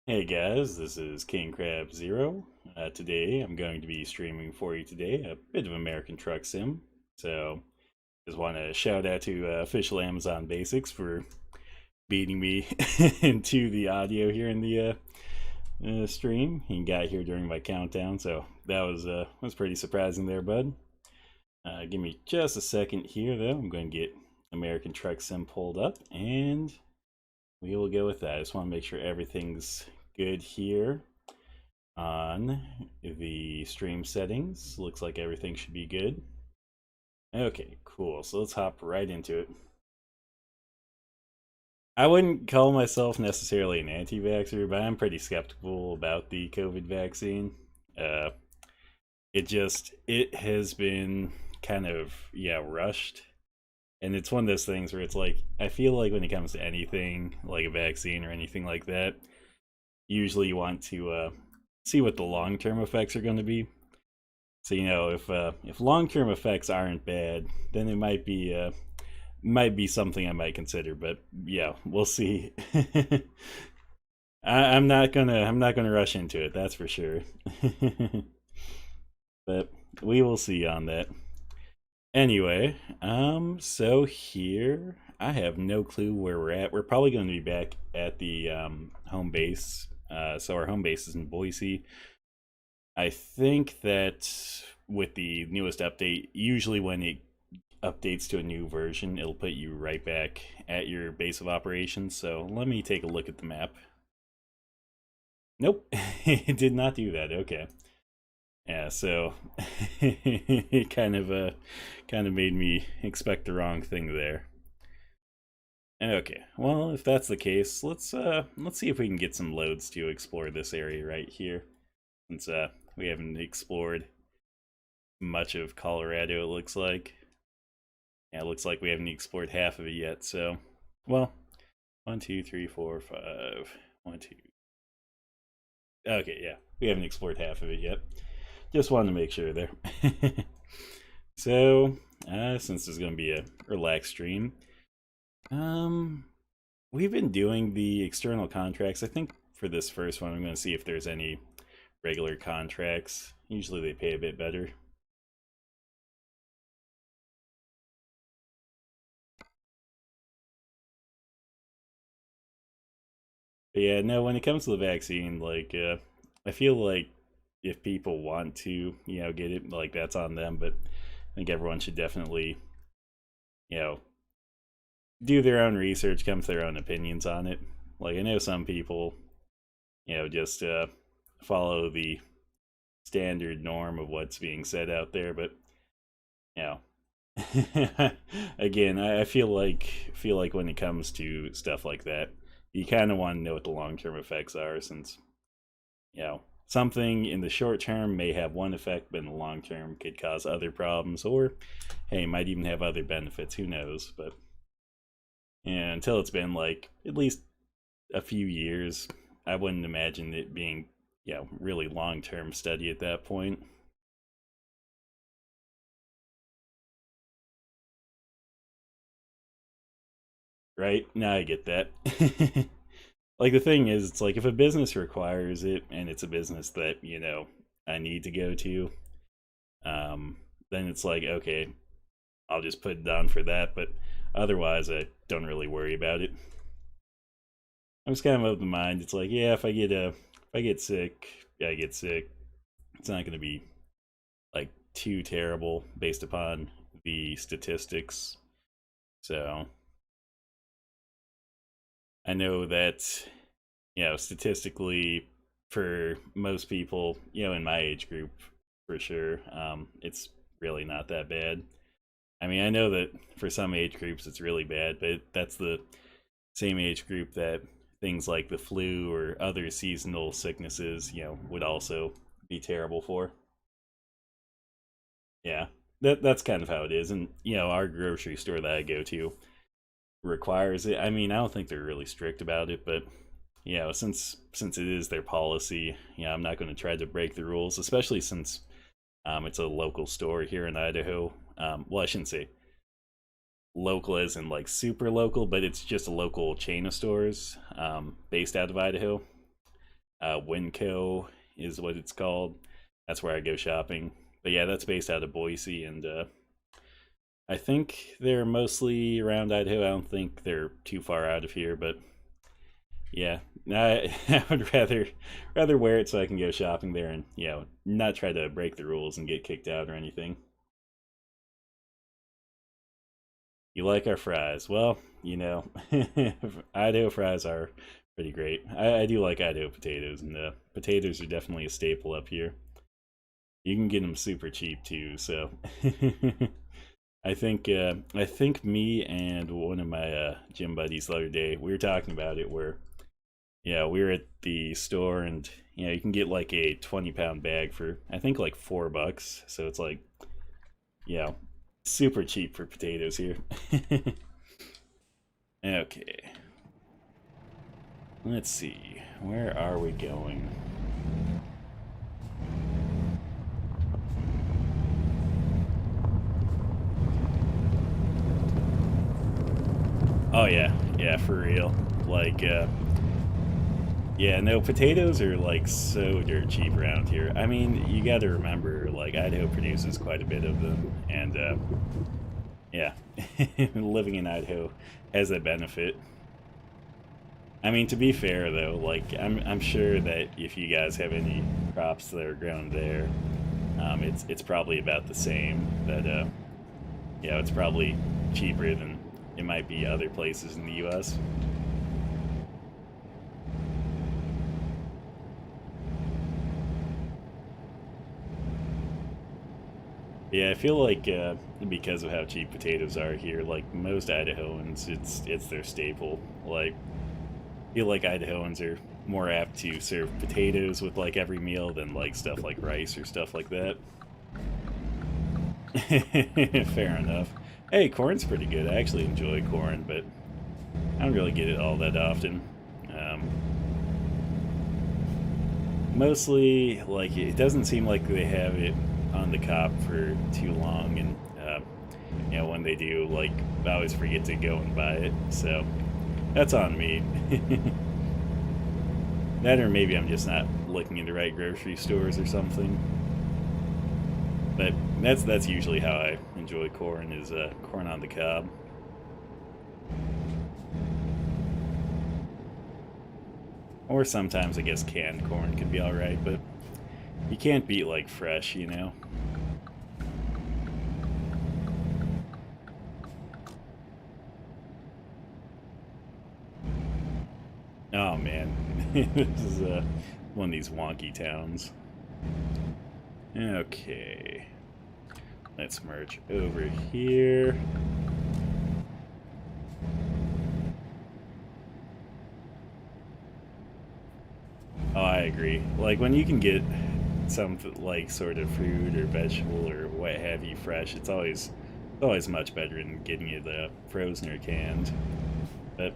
Hey guys, this is King Crab Zero. Today I'm going to be streaming for you today a bit of American Truck Sim. So just want to shout out to official Amazon Basics for beating me into the audio here in the stream. He got here during my countdown, so that was pretty surprising there, bud. Give me just a second here though. I'm going to get American Truck Sim pulled up and we will go with that. I just want to make sure everything's good here on the stream settings. Looks like everything should be good. Okay, cool. So let's hop right into it. I wouldn't call myself necessarily an anti-vaxxer, but I'm pretty skeptical about the COVID vaccine. Uh, it has been kind of rushed, and it's one of those things where it's like I feel like when it comes to anything like a vaccine or anything like that, usually you want to see what the long-term effects are going to be. So if long term effects aren't bad, then it might be something I might consider. But yeah, we'll see. I'm not gonna rush into it. That's for sure. But we will see on that. Anyway, so here I have no clue where we're at. We're probably going to be back at the home base. So our home base is in Boise. I think that with the newest update, usually when it updates to a new version, it'll put you right back at your base of operations. So let me take a look at the map. Nope, it did not do that. Okay. Yeah, so it kind of made me expect the wrong thing there. Okay, well, if that's the case, let's see if we can get some loads to explore this area right here, since we haven't explored much of Colorado. It looks like. Yeah, it looks like we haven't explored half of it yet. So, well, one, two, three, four, five, one, two. Okay, yeah, we haven't explored half of it yet. Just wanted to make sure there. So, since this is going to be a relaxed stream, um, we've been doing the external contracts. I think for this first one, I'm going to see if there's any regular contracts. Usually they pay a bit better. But yeah, no, when it comes to the vaccine, I feel like if people want to, get it, like that's on them. But I think everyone should definitely, you know, do their own research, come to their own opinions on it. Like I know some people, just follow the standard norm of what's being said out there, but you know, again, I feel like when it comes to stuff like that, you kind of want to know what the long term effects are, since something in the short term may have one effect, but in the long term could cause other problems, or hey, might even have other benefits. Who knows? But yeah, until it's been like at least a few years, I wouldn't imagine it being really long term study at that point. Right? Now I get that. Like the thing is, it's like if a business requires it and it's a business that I need to go to, then it's like okay, I'll just put it down for that. But otherwise, I don't really worry about it. I'm just kind of the mind. It's like yeah, if I get sick, yeah, I get sick. It's not going to be like too terrible based upon the statistics. So I know that statistically, for most people, in my age group, for sure, it's really not that bad. I mean, I know that for some age groups it's really bad, but that's the same age group that things like the flu or other seasonal sicknesses, would also be terrible for. Yeah, that's kind of how it is. And our grocery store that I go to requires it. I mean, I don't think they're really strict about it, but since it is their policy, I'm not going to try to break the rules, especially since it's a local store here in Idaho. Well, I shouldn't say local as in like super local, but it's just a local chain of stores based out of Idaho. Winco is what it's called. That's where I go shopping. But yeah, that's based out of Boise, and I think they're mostly around Idaho. I don't think they're too far out of here, but yeah, I would rather wear it so I can go shopping there and not try to break the rules and get kicked out or anything. You like our fries? Well, Idaho fries are pretty great. I do like Idaho potatoes, and the potatoes are definitely a staple up here. You can get them super cheap too, so I think me and one of my gym buddies the other day we were talking about it where we were at the store and you can get like a 20-pound bag for I think like $4, so it's like you know super cheap for potatoes here. Okay, let's see, where are we going? Oh yeah, yeah, for real. Like, yeah, no, potatoes are like so dirt cheap around here. I mean, you got to remember, like, Idaho produces quite a bit of them, and yeah, living in Idaho has that benefit. I mean, to be fair though, like, I'm sure that if you guys have any crops that are grown there, it's probably about the same. That it's probably cheaper than it might be other places in the U.S. Yeah, I feel like because of how cheap potatoes are here, like most Idahoans, it's their staple. Like, I feel like Idahoans are more apt to serve potatoes with like every meal than like stuff like rice or stuff like that. Fair enough. Hey, corn's pretty good. I actually enjoy corn, but I don't really get it all that often. Um, Mostly, like, it doesn't seem like they have it on the cob for too long, and when they do, like, I always forget to go and buy it. So that's on me. That, or maybe I'm just not looking in the right grocery stores or something. But that's usually how I enjoy corn, is corn on the cob. Or sometimes I guess canned corn can be alright, but you can't beat like fresh. Oh man, this is one of these wonky towns. Okay, let's merge over here. Oh, I agree. Like when you can get some like sort of fruit or vegetable or what have you fresh, it's always much better than getting it frozen or canned. But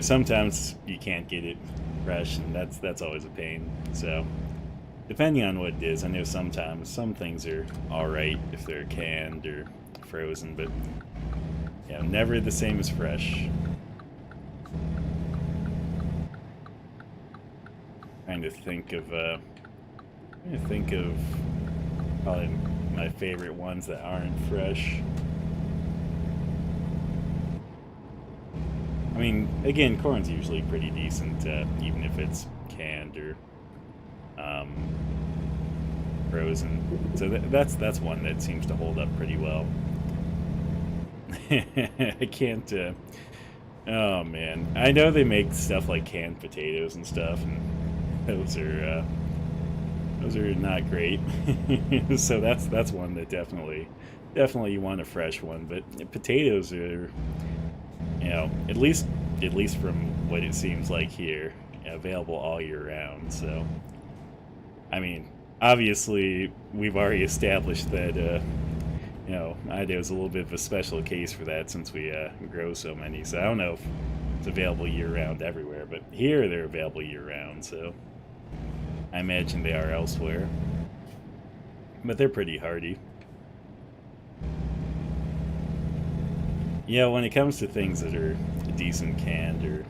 sometimes you can't get it fresh, and that's always a pain. So depending on what it is, I know sometimes some things are all right if they're canned or frozen, but never the same as fresh. Trying to think of probably my favorite ones that aren't fresh. I mean, again, corn's usually pretty decent, even if it's canned or um, frozen. So that's one that seems to hold up pretty well. I can't. Oh man, I know they make stuff like canned potatoes and stuff, and those are not great. So that's one that definitely you want a fresh one. But potatoes are, at least from what it seems like here, available all year round. So I mean, obviously we've already established that Idaho's a little bit of a special case for that since we grow so many. So I don't know if it's available year round everywhere, but here they're available year round. So I imagine they are elsewhere, but they're pretty hardy. When it comes to things that are decent canned or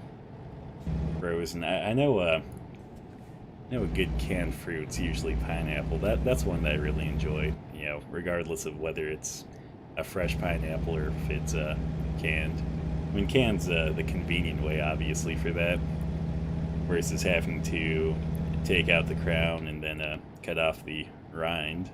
frozen, I know a good canned fruit's usually pineapple. That's one that I really enjoy. Regardless of whether it's a fresh pineapple or if it's canned. I mean, canned's the convenient way, obviously, for that, versus having to take out the crown and then cut off the rind.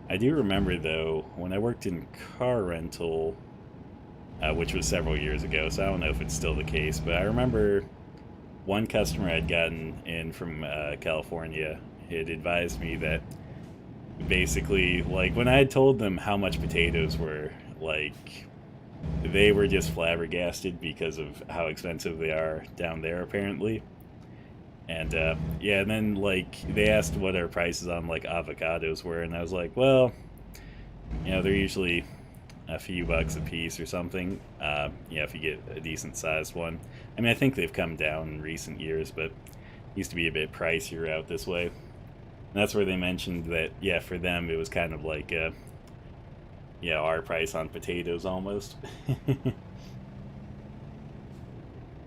I do remember, though, when I worked in car rental, which was several years ago, so I don't know if it's still the case, but I remember one customer I'd gotten in from California had advised me that basically, like, when I had told them how much potatoes were, like, they were just flabbergasted because of how expensive they are down there, apparently. And yeah, and then like they asked what our prices on like avocados were, and I was like, well, they're usually a few bucks a piece or something. If you get a decent sized one. I mean, I think they've come down in recent years, but used to be a bit pricier out this way. And that's where they mentioned that, yeah, for them it was kind of like, our price on potatoes almost.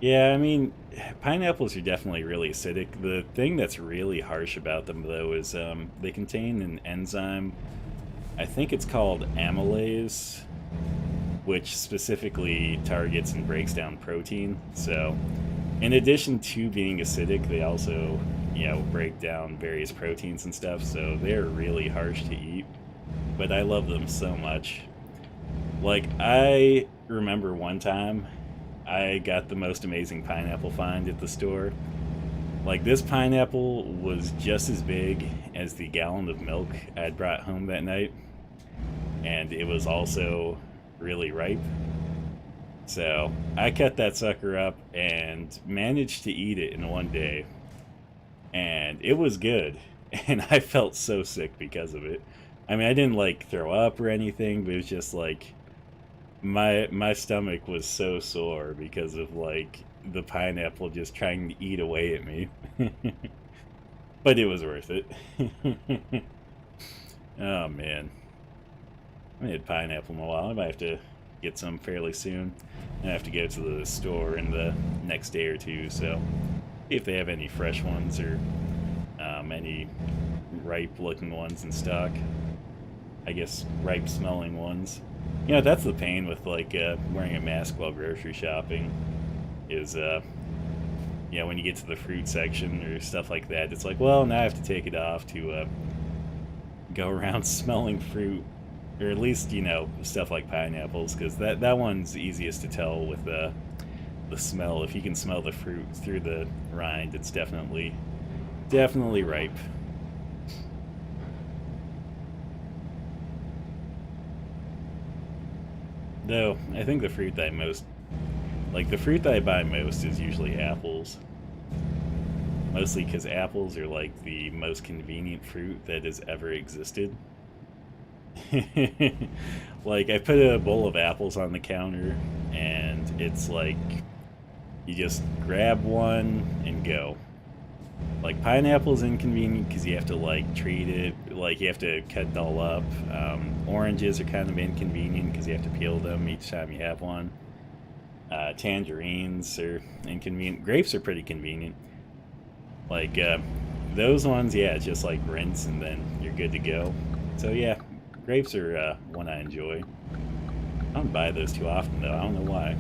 Yeah, I mean, pineapples are definitely really acidic. The thing that's really harsh about them, though, is they contain an enzyme. I think it's called amylase, which specifically targets and breaks down protein. So, in addition to being acidic, they also, break down various proteins and stuff. So they're really harsh to eat. But I love them so much. Like, I remember one time I got the most amazing pineapple find at the store. Like, this pineapple was just as big as the gallon of milk I'd brought home that night, and it was also really ripe. So I cut that sucker up and managed to eat it in one day, and it was good. And I felt so sick because of it. I mean, I didn't like throw up or anything, but it was just like my stomach was so sore because of like the pineapple just trying to eat away at me. But it was worth it. Oh man, I haven't had pineapple in a while. I might have to get some fairly soon. I have to go to the store in the next day or two, so see if they have any fresh ones or any ripe looking ones in stock. I guess ripe smelling ones. That's the pain with like wearing a mask while grocery shopping is when you get to the fruit section or stuff like that, it's like, well, now I have to take it off to go around smelling fruit, or at least stuff like pineapples, because that one's easiest to tell with the smell. If you can smell the fruit through the rind, it's definitely ripe. Though, I think the fruit that I buy most is usually apples. Mostly because apples are like the most convenient fruit that has ever existed. Like, I put a bowl of apples on the counter, and it's like, you just grab one and go. Like, pineapple's inconvenient because you have to like treat it, like you have to cut it all up. Oranges are kind of inconvenient because you have to peel them each time you have one. Tangerines are inconvenient. Grapes are pretty convenient. Like those ones, yeah, it's just like rinse and then you're good to go. So yeah, grapes are one I enjoy. I don't buy those too often though. I don't know why.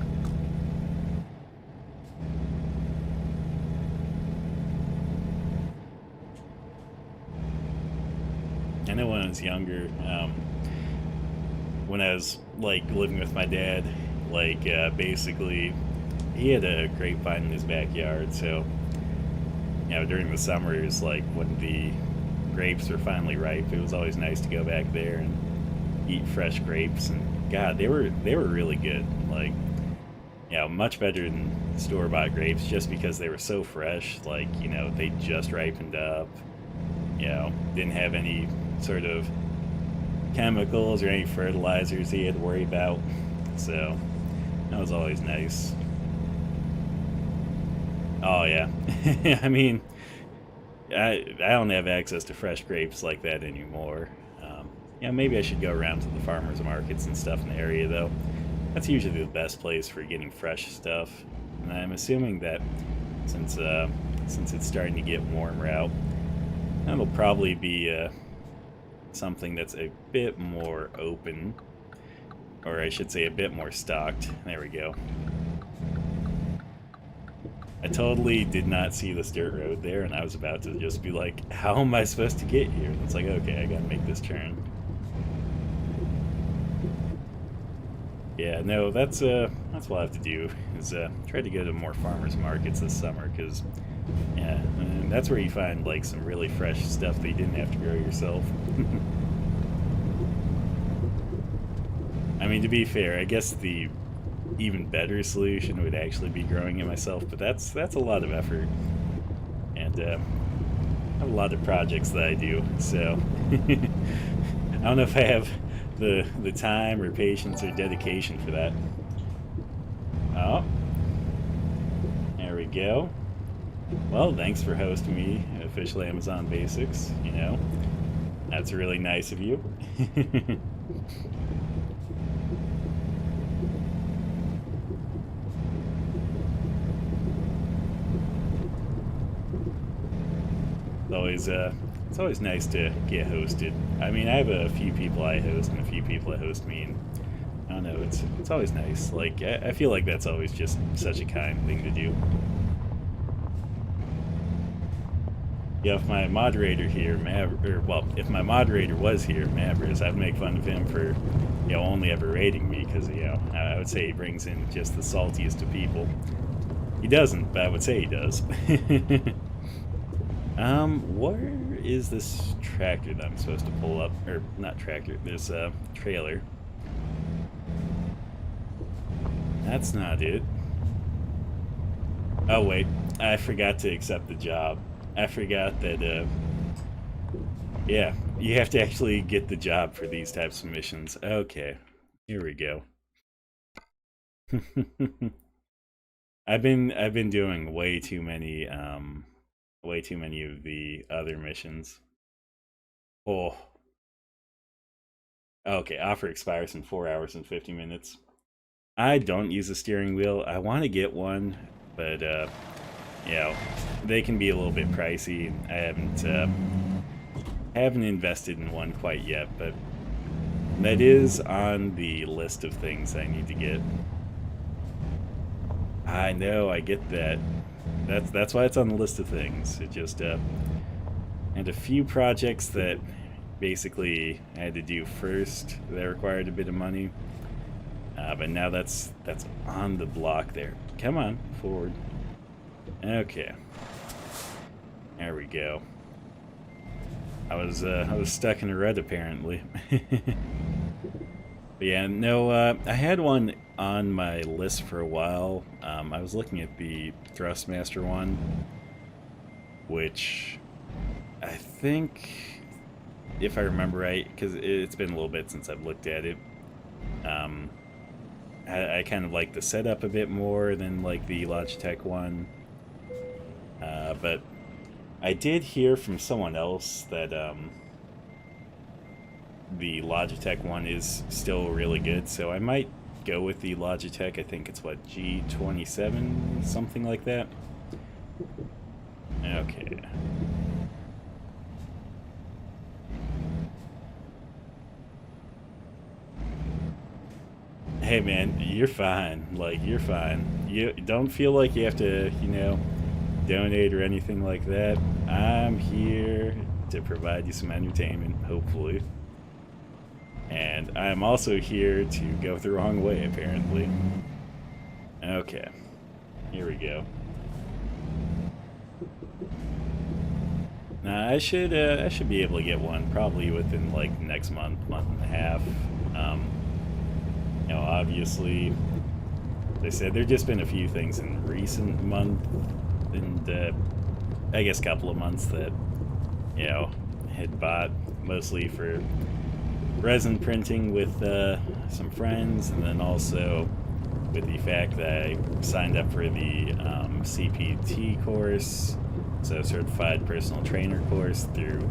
I know when I was younger, when I was like living with my dad, like basically he had a grapevine in his backyard, so during the summers, like when the grapes were finally ripe, it was always nice to go back there and eat fresh grapes. And God, they were really good. Like, much better than store-bought grapes, just because they were so fresh. Like, they just ripened up. Didn't have any sort of chemicals or any fertilizers he had to worry about. So that was always nice. Oh yeah. I mean, I don't have access to fresh grapes like that anymore. Maybe I should go around to the farmers markets and stuff in the area though. that's usually the best place for getting fresh stuff. And I'm assuming that since it's starting to get warmer out, that'll probably be something that's a bit more open, or I should say a bit more stocked. There we go. I totally did not see this dirt road there, and I was about to just be like, how am I supposed to get here? And it's like, okay, I gotta make this turn. Yeah, no, that's what I have to do, is try to go to more farmers markets this summer, because, yeah, and that's where you find, like, some really fresh stuff that you didn't have to grow yourself. I mean, to be fair, I guess the even better solution would actually be growing it myself, but that's a lot of effort, and I have a lot of projects that I do, so I don't know if I have the time or patience or dedication for that. Oh, there we go. Well, thanks for hosting me at Official Amazon Basics, you know, that's really nice of you. It's always nice to get hosted. I mean, I have a few people I host and a few people that host me, and I don't know, it's always nice. Like, I feel like that's always just such a kind thing to do. Yeah, if my moderator here, if my moderator was here, Mavris, I'd make fun of him for, you know, only ever rating me, because, you know, I would say he brings in just the saltiest of people. He doesn't, but I would say he does. Where is this tractor that I'm supposed to pull up? Or, not tractor, this, trailer. That's not it. Oh, wait. I forgot to accept the job. I forgot that, yeah, you have to actually get the job for these types of missions. Okay. Here we go. I've been doing way too many of the other missions. Oh. Okay, offer expires in 4 hours and 50 minutes. I don't use a steering wheel. I want to get one, but you know, they can be a little bit pricey. I haven't invested in one quite yet, but that is on the list of things I need to get. I know, I get that. That's why it's on the list of things. It just and a few projects that basically I had to do first that required a bit of money. But now that's on the block there. Come on, forward. Okay. There we go. I was stuck in a rut apparently. But yeah, no, I had one on my list for a while. I was looking at the Thrustmaster one, which I think, if I remember right, because it's been a little bit since I've looked at it, I kind of like the setup a bit more than like the Logitech one. But I did hear from someone else that the Logitech one is still really good, so I might go with the Logitech. I think it's what, G27, something like that. Okay. Hey man, you're fine. Like, you're fine. You don't feel like you have to, you know, donate or anything like that. I'm here to provide you some entertainment, hopefully. And I'm also here to go the wrong way, apparently. Okay. Here we go. Now, I should be able to get one probably within, like, next month and a half. You know, obviously, they said there've just been a few things in recent month and I guess a couple of months that, you know, had bought mostly for resin printing with some friends, and then also with the fact that I signed up for the CPT course, so Certified Personal Trainer course through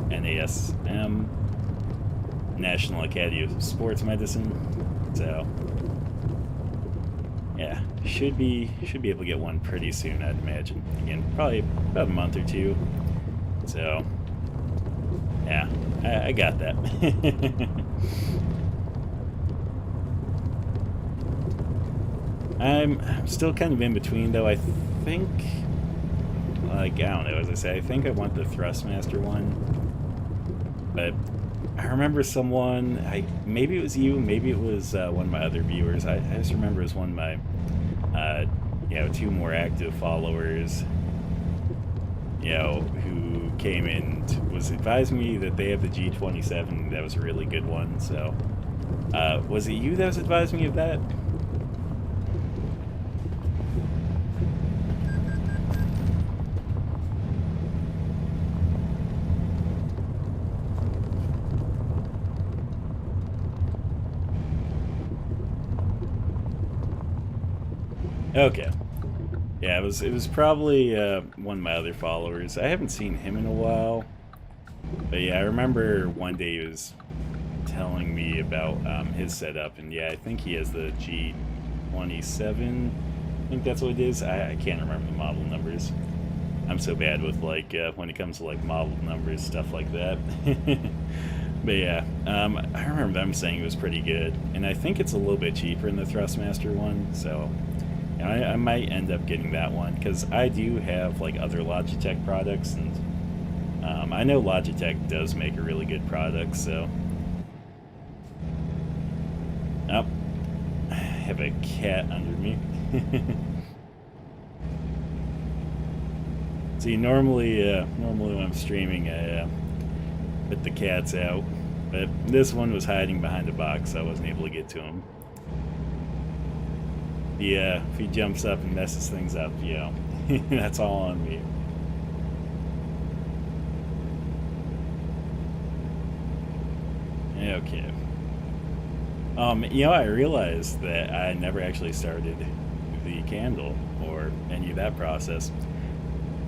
NASM, National Academy of Sports Medicine. So Yeah, should be able to get one pretty soon, I'd imagine. Again, probably about a month or two. So, yeah, I got that. I'm still kind of in between, though. I think, like, I don't know, as I say, I think I want the Thrustmaster one. But I remember someone, maybe it was you, maybe it was one of my other viewers. I just remember it was one of my, two more active followers, who came in, was advising me that they have the G27. That was a really good one. So, was it you that was advising me of that? Okay. Yeah, it was probably one of my other followers. I haven't seen him in a while. But yeah, I remember one day he was telling me about his setup, and yeah, I think he has the G27. I think that's what it is. I can't remember the model numbers. I'm so bad with like when it comes to like model numbers, stuff like that. But yeah, I remember them saying it was pretty good, and I think it's a little bit cheaper in the Thrustmaster one, so I might end up getting that one because I do have like other Logitech products, and I know Logitech does make a really good product. So, oh, I have a cat under me. See, normally when I'm streaming, I put the cats out, but this one was hiding behind a box, so I wasn't able to get to him. Yeah, if he jumps up and messes things up, that's all on me. Okay. I realized that I never actually started the candle or any of that process.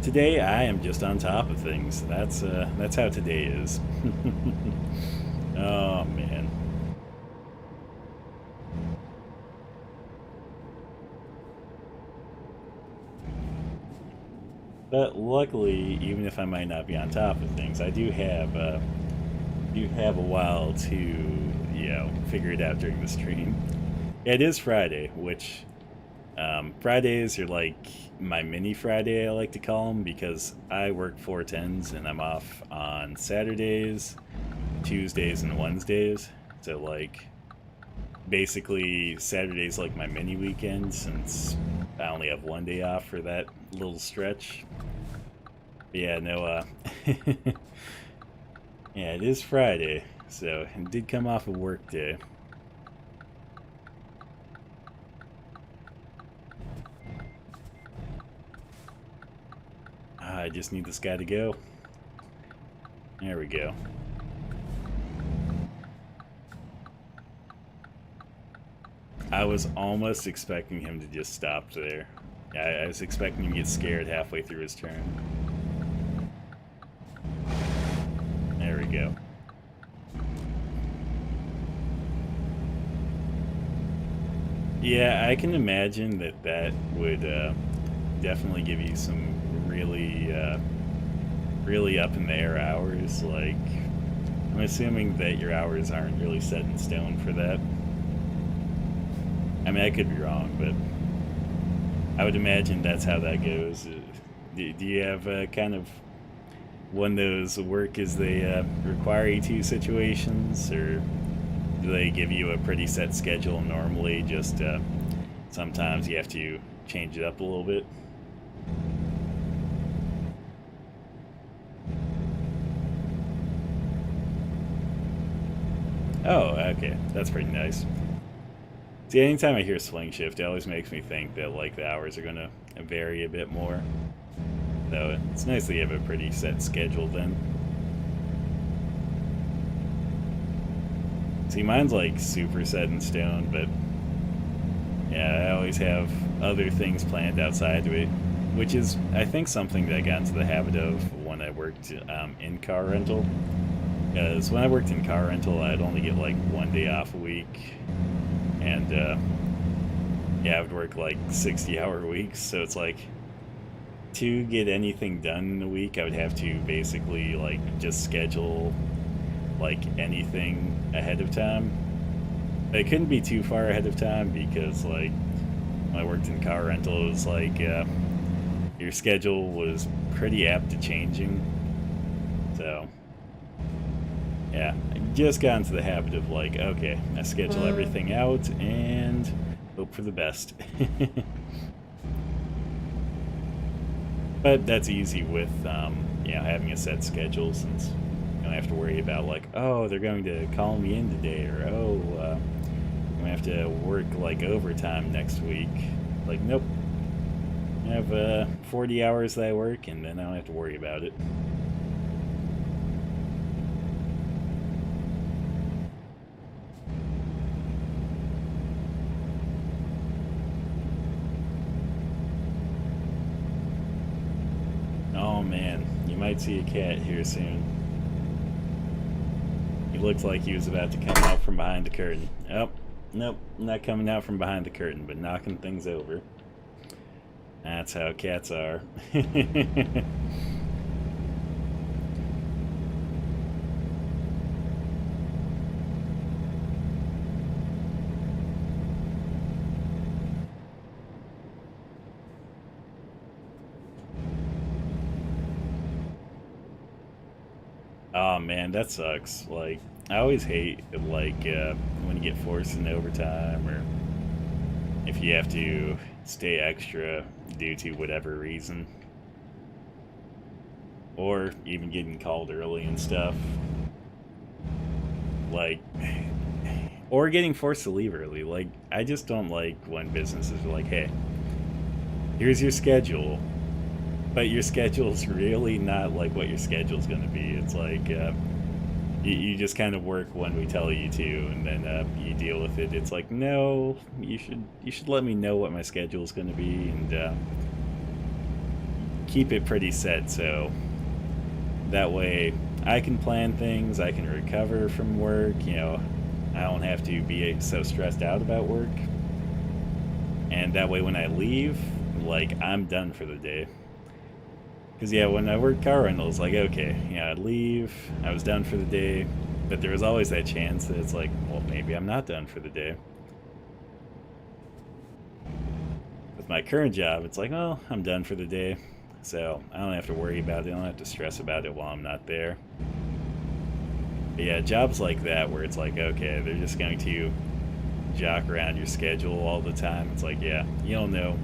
Today I am just on top of things. That's how today is. Oh man. But luckily, even if I might not be on top of things, I do have a while to figure it out during the stream. It is Friday, which Fridays are like my mini Friday, I like to call them, because I work 410s and I'm off on Saturdays, Tuesdays, and Wednesdays. So like basically Saturday's like my mini weekend, since I only have one day off for that little stretch. But yeah, no, yeah, it is Friday, so it did come off a work day. I just need this guy to go. There we go. I was almost expecting him to just stop there. I was expecting him to get scared halfway through his turn. There we go. Yeah, I can imagine that would definitely give you some really, really up in the air hours. Like, I'm assuming that your hours aren't really set in stone for that. I mean, I could be wrong, but I would imagine that's how that goes. Do you have kind of one of those work as they require you to situations, or do they give you a pretty set schedule normally? Just sometimes you have to change it up a little bit. Oh, okay, that's pretty nice. See, anytime I hear swing shift, it always makes me think that like the hours are gonna vary a bit more. So it's nice that you have a pretty set schedule then. See, mine's like super set in stone, but yeah, I always have other things planned outside of it, which is, I think, something that I got into the habit of when I worked in car rental. Because when I worked in car rental, I'd only get like one day off a week, and yeah, I would work like 60-hour weeks, so it's like to get anything done in a week, I would have to basically like just schedule like anything ahead of time. It couldn't be too far ahead of time because like when I worked in car rental, it was like your schedule was pretty apt to changing. So yeah, I just got into the habit of like, okay, I schedule everything out and hope for the best. But that's easy with having a set schedule, since you don't have to worry about like, oh, they're going to call me in today, or oh, I'm gonna have to work like overtime next week. Like, nope, I have 40 hours that I work, and then I don't have to worry about it. Oh man, you might see a cat here soon. He looked like he was about to come out from behind the curtain. Oh, nope, not coming out from behind the curtain, but knocking things over. That's how cats are. Oh man, that sucks. Like, I always hate like when you get forced into overtime, or if you have to stay extra due to whatever reason, or even getting called early and stuff. Like, or getting forced to leave early. Like, I just don't like when businesses are like, hey, here's your schedule, but your schedule's really not like what your schedule's going to be. It's like you just kind of work when we tell you to, and then you deal with it. It's like, no, you should let me know what my schedule's going to be, and keep it pretty set, so that way I can plan things, I can recover from work. I don't have to be so stressed out about work, and that way when I leave, like, I'm done for the day. Because, yeah, when I worked car rentals, like, okay, I'd leave, I was done for the day, but there was always that chance that it's like, well, maybe I'm not done for the day. With my current job, it's like, well, I'm done for the day, so I don't have to worry about it, I don't have to stress about it while I'm not there. But yeah, jobs like that where it's like, okay, they're just going to jock around your schedule all the time. It's like, yeah, you don't know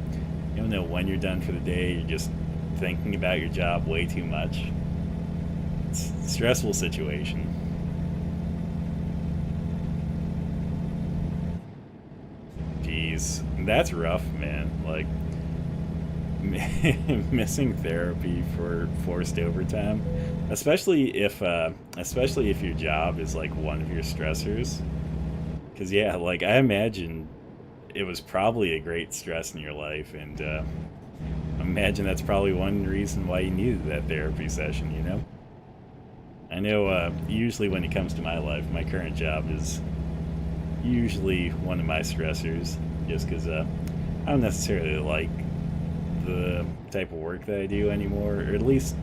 when you're done for the day. You're just thinking about your job way too much. It's a stressful situation. Jeez, that's rough, man. Like, missing therapy for forced overtime, especially if your job is like one of your stressors. Because, yeah, like, I imagine it was probably a great stress in your life, and imagine that's probably one reason why you needed that therapy session. I know usually when it comes to my life, my current job is usually one of my stressors, just because I don't necessarily like the type of work that I do anymore, or at least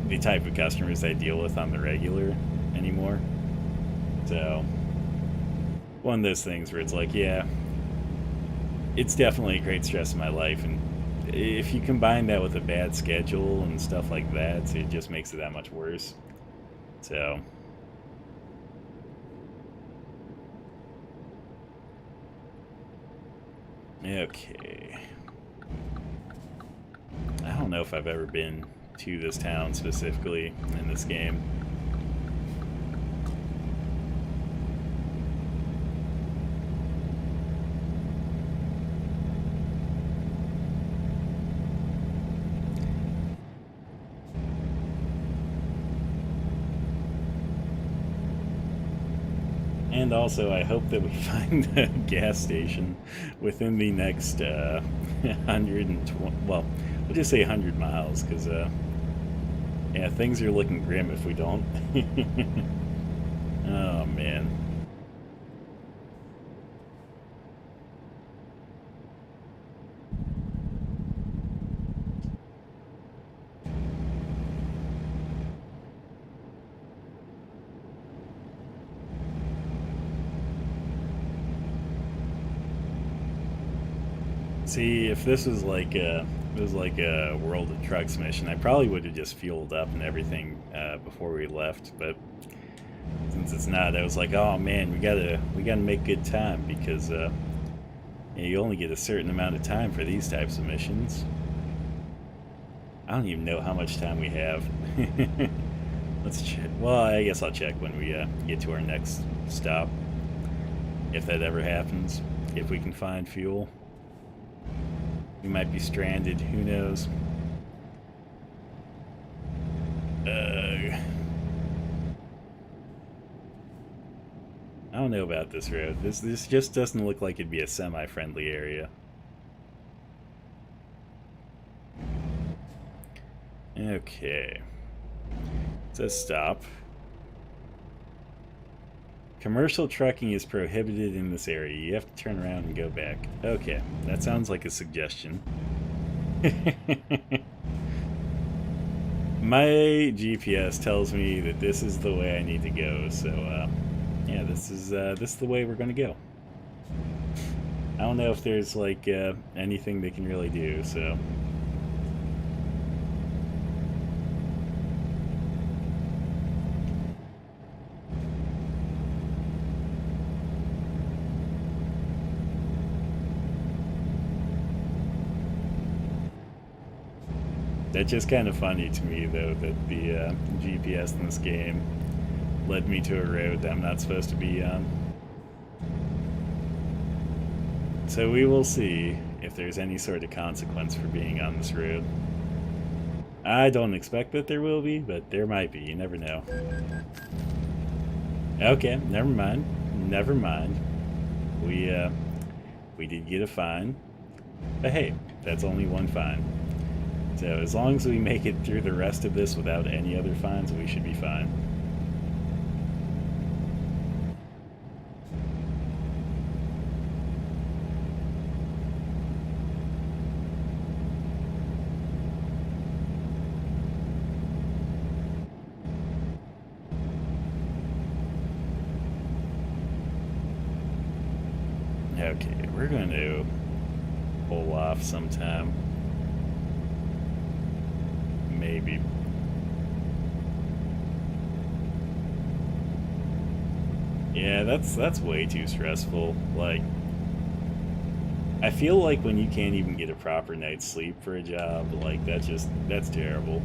the type of customers I deal with on the regular anymore. So, one of those things where it's like, yeah, it's definitely a great stress in my life, and if you combine that with a bad schedule and stuff like that, it just makes it that much worse. So, okay. I don't know if I've ever been to this town specifically in this game. And also, I hope that we find a gas station within the next 120, well, we'll just say 100 miles, because, yeah, things are looking grim if we don't. Oh, man. See, if this was like a World of Trucks mission, I probably would have just fueled up and everything before we left. But since it's not, I was like, oh man, we gotta make good time because you only get a certain amount of time for these types of missions. I don't even know how much time we have. Let's check. Well, I guess I'll check when we get to our next stop, if that ever happens. If we can find fuel, we might be stranded. Who knows? I don't know about this road. This just doesn't look like it'd be a semi-friendly area. Okay. It says stop. Commercial trucking is prohibited in this area. You have to turn around and go back. Okay, that sounds like a suggestion. My GPS tells me that this is the way I need to go, so yeah, this is the way we're gonna go. I don't know if there's like anything they can really do, so. That's just kind of funny to me, though, that the GPS in this game led me to a road that I'm not supposed to be on. So we will see if there's any sort of consequence for being on this road. I don't expect that there will be, but there might be. You never know. Okay, never mind. Never mind. We did get a fine, but hey, that's only one fine. So as long as we make it through the rest of this without any other fines, we should be fine. Okay, we're going to pull off sometime. Maybe. Yeah, that's way too stressful. Like, I feel like when you can't even get a proper night's sleep for a job, like that's terrible.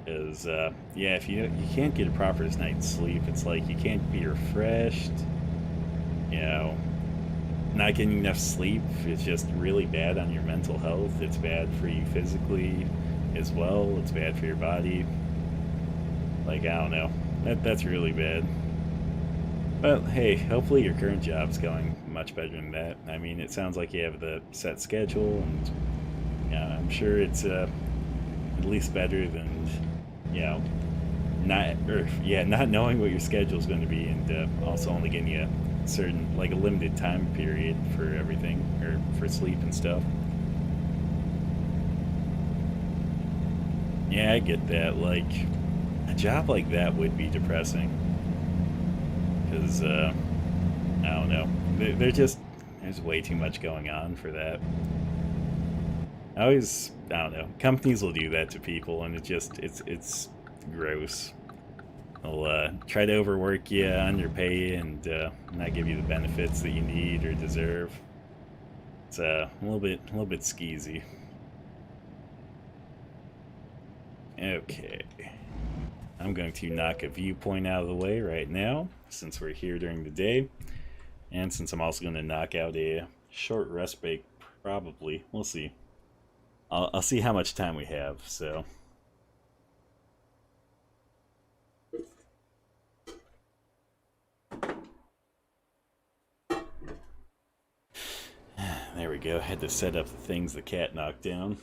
Because yeah, if you can't get a proper night's sleep, it's like you can't be refreshed. You know, not getting enough sleep, it's just really bad on your mental health. It's bad for you physically as well. It's bad for your body. Like, I don't know. That's really bad. But hey, hopefully your current job's going much better than that. I mean, it sounds like you have the set schedule, and yeah, I'm sure it's at least better than, you know, not knowing what your schedule is going to be, and also only getting you a certain, like, a limited time period for everything, or for sleep and stuff. Yeah, I get that. Like, a job like that would be depressing. Because, I don't know. There's way too much going on for that. I don't know. Companies will do that to people, and it's gross. They'll try to overwork you, underpay you, and not give you the benefits that you need or deserve. It's a little bit skeezy. Okay. I'm going to knock a viewpoint out of the way right now, since we're here during the day. And since I'm also going to knock out a short rest break, probably. We'll see. I'll see how much time we have, so. There we go. Had to set up the things the cat knocked down.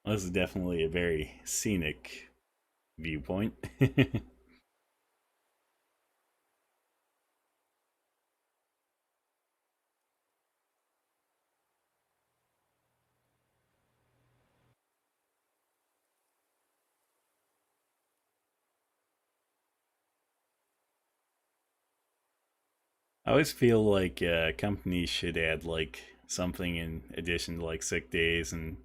This is definitely a very scenic viewpoint. I always feel like companies should add like something in addition to like sick days and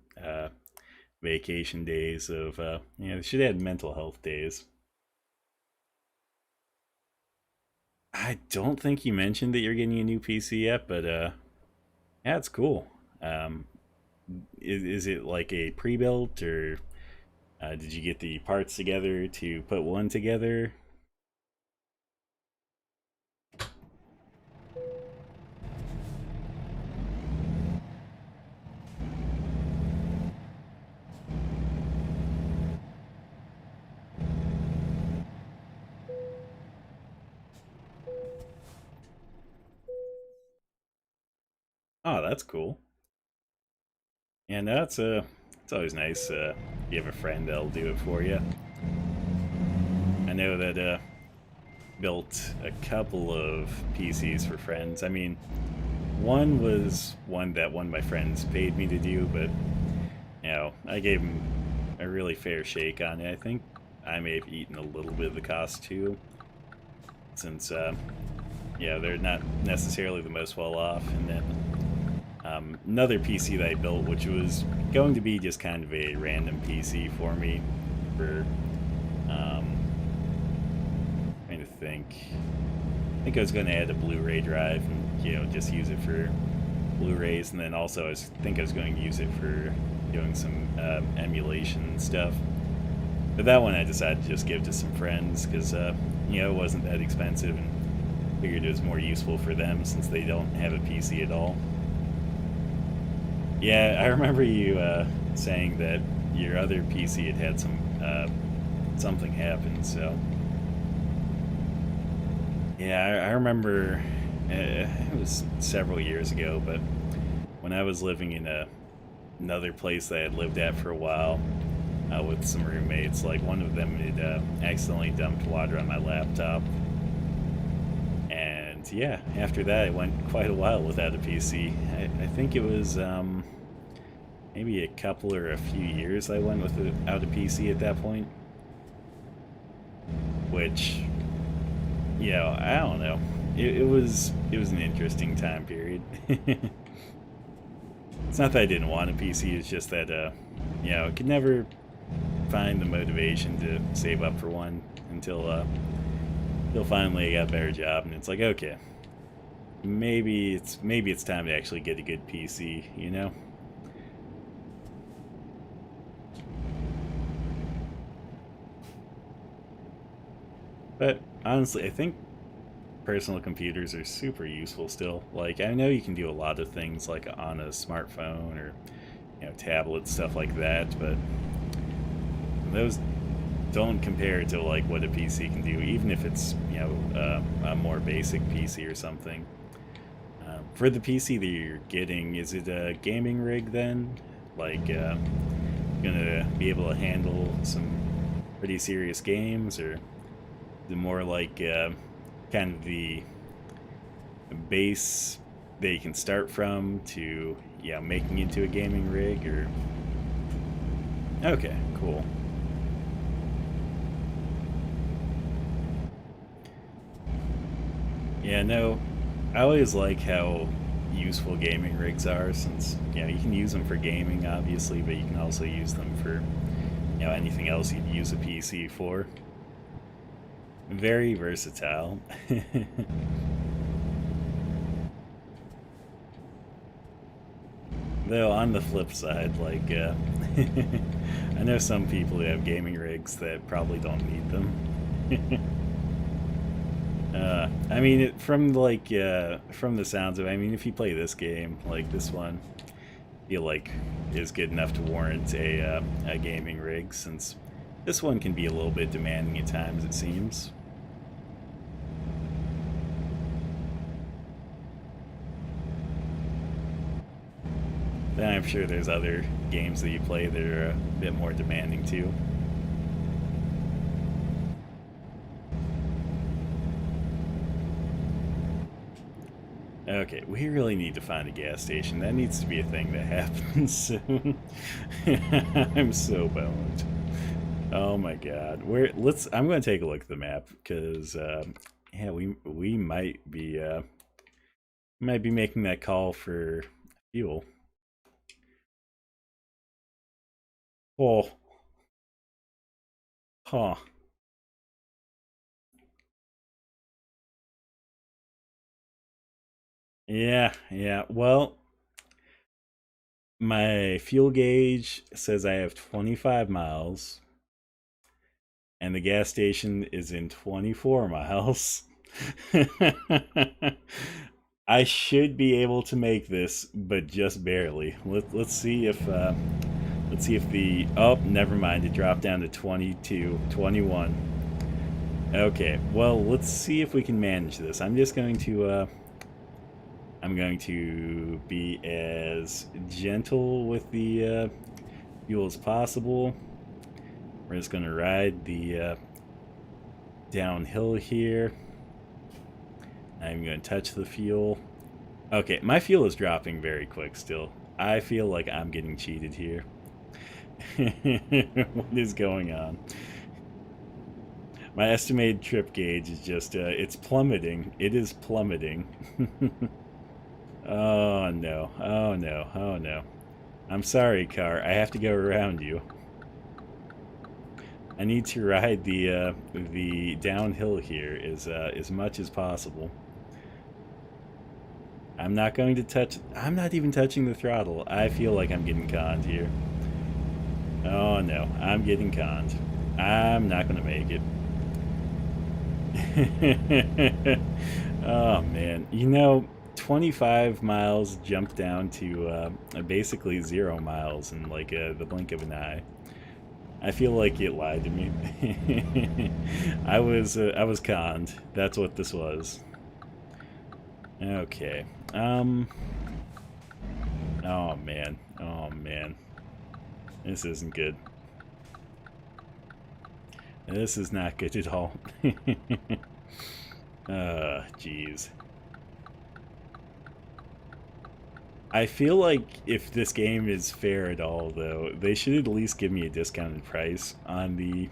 vacation days of they should add mental health days. I don't think you mentioned that you're getting a new PC yet, but yeah, it's cool. Um, is it like a pre-built, or did you get the parts together to put one together? Oh, that's cool. And that's it's always nice. You have a friend that'll do it for you. I know that built a couple of PCs for friends. I mean, one was one that one of my friends paid me to do, but I gave him a really fair shake on it. I think I may have eaten a little bit of the cost too, since they're not necessarily the most well off. And then another PC that I built, which was going to be just kind of a random PC for me for trying to think. I think I was going to add a Blu-ray drive and just use it for Blu-rays, and then also think I was going to use it for doing some emulation stuff. But that one I decided to just give to some friends because it wasn't that expensive, and figured it was more useful for them since they don't have a PC at all. Yeah, I remember you saying that your other PC had some something happen. So yeah, I remember it was several years ago, but when I was living in another place that I had lived at for a while with some roommates, like one of them had accidentally dumped water on my laptop. And yeah, after that, it went quite a while without a PC. I think it was maybe a couple or a few years I went without a PC at that point. Which, I don't know. It was an interesting time period. It's not that I didn't want a PC. It's just that I could never find the motivation to save up for one until finally I got a better job, and it's like, okay, maybe it's time to actually get a good PC. But honestly, I think personal computers are super useful still. Like, I know you can do a lot of things like on a smartphone or tablet, stuff like that, but those don't compare to like what a PC can do, even if it's a more basic PC or something. For the PC that you're getting, is it a gaming rig then? Like, gonna be able to handle some pretty serious games, or the more like kind of the base that you can start from to making into a gaming rig? Or okay, cool. Yeah, no, I always like how useful gaming rigs are, since you can use them for gaming obviously, but you can also use them for anything else you'd use a PC for. Very versatile. Though on the flip side, like I know some people who have gaming rigs that probably don't need them. I mean, from the sounds of it, I mean, if you play this game, like this one, I feel like is good enough to warrant a gaming rig, since this one can be a little bit demanding at times, it seems. then I'm sure there's other games that you play that are a bit more demanding too. Okay, we really need to find a gas station. That needs to be a thing that happens soon. I'm so boned. Oh my god. I'm going to take a look at the map cuz yeah, we might be making that call for fuel. Oh, huh. Yeah, yeah. Well, my fuel gauge says I have 25 miles, and the gas station is in 24 miles. I should be able to make this, but just barely. Let's see if the oh, never mind. It dropped down to 22, 21. Okay, well, let's see if we can manage this. I'm going to be as gentle with the fuel as possible. We're just going to ride the downhill here. I'm going to touch the fuel. Okay, my fuel is dropping very quick still. I feel like I'm getting cheated here. What is going on? My estimated trip gauge is just, it's plummeting. It is plummeting. Oh no, oh no, oh no. I'm sorry, car. I have to go around you. I need to ride the downhill here as much as possible. I'm not going to touch. I'm not even touching the throttle. I feel like I'm getting conned here. Oh no, I'm getting conned. I'm not going to make it. Oh man, 25 miles jumped down to basically 0 miles in like the blink of an eye. I feel like it lied to me. I was conned. That's what this was. Okay. Oh man. Oh man. This isn't good. This is not good at all. Jeez. I feel like if this game is fair at all, though, they should at least give me a discounted price on the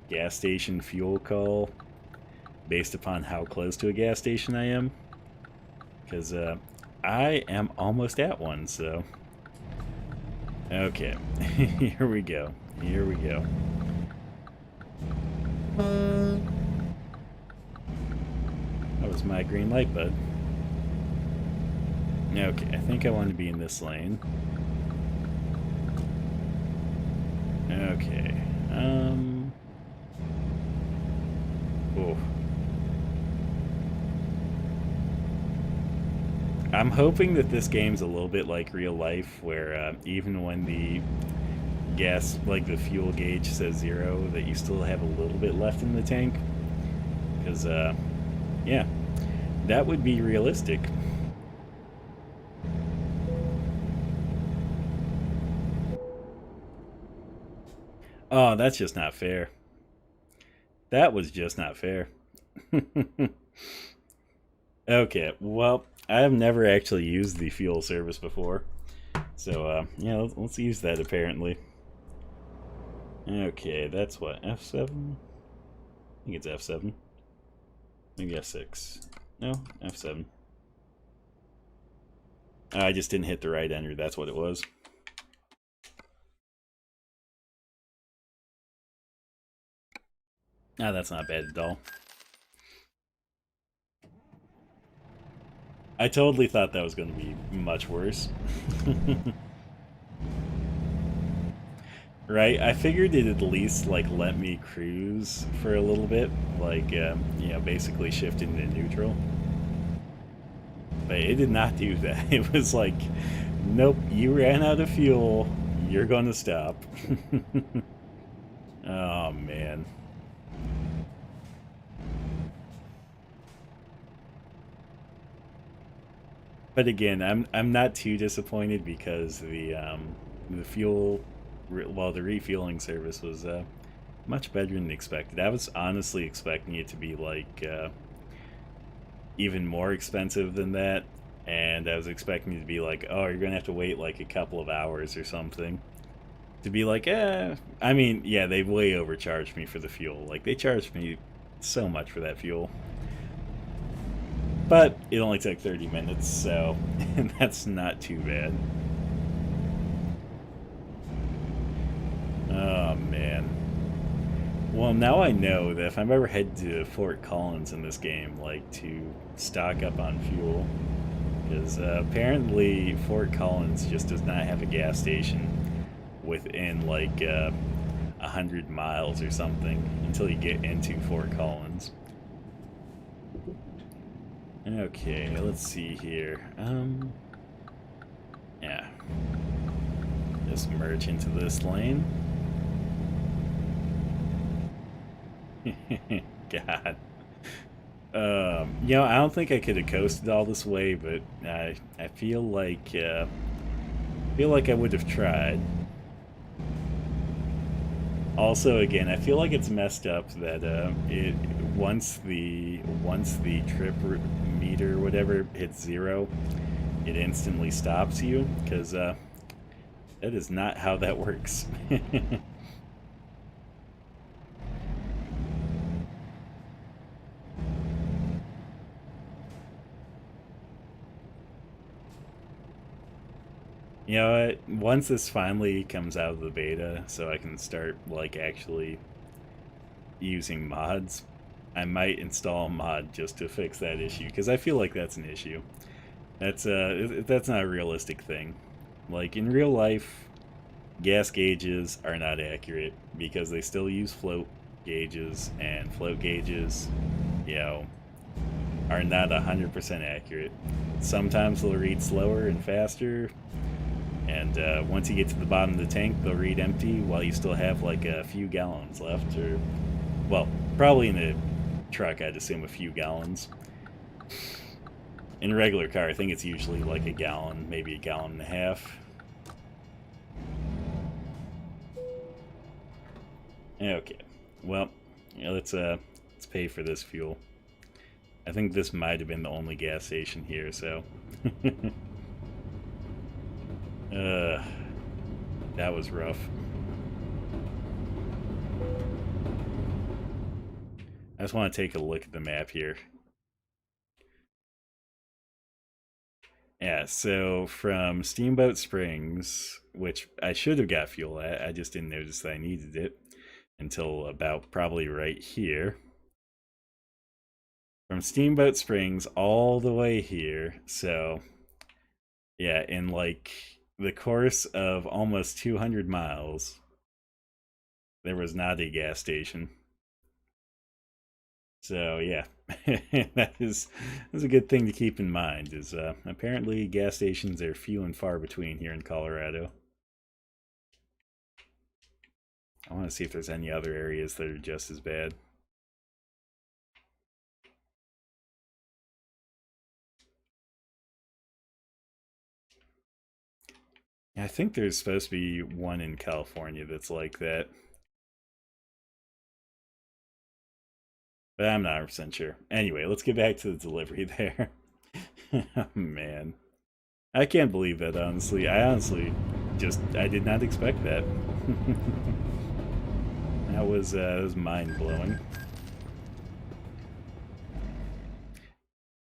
gas station fuel call based upon how close to a gas station I am. Because I am almost at one, so... Okay, here we go. Here we go. That was my green light, bud. Okay, I think I want to be in this lane. Okay. Oh. I'm hoping that this game's a little bit like real life, where even when the gas, like the fuel gauge says 0, that you still have a little bit left in the tank. Because, yeah, that would be realistic. Oh, that's just not fair. That was just not fair. Okay, well, I've never actually used the fuel service before. So, yeah, let's use that apparently. Okay, that's what, F7? I think it's F7. Maybe F6. No, F7. I just didn't hit the right enter, that's what it was. Ah, that's not bad at all. I totally thought that was going to be much worse. Right? I figured it'd at least, like, let me cruise for a little bit. Like, basically shift into neutral. But it did not do that. It was like, nope, you ran out of fuel. You're going to stop. Oh, man. But again, I'm not too disappointed because the fuel, well, the refueling service was much better than expected. I was honestly expecting it to be like even more expensive than that, and I was expecting it to be like, oh, you're gonna have to wait like a couple of hours or something. To be like, I mean, yeah, they way overcharged me for the fuel. Like, they charged me so much for that fuel. But it only took 30 minutes, so that's not too bad. Oh, man. Well, now I know that if I'm ever headed to Fort Collins in this game, like, to stock up on fuel, because apparently Fort Collins just does not have a gas station within, like, 100 miles or something until you get into Fort Collins. Okay, let's see here. Yeah. Just merge into this lane. God. You know, I don't think I could have coasted all this way, but I feel like I would have tried. Also, again, I feel like it's messed up that it once the trip meter or whatever hits 0, it instantly stops you, because that is not how that works. You know what? Once this finally comes out of the beta, so I can start like actually using mods, I might install a mod just to fix that issue, because I feel like that's an issue. That's not a realistic thing. Like, in real life, gas gauges are not accurate because they still use float gauges, and float gauges, you know, are not 100% accurate. Sometimes they'll read slower and faster, and once you get to the bottom of the tank, they'll read empty while you still have like a few gallons left, or, well, probably in a truck, I'd assume a few gallons. In a regular car, I think it's usually like a gallon, maybe a gallon and a half. Okay, well, yeah, let's pay for this fuel. I think this might have been the only gas station here, so. That was rough. I just want to take a look at the map here. Yeah, so from Steamboat Springs, which I should have got fuel at, I just didn't notice that I needed it until about probably right here. From Steamboat Springs all the way here, so yeah, in like the course of almost 200 miles, there was not a gas station. So yeah, that's a good thing to keep in mind. Is apparently gas stations are few and far between here in Colorado. I want to see if there's any other areas that are just as bad. I think there's supposed to be one in California that's like that, but I'm not 100% sure. Anyway, let's get back to the delivery there. Oh, man. I can't believe that, honestly. I did not expect that. That was mind-blowing.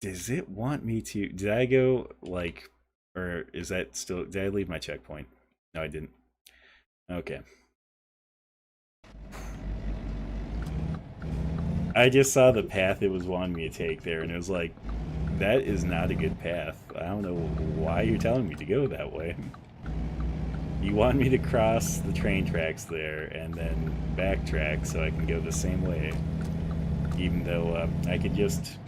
Does it want me to... Did I go, like... Or is that still... Did I leave my checkpoint? No, I didn't. Okay. I just saw the path it was wanting me to take there, and it was like, that is not a good path. I don't know why you're telling me to go that way. You want me to cross the train tracks there and then backtrack so I can go the same way, even though I could just,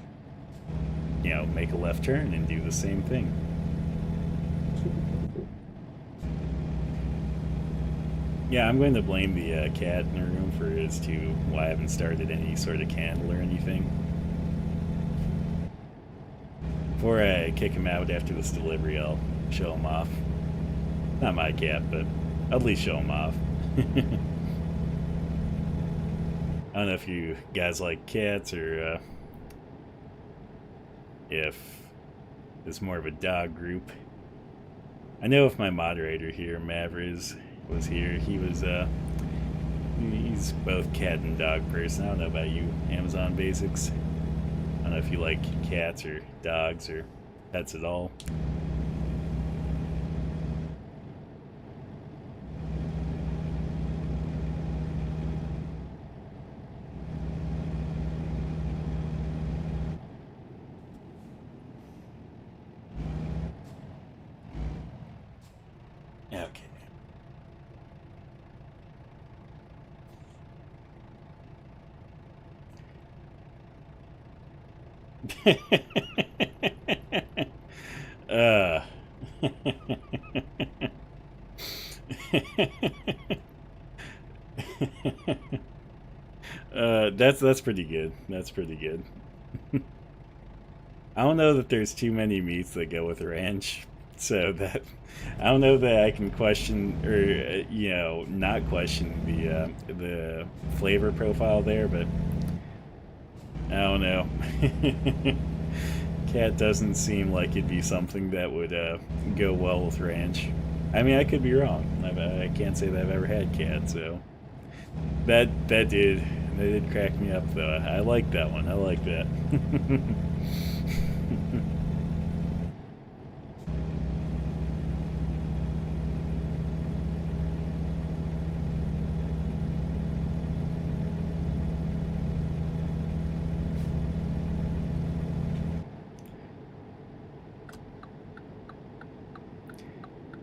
you know, make a left turn and do the same thing. Yeah, I'm going to blame the cat in the room for as to why I haven't started any sort of candle or anything. Before I kick him out after this delivery, I'll show him off. Not my cat, but at least show him off. I don't know if you guys like cats or if it's more of a dog group. I know if my moderator here, Mavriz, was here, he's both cat and dog person. I don't know about you, Amazon Basics. I don't know if you like cats or dogs or pets at all. Okay. That's pretty good. That's pretty good. I don't know that there's too many meats that go with ranch, so that I don't know that I can question or not question the flavor profile there, but I don't know. Cat doesn't seem like it'd be something that would go well with ranch. I mean, I could be wrong. I can't say that I've ever had cat, so that did crack me up though. I like that one. I like that.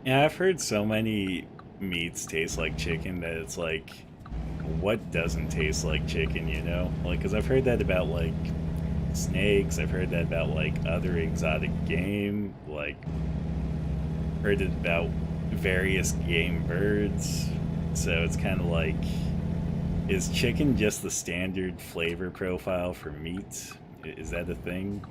Yeah, I've heard so many meats taste like chicken that it's like, what doesn't taste like chicken, you know? Like, because I've heard that about, like, snakes, I've heard that about, like, other exotic game, like, heard it about various game birds, so it's kind of like, is chicken just the standard flavor profile for meat? Is that a thing?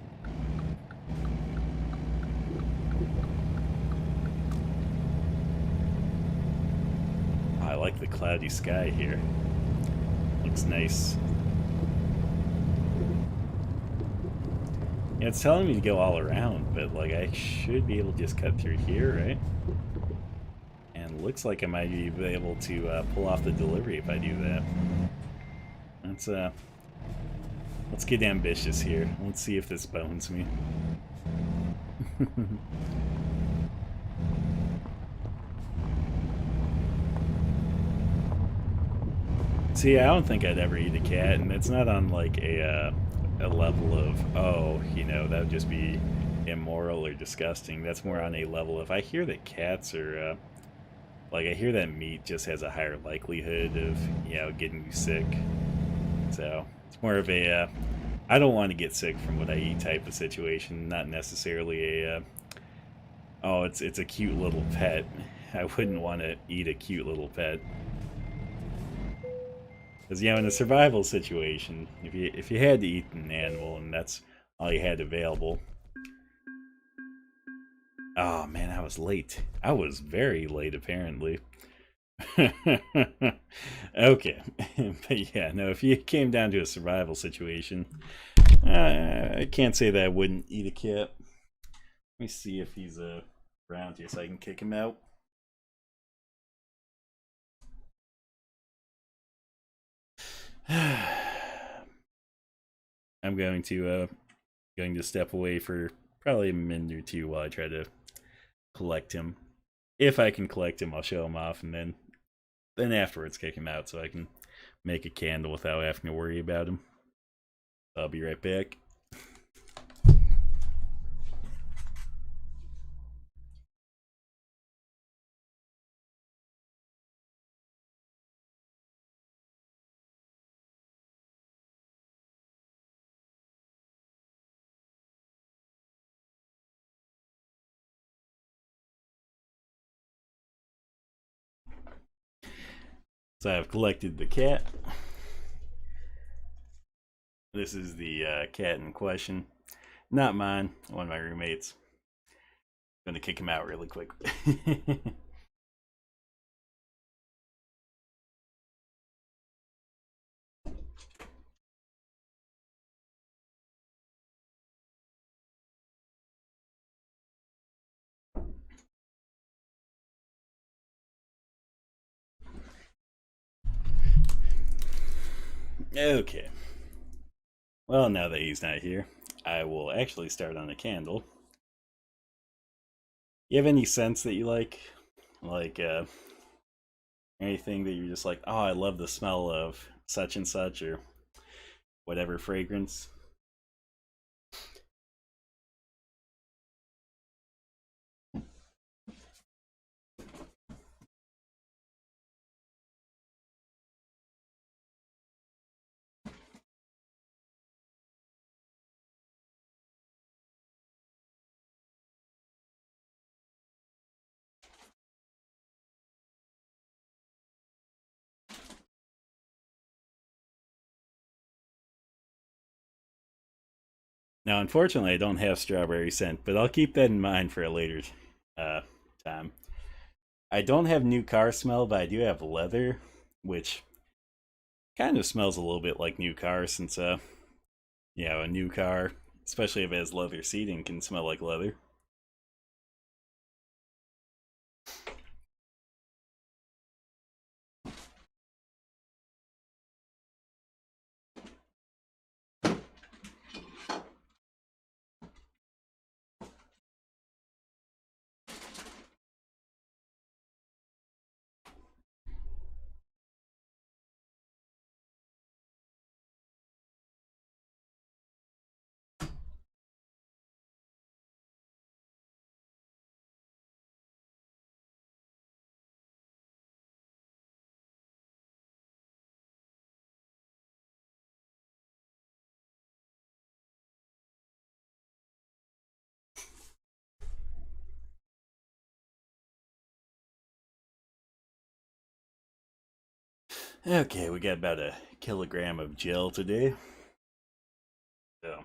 I like the cloudy sky here. Looks nice. Yeah, it's telling me to go all around, but like I should be able to just cut through here, right? And looks like I might be able to pull off the delivery if I do that. Let's get ambitious here. Let's see if this bones me. See, I don't think I'd ever eat a cat, and it's not on like a level of, oh, that would just be immoral or disgusting. That's more on a level of, I hear that cats are like, I hear that meat just has a higher likelihood of getting you sick. So it's more of a I don't want to get sick from what I eat type of situation, not necessarily a oh, it's a cute little pet. I wouldn't want to eat a cute little pet. Because in a survival situation, if you had to eat an animal and that's all you had available. Oh man, I was late. I was very late apparently. Okay, but yeah, no. If you came down to a survival situation, I can't say that I wouldn't eat a cat. Let me see if he's around here so I can kick him out. I'm going to step away for probably a minute or two while I try to collect him. If I can collect him, I'll show him off, and then afterwards kick him out so I can make a candle without having to worry about him. I'll be right back. So I've collected the cat. This is the cat in question. Not mine. One of my roommates. I'm gonna kick him out really quick. Okay. Well, now that he's not here, I will actually start on a candle. You have any scents that you like? Like anything that you're just like, oh, I love the smell of such and such or whatever fragrance? Now, unfortunately, I don't have strawberry scent, but I'll keep that in mind for a later uh, time. I don't have new car smell, but I do have leather, which kind of smells a little bit like new car since, a new car, especially if it has leather seating, can smell like leather. Okay, we got about a kilogram of gel today. So,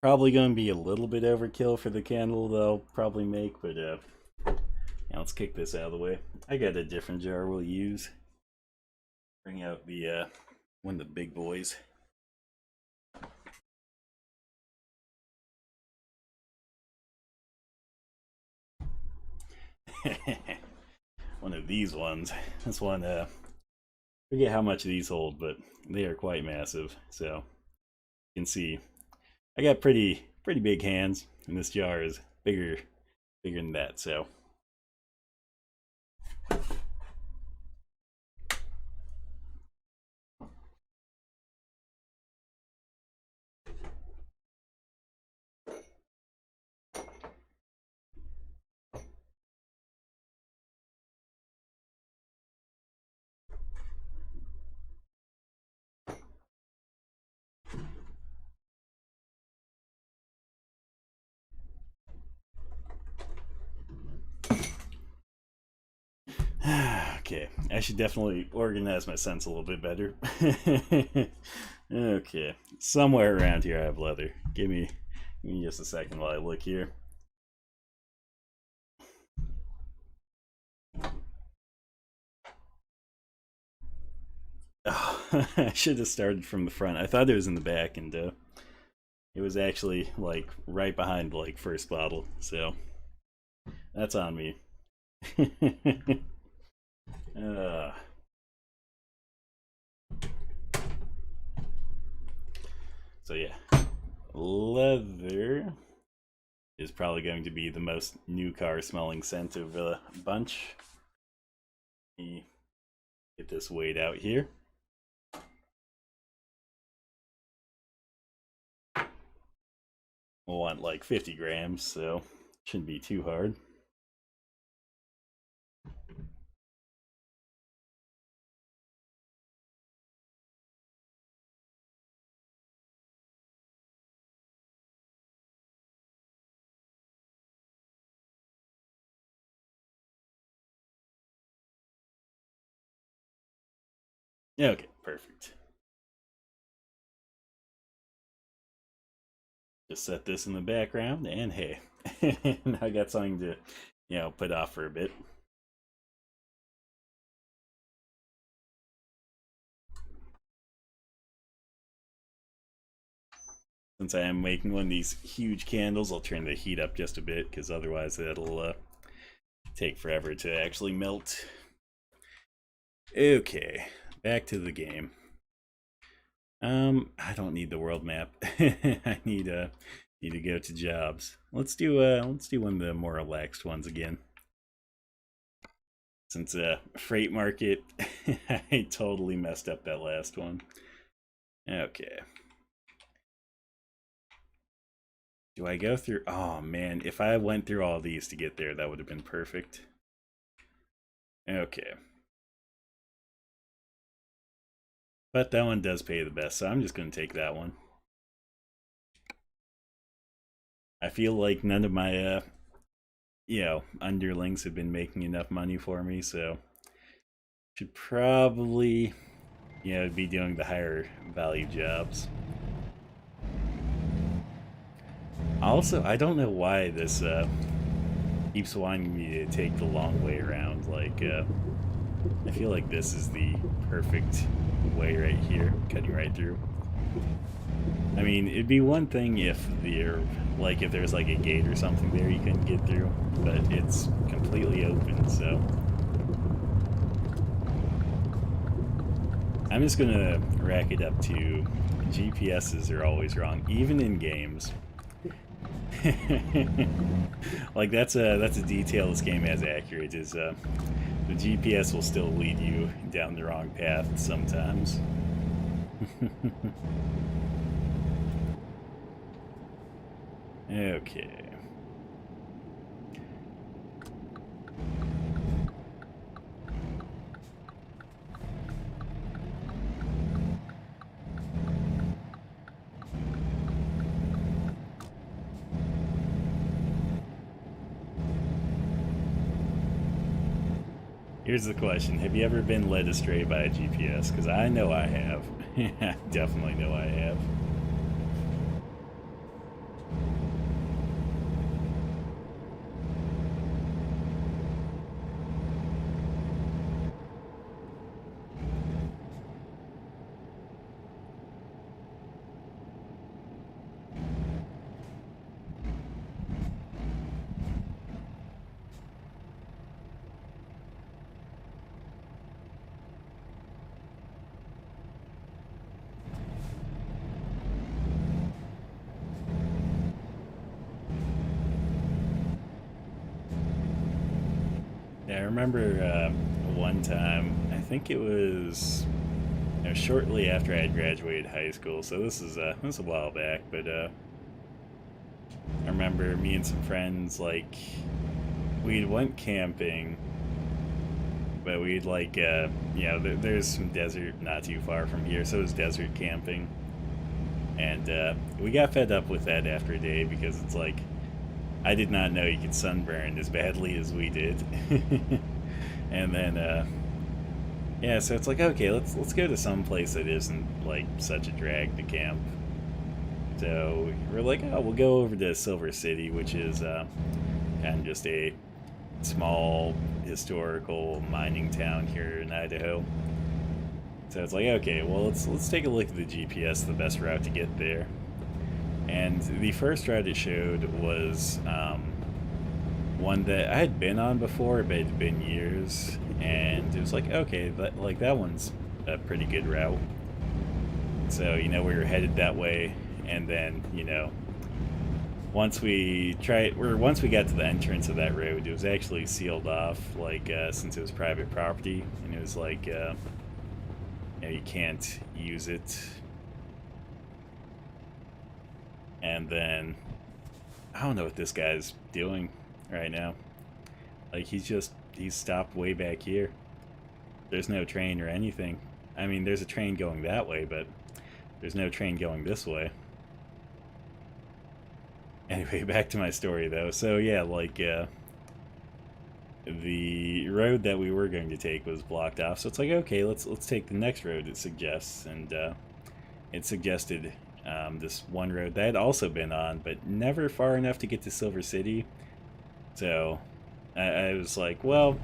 probably going to be a little bit overkill for the candle that I'll probably make, but yeah, let's kick this out of the way. I got a different jar we'll use. Bring out the one of the big boys. One of these ones. This one, forget how much these hold, but they are quite massive. So you can see I got pretty big hands, and this jar is bigger than that. So okay, I should definitely organize my scents a little bit better. Okay, somewhere around here I have leather. Give me just a second while I look here. Oh, I should have started from the front. I thought it was in the back, and it was actually like right behind like first bottle. So that's on me. uh, so yeah, leather is probably going to be the most new car smelling scent of a bunch. Let me get this weighed out here. We'll want like 50 grams, so shouldn't be too hard. Yeah, okay, perfect. Just set this in the background, and hey, now I got something to, put off for a bit. Since I am making one of these huge candles, I'll turn the heat up just a bit, because otherwise that'll take forever to actually melt. Okay, back to the game. I don't need the world map. I need to go to jobs. Let's do one of the more relaxed ones again. Since freight market, I totally messed up that last one. Okay. Do I go through? Oh man, if I went through all these to get there, that would have been perfect. Okay. But that one does pay the best, so I'm just going to take that one. I feel like none of my, underlings have been making enough money for me, so should probably, be doing the higher value jobs. Also, I don't know why this keeps wanting me to take the long way around. Like, I feel like this is the perfect way right here, cutting right through. I mean, it'd be one thing if if there's like a gate or something there you couldn't get through, but it's completely open, so I'm just gonna rack it up to GPSs are always wrong, even in games. Like that's a detail this game has accurate is the GPS will still lead you down the wrong path sometimes. Okay. Here's the question. Have you ever been led astray by a GPS? Because I know I have. I definitely know I have. I remember one time, I think it was shortly after I had graduated high school, so this is a while back, but I remember me and some friends, like, we went camping, but we'd there's some desert not too far from here, so it was desert camping, and we got fed up with that after a day because it's like, I did not know you could sunburn as badly as we did. And then yeah, so it's like, okay, let's go to some place that isn't like such a drag to camp. So we're like, oh, we'll go over to Silver City, which is kind of just a small historical mining town here in Idaho. So it's like, okay, well, let's take a look at the GPS, the best route to get there. And the first route it showed was one that I had been on before, but it had been years, and it was like, okay, that one's a pretty good route. So we were headed that way, and then once we got to the entrance of that road, it was actually sealed off, like since it was private property, and it was like you can't use it. And then I don't know what this guy's doing right now. Like he's stopped way back here. There's no train or anything. I mean, there's a train going that way, but there's no train going this way. Anyway, back to my story though. So yeah, like the road that we were going to take was blocked off. So it's like, okay, let's take the next road it suggests, and it suggested this one road that I'd also been on, but never far enough to get to Silver City. So I was like, well,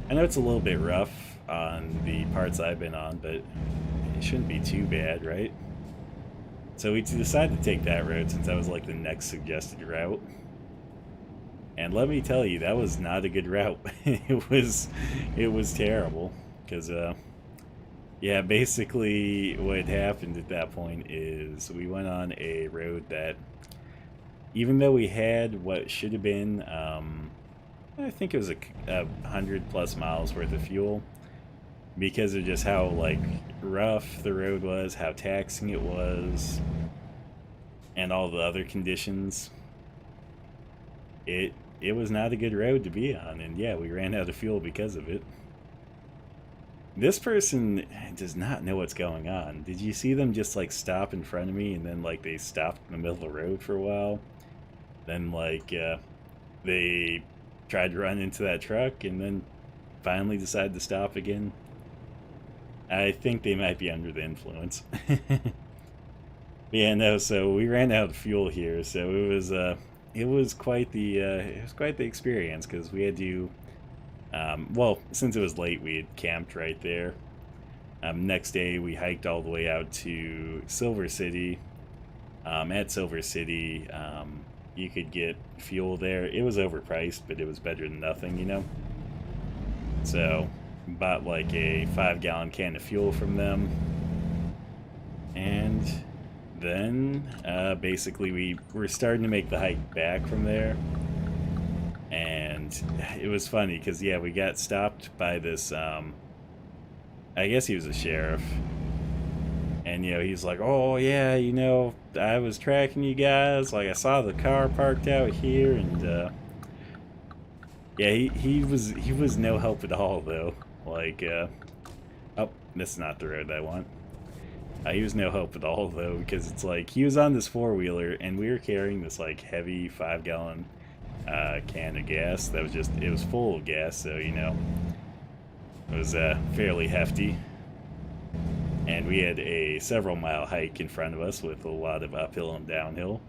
I know it's a little bit rough on the parts I've been on, but it shouldn't be too bad, right? So we decided to take that road since that was like the next suggested route. And let me tell you, that was not a good route. it was terrible because yeah, basically what happened at that point is we went on a road that, even though we had what should have been I think it was a 100+ miles worth of fuel, because of just how like rough the road was, how taxing it was, and all the other conditions. It was not a good road to be on, and yeah, we ran out of fuel because of it. This person does not know what's going on. Did you see them just like stop in front of me, and then like they stopped in the middle of the road for a while? Then like they tried to run into that truck and then finally decided to stop again. I think they might be under the influence. Yeah, no, so we ran out of fuel here, so it was quite the experience, because we had to well, since it was late, we had camped right there. Next day we hiked all the way out to Silver City. At Silver City, you could get fuel there. It was overpriced, but it was better than nothing, you know? So, bought like a 5-gallon can of fuel from them. And then, basically, we were starting to make the hike back from there. And it was funny, because, yeah, we got stopped by this, I guess he was a sheriff. And, you know, he's like, oh, yeah, you know, I was tracking you guys. Like, I saw the car parked out here, and, yeah, he was no help at all, though. Like, oh, this is not the road I want. He was no help at all, though, because it's like, he was on this 4-wheeler, and we were carrying this, like, heavy 5-gallon can of gas that was just, it was full of gas, so, you know, it was fairly hefty. And we had a several-mile hike in front of us with a lot of uphill and downhill.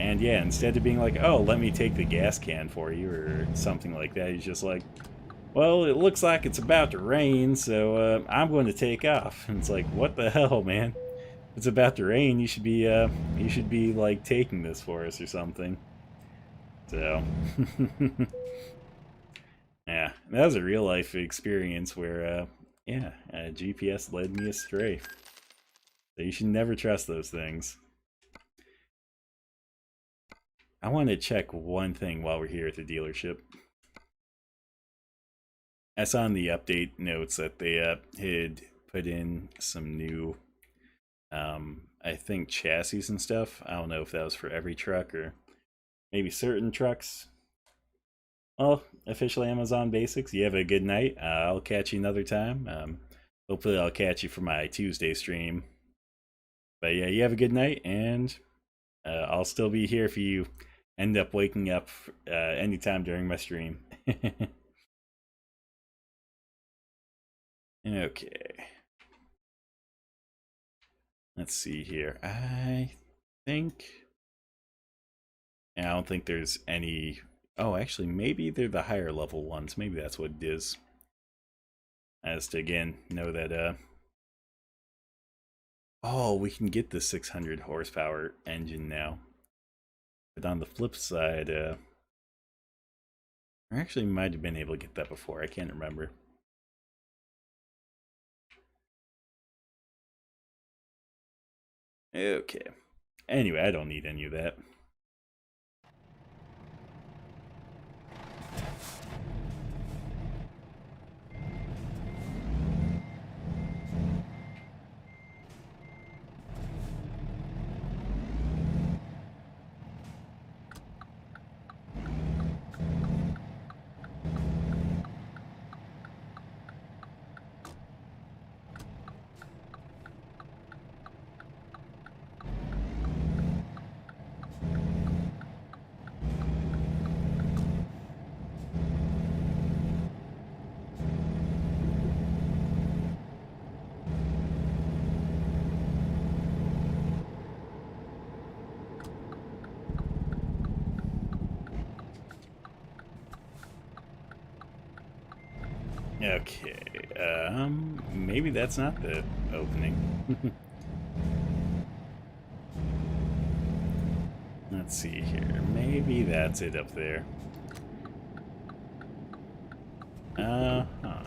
And yeah, instead of being like, oh, let me take the gas can for you or something like that, he's just like, well, it looks like it's about to rain, so I'm going to take off. And it's like, what the hell, man? It's about to rain. You should be like taking this for us or something. So yeah, that was a real life experience where yeah, GPS led me astray. So you should never trust those things. I want to check one thing while we're here at the dealership. I saw in the update notes that they had put in some new, I think, chassis and stuff. I don't know if that was for every truck or maybe certain trucks. Well, official Amazon Basics, you have a good night. I'll catch you another time. Hopefully I'll catch you for my Tuesday stream. But yeah, you have a good night, and I'll still be here if you end up waking up anytime during my stream. Okay. Let's see here. I don't think there's any... Oh, actually, maybe they're the higher level ones. Maybe that's what it is. As to, again, know that, oh, we can get the 600 horsepower engine now. But on the flip side, I actually might have been able to get that before. I can't remember. Okay. Anyway, I don't need any of that. Okay, maybe that's not the opening. Let's see here. Maybe that's it up there. Uh-huh.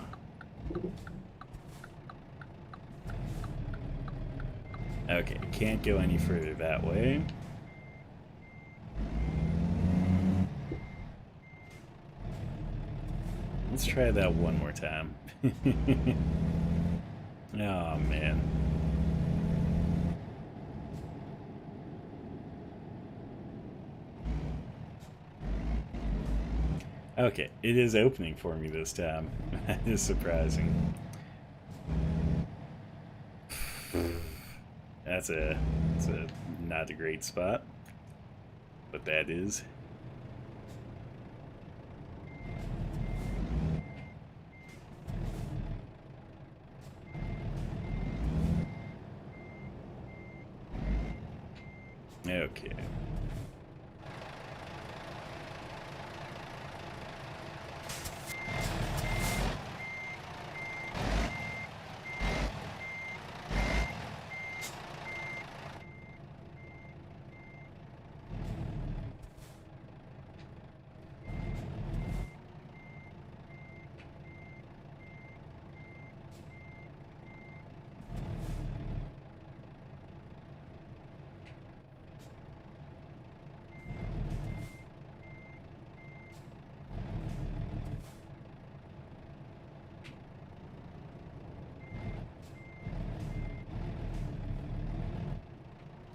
Okay, can't go any further that way. Let's try that one more time. Oh, man. Okay, it is opening for me this time. That is surprising. That's a not a great spot, but that is. Okay.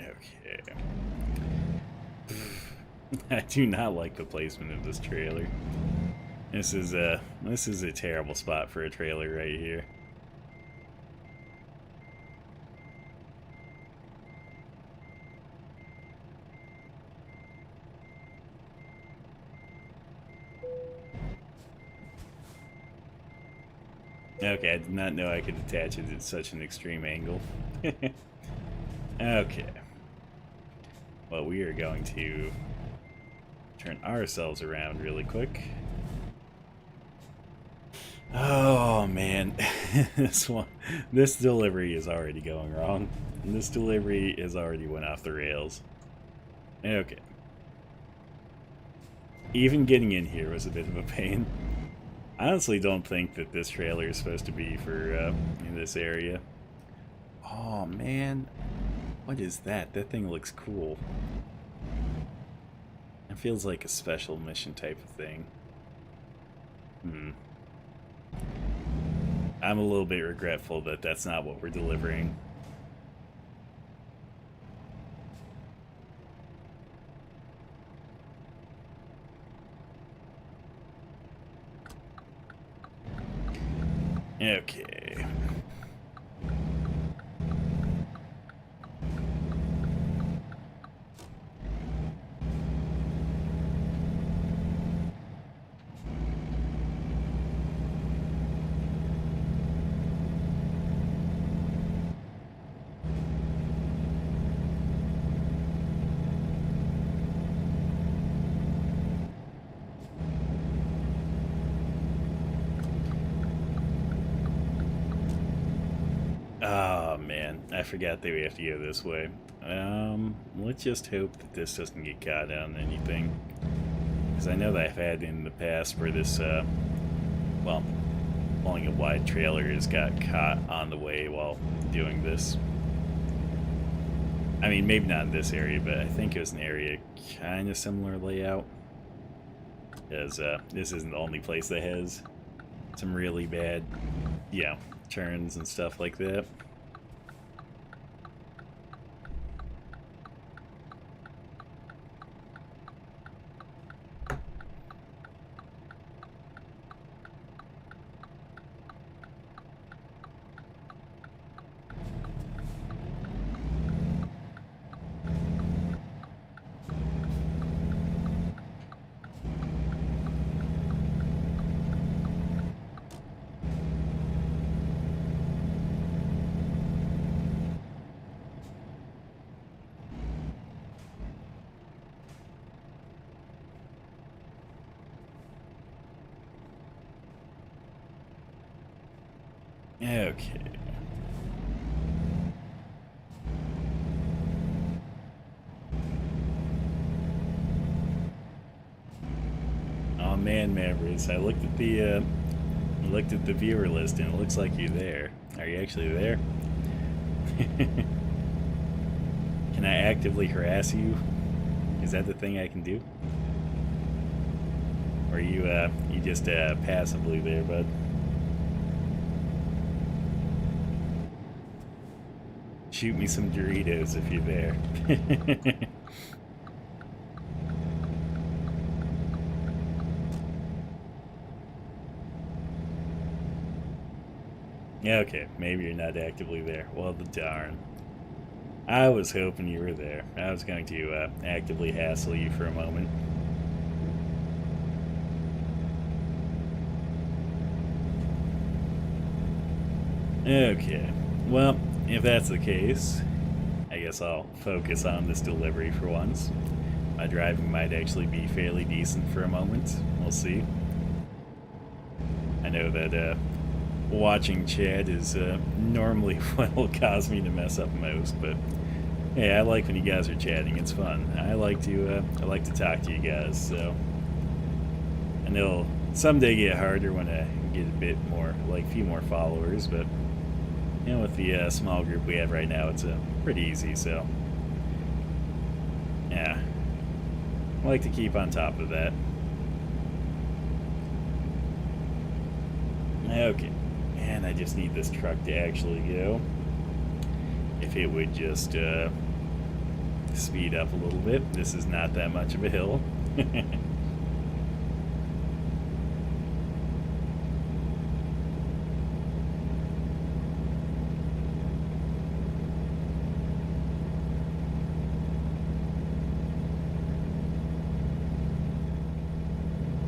Okay. I do not like the placement of this trailer. This is a terrible spot for a trailer right here. Okay, I did not know I could attach it at such an extreme angle. Okay. Well, we are going to turn ourselves around really quick. Oh man, this delivery is already going wrong. This delivery is already went off the rails. Okay. Even getting in here was a bit of a pain. I honestly don't think that this trailer is supposed to be for in this area. Oh man, what is that? That thing looks cool. It feels like a special mission type of thing. I'm a little bit regretful that that's not what we're delivering. Okay. Oh man, I forgot that we have to go this way. Let's just hope that this doesn't get caught on anything. Because I know that I've had in the past where this, well, pulling a wide trailer has got caught on the way while doing this. I mean, maybe not in this area, but I think it was an area kind of similar layout. Because this isn't the only place that has some really bad, turns and stuff like that. Okay. Oh man, Mavericks, I looked at the viewer list and it looks like you're there. Are you actually there? Can I actively harass you? Is that the thing I can do? Or you just passively there, bud? Shoot me some Doritos if you're there. Yeah, okay, maybe you're not actively there. Well, the darn. I was hoping you were there. I was going to actively hassle you for a moment. Okay, well, if that's the case, I guess I'll focus on this delivery for once. My driving might actually be fairly decent for a moment. We'll see. I know that watching chat is normally what will cause me to mess up most, but hey, I like when you guys are chatting. It's fun. I like to talk to you guys. So, and it'll someday get harder when I get a bit more, like a few more followers. But you know, with the small group we have right now, it's pretty easy. So, yeah, I like to keep on top of that. Okay, and I just need this truck to actually go. If it would just speed up a little bit. This is not that much of a hill.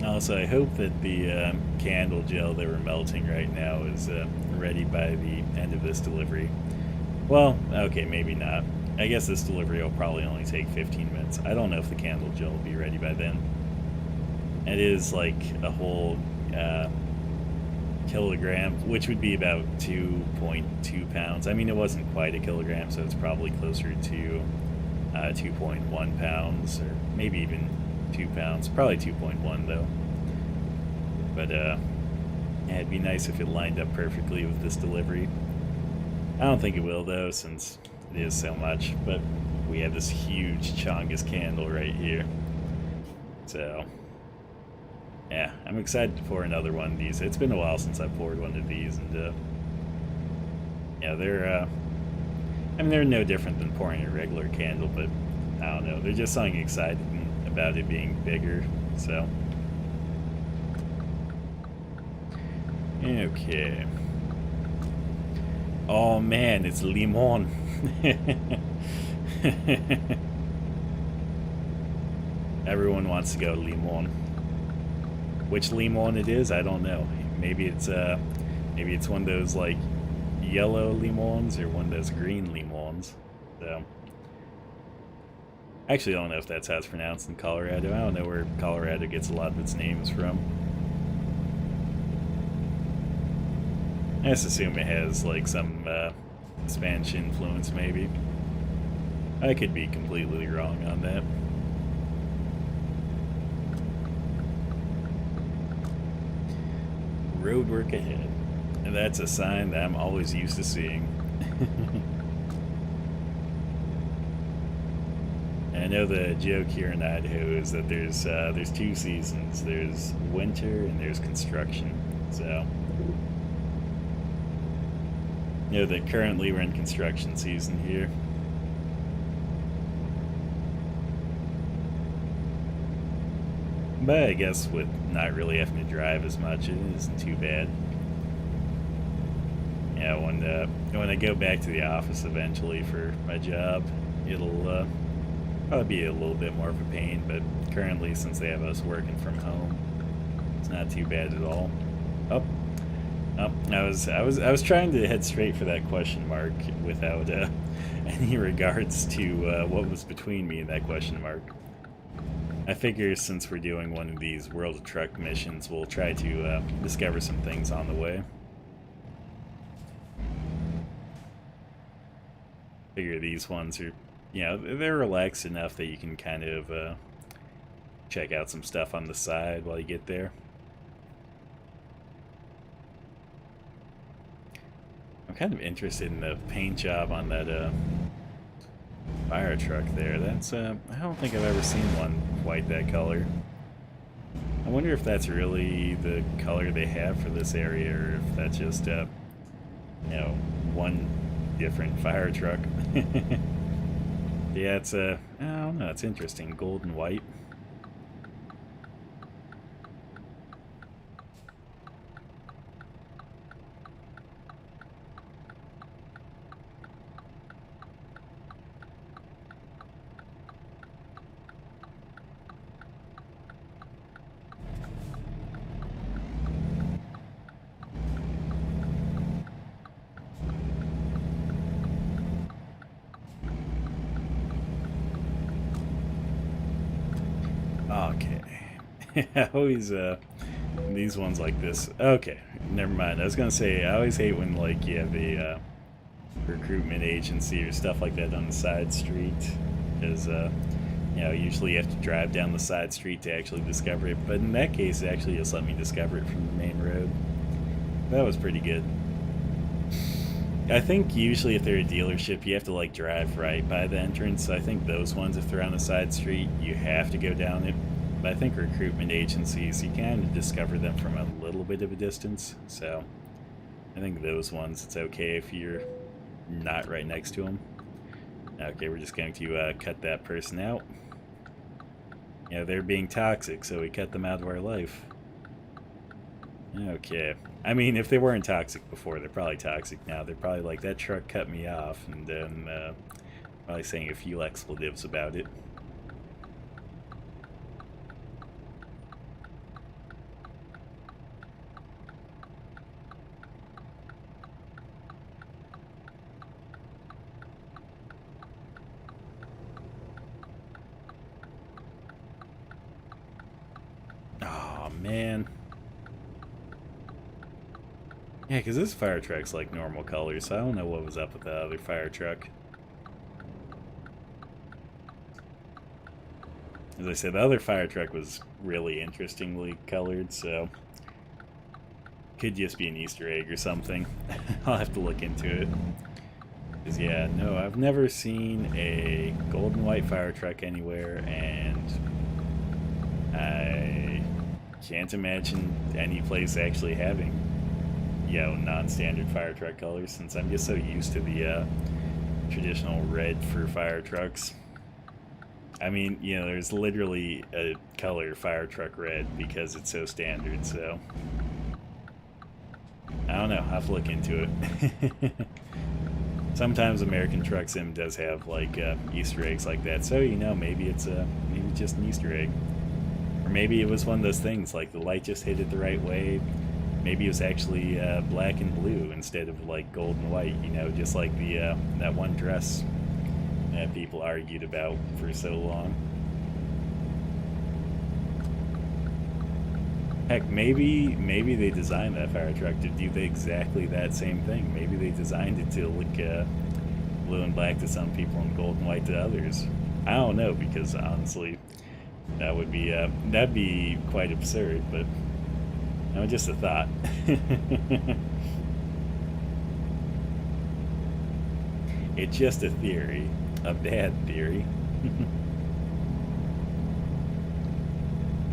Also, I hope that the candle gel that we're melting right now is ready by the end of this delivery. Well, okay, maybe not. I guess this delivery will probably only take 15 minutes. I don't know if the candle gel will be ready by then. It is like a whole kilogram, which would be about 2.2 pounds. I mean, it wasn't quite a kilogram, so it's probably closer to 2.1 pounds, or maybe even 2 pounds. Probably 2.1 though. But yeah, it'd be nice if it lined up perfectly with this delivery. I don't think it will though, since it is so much, but we have this huge Chongus candle right here. So yeah, I'm excited to pour another one of these. It's been a while since I poured one of these, and yeah, they're I mean, they're no different than pouring a regular candle, but I don't know, there's just something exciting about it being bigger. So okay. Oh man, it's limon. Everyone wants to go limon. Which limon it is, I don't know. Maybe it's one of those like yellow limons or one of those green limons. So actually, I don't know if that's how it's pronounced in Colorado. I don't know where Colorado gets a lot of its names from. I just assume it has like some Spanish influence, maybe. I could be completely wrong on that. Road work ahead. And that's a sign that I'm always used to seeing. I know the joke here in Idaho is that there's two seasons. There's winter and there's construction. So you know that currently we're in construction season here. But I guess with not really having to drive as much, it isn't too bad. Yeah, when I go back to the office eventually for my job, it'll probably be a little bit more of a pain. But currently, since they have us working from home, it's not too bad at all. Oh, I was trying to head straight for that question mark without any regards to what was between me and that question mark. I figure since we're doing one of these World of Truck missions, we'll try to discover some things on the way. figure these ones are, they're relaxed enough that you can kind of check out some stuff on the side while you get there. I'm kind of interested in the paint job on that fire truck there. That's I don't think I've ever seen one quite that color. I wonder if that's really the color they have for this area, or if that's just one different fire truck. Yeah, it's I don't know, it's interesting. Gold and white. Okay. I always, these ones like this. Okay, never mind. I was gonna say, I always hate when, like, you have a recruitment agency or stuff like that on the side street. Because, usually you have to drive down the side street to actually discover it. But in that case, it actually just let me discover it from the main road. That was pretty good. I think usually if they're a dealership, you have to like drive right by the entrance. I think those ones, if they're on the side street, you have to go down it. But I think recruitment agencies, you kind of discover them from a little bit of a distance. So I think those ones, it's okay if you're not right next to them. Okay, we're just going to cut that person out. They're being toxic, so we cut them out of our life. Okay. I mean, if they weren't toxic before, they're probably toxic now. They're probably like, that truck cut me off, and then probably saying a few expletives about it. Oh, man. Yeah, because this fire truck's like normal colors, so I don't know what was up with the other fire truck. As I said, the other fire truck was really interestingly colored, so could just be an Easter egg or something. I'll have to look into it. Because, yeah, no, I've never seen a gold and white fire truck anywhere, and I can't imagine any place actually having non-standard fire truck colors, since I'm just so used to the traditional red for fire trucks. I mean, there's literally a color fire truck red because it's so standard, so I don't know, I'll have to look into it. Sometimes American Truck Sim does have like Easter eggs like that, so maybe it's maybe just an Easter egg. Or maybe it was one of those things, like the light just hit it the right way. Maybe it was actually black and blue instead of like gold and white, just like the that one dress that people argued about for so long. Heck, maybe they designed that fire truck to do exactly that same thing. Maybe they designed it to look blue and black to some people and gold and white to others. I don't know, because honestly, that'd be quite absurd, but just a thought. It's just a theory, a bad theory.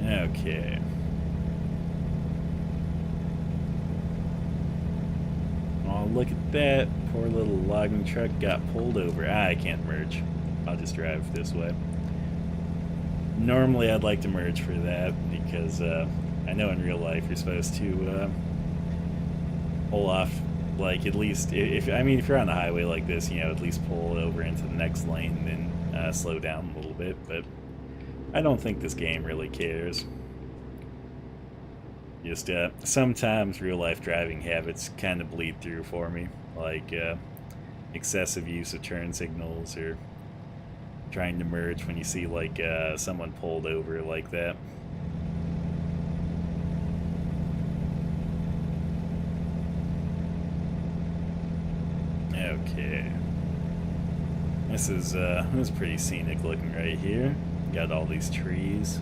Okay. Oh, look at that. Poor little logging truck got pulled over. I can't merge. I'll just drive this way. Normally I'd like to merge for that, because I know in real life you're supposed to pull off, like, at least if you're on the highway like this, at least pull over into the next lane and then slow down a little bit. But I don't think this game really cares. Just sometimes real life driving habits kind of bleed through for me, like excessive use of turn signals, or trying to merge when you see like someone pulled over like that. Okay. This is pretty scenic looking right here. Got all these trees.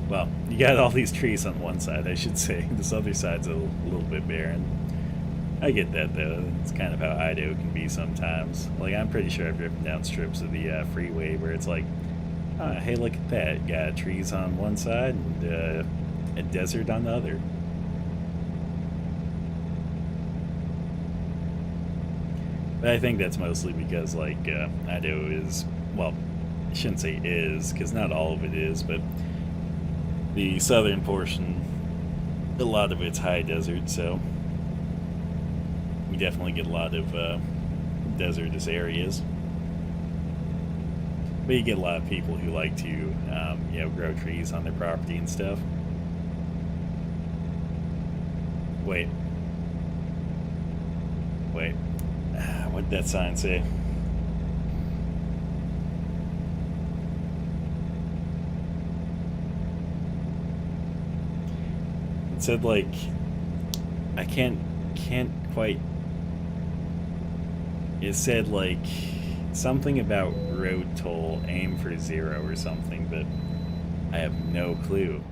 Well, you got all these trees on one side, I should say. This other side's a little bit barren. I get that though. It's kind of how Idaho can be sometimes. Like, I'm pretty sure I've driven down strips of the freeway where it's like, hey, look at that. Got trees on one side and a desert on the other. But I think that's mostly because, like, Idaho is, well, I shouldn't say is, because not all of it is, but the southern portion, a lot of it's high desert, so we definitely get a lot of desertous areas. But you get a lot of people who like to, you know, grow trees on their property and stuff. Wait. What did that sign say? It said, like, I can't quite. It said, like, something about road toll, aim for 0 or something, but I have no clue.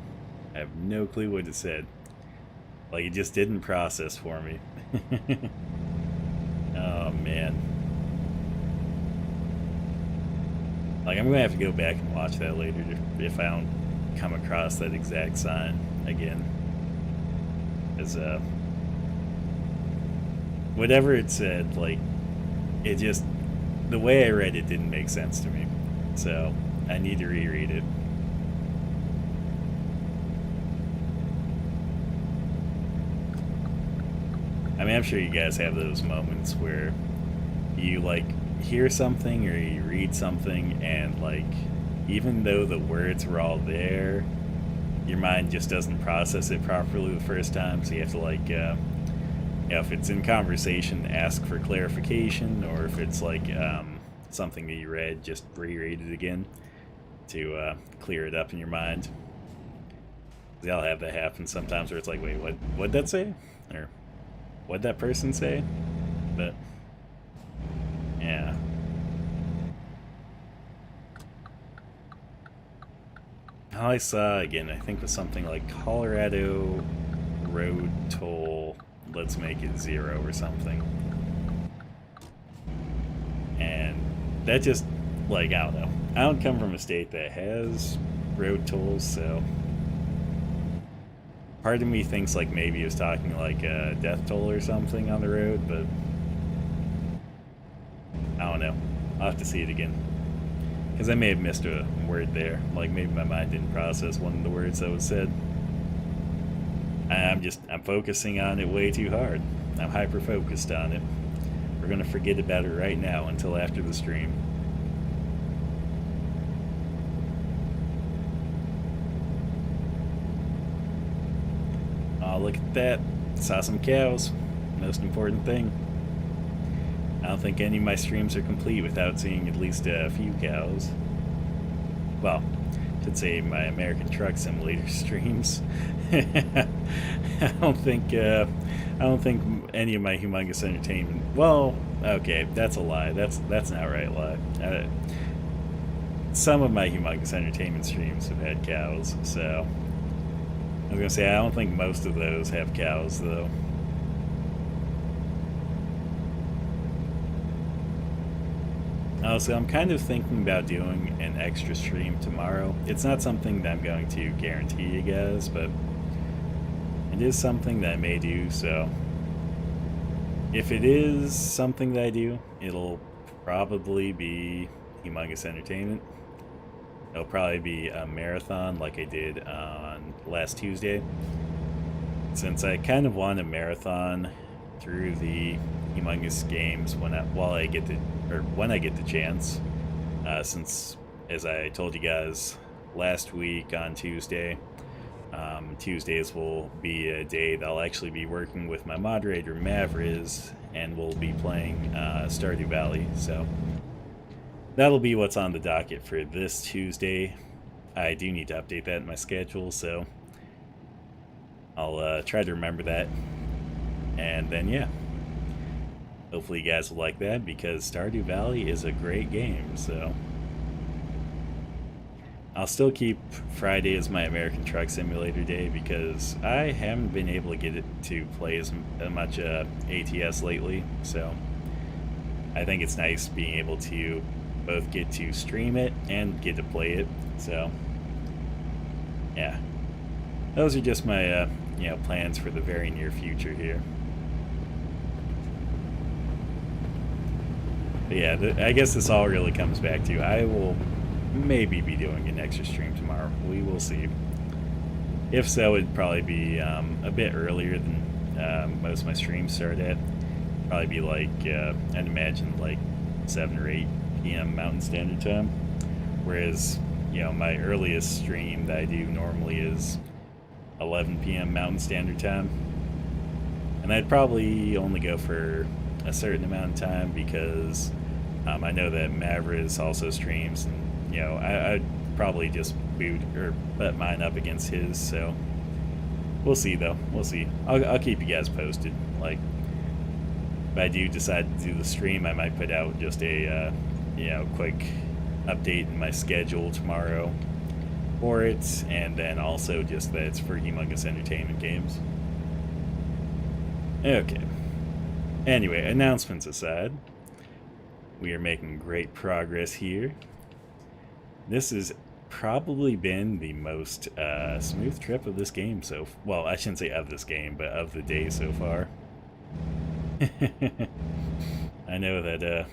I have no clue what it said. Like, it just didn't process for me. Oh, man. Like, I'm gonna have to go back and watch that later if I don't come across that exact sign again. Because, whatever it said, like, it just, the way I read it didn't make sense to me. So, I need to reread it. I mean, I'm sure you guys have those moments where you, like, hear something or you read something and, like, even though the words were all there, your mind just doesn't process it properly the first time, so you have to, like, you know, if it's in conversation, ask for clarification, or if it's, like, something that you read, just reread it again to clear it up in your mind. I'll have that happen sometimes where it's like, wait, what'd that say? Or what'd that person say? But yeah. All I saw again, I think, was something like Colorado road toll, let's make it 0 or something. And that just, like, I don't know. I don't come from a state that has road tolls, so part of me thinks, like, maybe he was talking like a death toll or something on the road, but I don't know. I'll have to see it again. Because I may have missed a word there. Like, maybe my mind didn't process one of the words that was said. I'm focusing on it way too hard. I'm hyper-focused on it. We're going to forget about it right now until after the stream. Oh, look at that. Saw some cows. Most important thing. I don't think any of my streams are complete without seeing at least a few cows. Well, I should say my American Truck Simulator streams. I don't think any of my Humongous Entertainment. Well, okay, that's a lie. That's an outright lie. Some of my Humongous Entertainment streams have had cows, so I was gonna say I don't think most of those have cows though. So I'm kind of thinking about doing an extra stream tomorrow. It's not something that I'm going to guarantee you guys, but it is something that I may do, so if it is something that I do, it'll probably be Humongous Entertainment. It'll probably be a marathon like I did on last Tuesday. Since I kind of want a marathon through the Humongous games when I get the chance. Since, as I told you guys last week on Tuesday, Tuesdays will be a day that I'll actually be working with my moderator Mavriz, and we'll be playing Stardew Valley. So that'll be what's on the docket for this Tuesday. I do need to update that in my schedule, so I'll try to remember that. And then, yeah. hopefully you guys will like that, because Stardew Valley is a great game. So I'll still keep Friday as my American Truck Simulator day, because I haven't been able to get it to play as much ATS lately. So I think it's nice being able to both get to stream it and get to play it. So yeah, those are just my plans for the very near future here. But yeah, I guess this all really comes back to, I will maybe be doing an extra stream tomorrow. We will see. If so, it'd probably be a bit earlier than most of my streams start at. Probably be like, I'd imagine like 7 or 8 p.m. Mountain Standard Time. Whereas, my earliest stream that I do normally is 11 p.m. Mountain Standard Time. And I'd probably only go for a certain amount of time, because I know that Maveriz also streams, and I'd probably just butt mine up against his. So we'll see, though. We'll see. I'll keep you guys posted. Like, if I do decide to do the stream, I might put out just a quick update in my schedule tomorrow for it, and then also just that it's for Humongous Entertainment Games. Okay. Anyway, announcements aside, we are making great progress here. This has probably been the most smooth trip of this game well, I shouldn't say of this game, but of the day so far. I know that,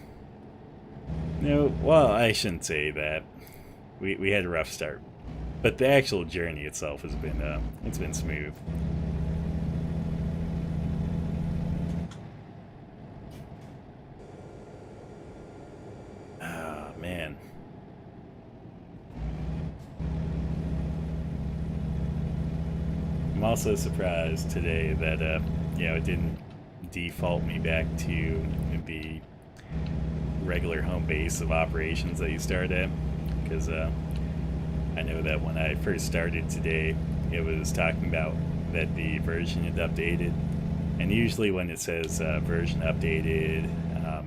well, I shouldn't say that. We had a rough start, but the actual journey itself has been, it's been smooth. Ah, man. I'm also surprised today that, it didn't default me back to the regular home base of operations that you start at, because I know that when I first started today, it was talking about that the version had updated, and usually when it says version updated,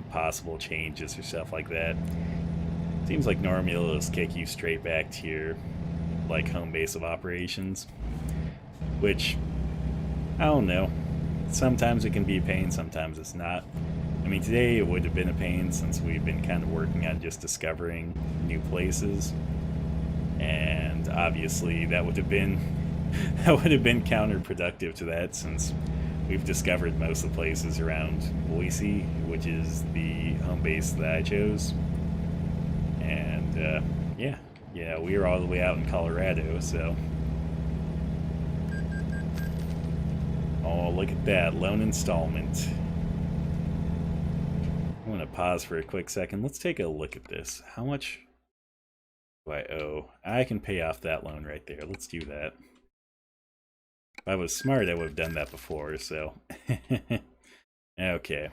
possible changes or stuff like that, it seems like normally it'll just kick you straight back to your like home base of operations, which I don't know. Sometimes it can be a pain, sometimes it's not. I mean, today it would have been a pain, since we've been kind of working on just discovering new places, and obviously that would have been counterproductive to that, since we've discovered most of the places around Boise, which is the home base that I chose. And yeah, we were all the way out in Colorado, so. Oh, look at that, loan installment. I'm gonna pause for a quick second. Let's take a look at this. How much do I owe? I can pay off that loan right there. Let's do that. If I was smart, I would have done that before, so. Okay.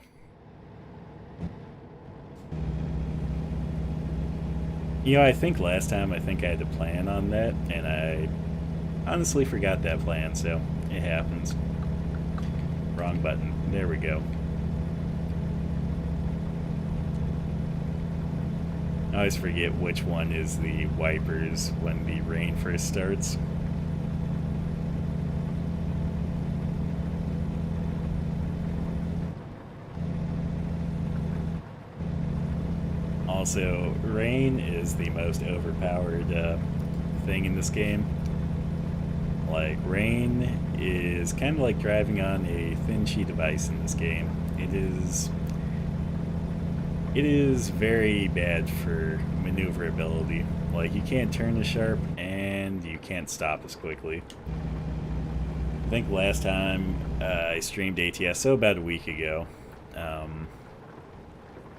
I think last time, I had to plan on that, and I honestly forgot that plan, so it happens. Wrong button. There we go. I always forget which one is the wipers when the rain first starts. Also, rain is the most overpowered thing in this game. Like, rain is kind of like driving on a thin sheet of ice in this game. It is very bad for maneuverability. Like, you can't turn as sharp, and you can't stop as quickly. I think last time I streamed ATS, so about a week ago,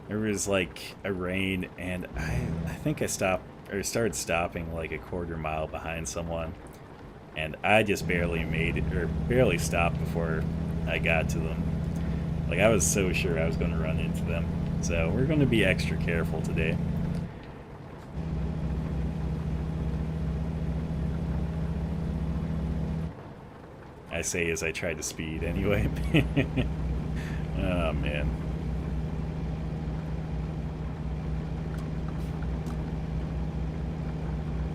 there was like a rain, and I think I started stopping like a quarter mile behind someone, and I just barely stopped before I got to them. Like, I was so sure I was going to run into them. So we're going to be extra careful today. I say as I try to speed anyway. Oh man.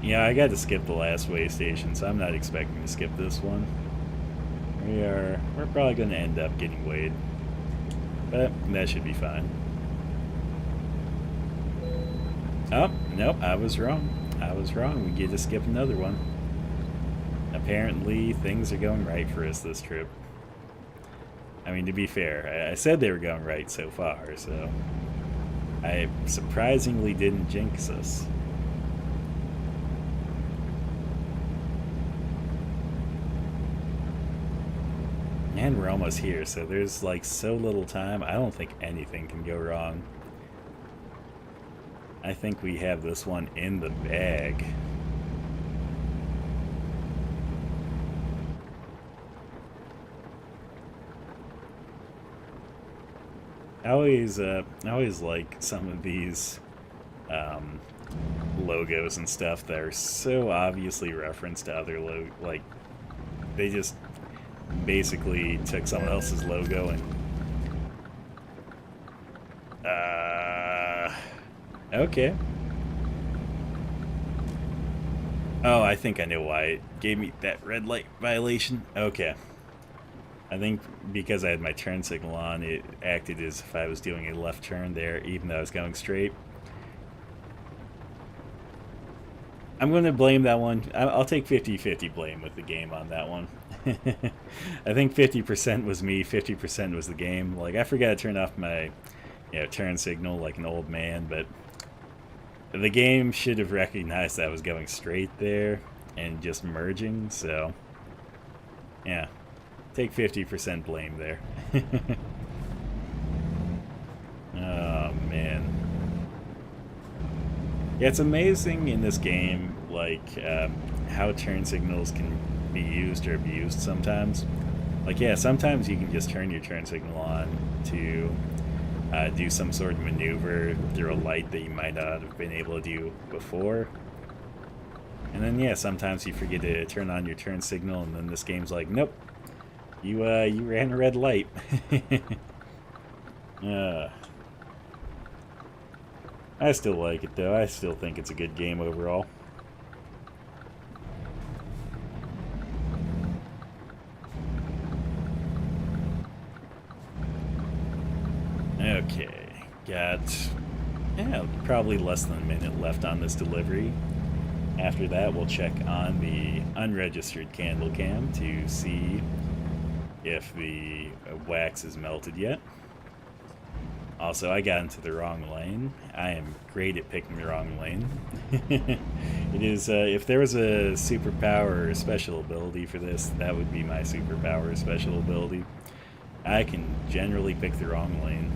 Yeah, I got to skip the last way station, so I'm not expecting to skip this one. We're probably going to end up getting weighed, but that should be fine. Oh, nope, I was wrong. I was wrong. We get to skip another one. Apparently, things are going right for us this trip. I mean, to be fair, I said they were going right so far, so I surprisingly didn't jinx us. And we're almost here, so there's like so little time. I don't think anything can go wrong. I think we have this one in the bag. I always like some of these logos and stuff that are so obviously referenced to other like they just basically took someone else's logo and okay. Oh, I think I know why it gave me that red light violation. Okay. I think because I had my turn signal on, it acted as if I was doing a left turn there, even though I was going straight. I'm going to blame that one. I'll take 50-50 blame with the game on that one. I think 50% was me, 50% was the game. Like, I forgot to turn off my turn signal like an old man, but the game should have recognized that I was going straight there and just merging, so yeah. Take 50% blame there. Oh, man. Yeah, it's amazing in this game, like, how turn signals can be used or abused sometimes. Like, yeah, sometimes you can just turn your turn signal on to do some sort of maneuver through a light that you might not have been able to do before. And then, yeah, sometimes you forget to turn on your turn signal, and then this game's like, nope, you ran a red light. I still like it, though. I still think it's a good game overall. Okay, got probably less than a minute left on this delivery. After that, we'll check on the unregistered candle cam to see if the wax is melted yet. Also, I got into the wrong lane. I am great at picking the wrong lane. It is, if there was a superpower or special ability for this, that would be my superpower or special ability. I can generally pick the wrong lane.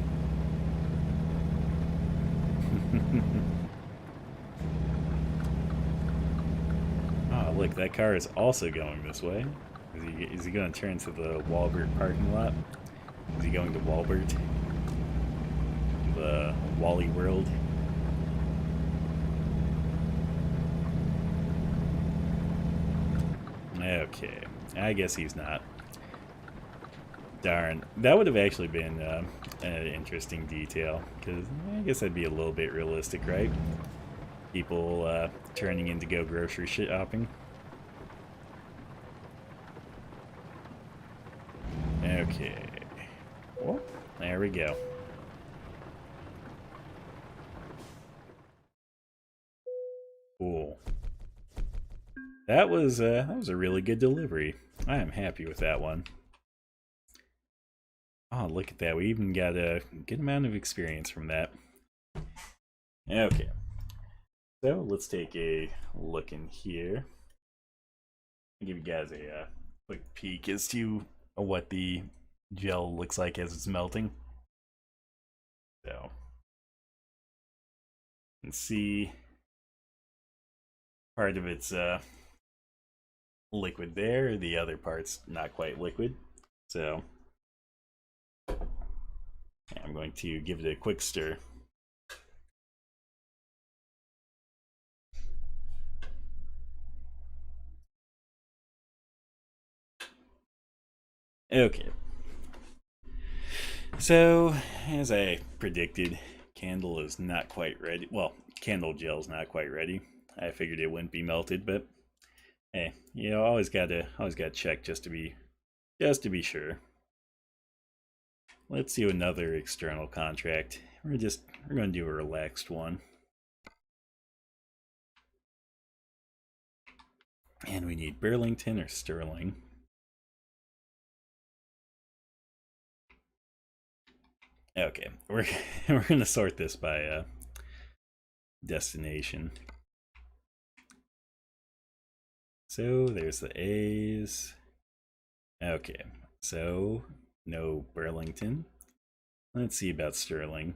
Oh, look, that car is also going this way. Is he going to turn to the Walbert parking lot? Is he going to Walbert? The Wally World? Okay, I guess he's not. Darn, that would have actually been an interesting detail, because I guess that'd be a little bit realistic, right? People turning in to go grocery shopping. Okay. Oh, there we go. Cool. That was a really good delivery. I am happy with that one. Oh, look at that. We even got a good amount of experience from that. Okay. So let's take a look in here. I'll give you guys a quick peek as to what the gel looks like as it's melting. So you can see part of it's liquid there, the other part's not quite liquid. So I'm going to give it a quick stir. Okay. So, as I predicted, candle is not quite ready. Well, candle gel is not quite ready. I figured it wouldn't be melted, but hey, always gotta check just to be sure. Let's do another external contract. We're gonna do a relaxed one. And we need Burlington or Sterling. Okay, we're gonna sort this by destination. So there's the A's. Okay, so no Burlington. Let's see about Sterling.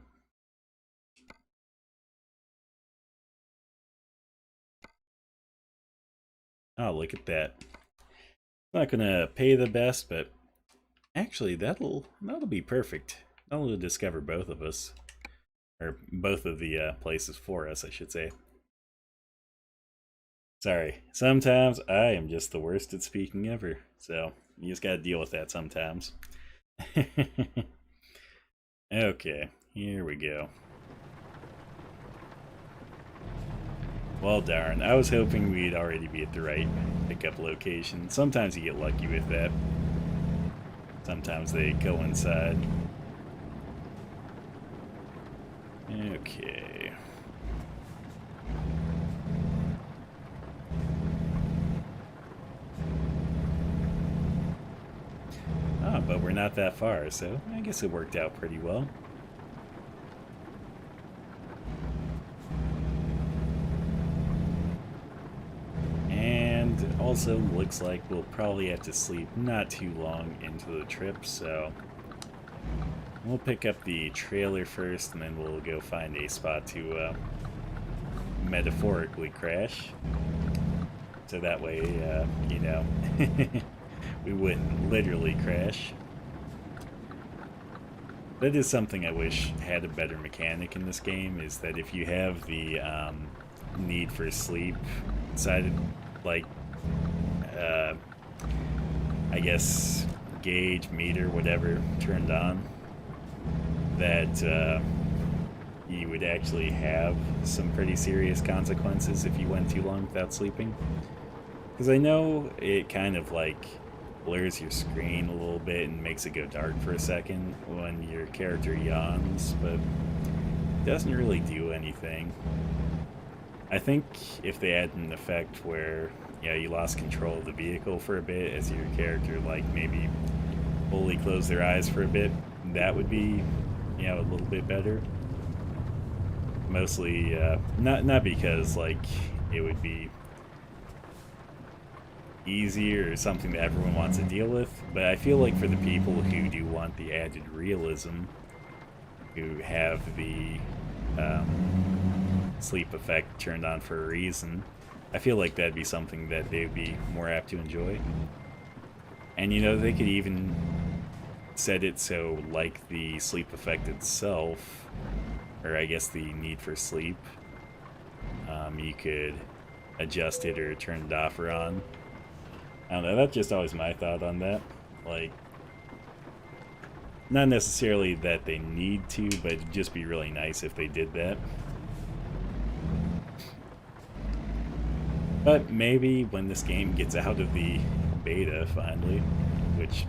Oh, look at that. Not gonna pay the best, but actually that'll be perfect. That'll discover both of us, or both of the places for us, I should say. Sorry, sometimes I am just the worst at speaking ever, so you just gotta deal with that sometimes. Okay, here we go. Well, darn, I was hoping we'd already be at the right pickup location. Sometimes you get lucky with that. Sometimes they coincide. Okay. Ah, but we're not that far, so I guess it worked out pretty well. And also looks like we'll probably have to sleep not too long into the trip, so we'll pick up the trailer first, and then we'll go find a spot to metaphorically crash. So that way, you know, we wouldn't literally crash. That is something I wish had a better mechanic in this game, is that if you have the need for sleep decided, like, I guess, gauge, meter, whatever, turned on, that you would actually have some pretty serious consequences if you went too long without sleeping. Because I know it kind of like blurs your screen a little bit and makes it go dark for a second when your character yawns, but it doesn't really do anything. I think if they had an effect where, you know, you lost control of the vehicle for a bit as your character, like, maybe fully closed their eyes for a bit, that would be, you know, a little bit better. Mostly, not because, like, it would be easier or something that everyone wants to deal with, but I feel like for the people who do want the added realism, who have the sleep effect turned on for a reason, I feel like that'd be something that they'd be more apt to enjoy. And, you know, they could even set it so, like, the sleep effect itself, or I guess the need for sleep, you could adjust it or turn it off or on. I don't know, that's just always my thought on that. Like, not necessarily that they need to, but it'd just be really nice if they did that. But maybe when this game gets out of the beta finally, which,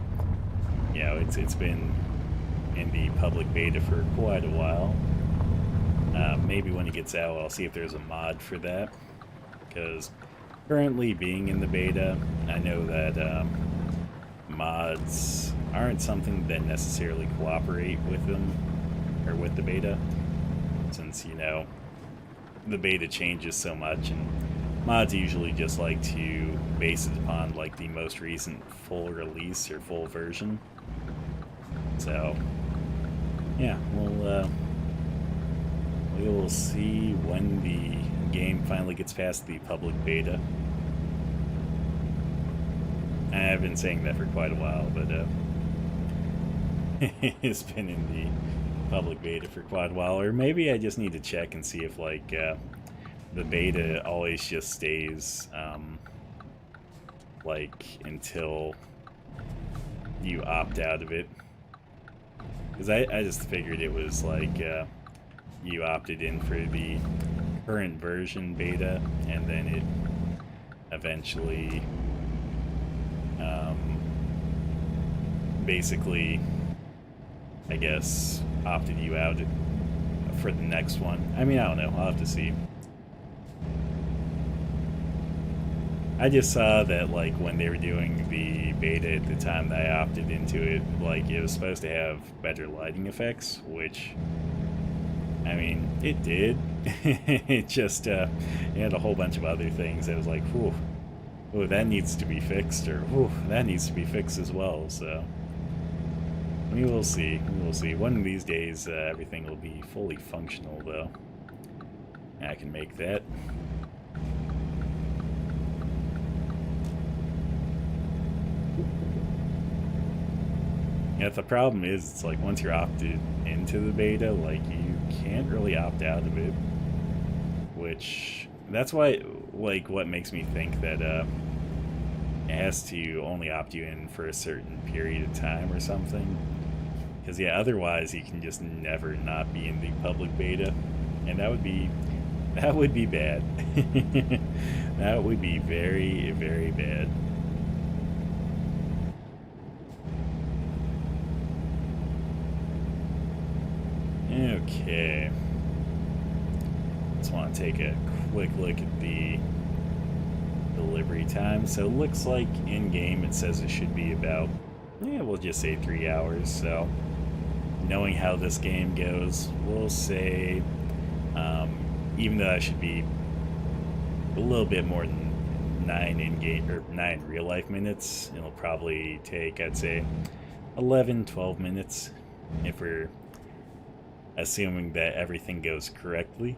you know, it's been in the public beta for quite a while. Maybe when it gets out, I'll see if there's a mod for that, because currently being in the beta, I know that mods aren't something that necessarily cooperate with them, or with the beta, since, you know, the beta changes so much, and mods usually just like to base it upon, like, the most recent full release or full version. So, yeah, we will see when the game finally gets past the public beta. I've been saying that for quite a while, but it's been in the public beta for quite a while. Or maybe I just need to check and see if, like, the beta always just stays, like, until you opt out of it. Because I just figured it was like, you opted in for the current version beta, and then it eventually basically, I guess, opted you out for the next one. I mean, I don't know. I'll have to see. I just saw that, like, when they were doing the beta at the time that I opted into it, like, it was supposed to have better lighting effects, which, I mean, it did. It just, it had a whole bunch of other things that was like, whew, oh, that needs to be fixed, or, whew, that needs to be fixed as well, so. We will see. We will see. One of these days, everything will be fully functional, though. I can make that. Yeah, the problem is, it's like once you're opted into the beta, like, you can't really opt out of it. Which, that's why, like, what makes me think that it has to only opt you in for a certain period of time or something. Because, yeah, otherwise you can just never not be in the public beta. And that would be bad. That would be very, very bad. Okay. Just want to take a quick look at the delivery time. So it looks like in-game it says it should be about, yeah, we'll just say 3 hours. So knowing how this game goes, we'll say, even though I should be a little bit more than 9 in-game, or 9 real-life minutes, it'll probably take, I'd say, 11, 12 minutes if we're assuming that everything goes correctly.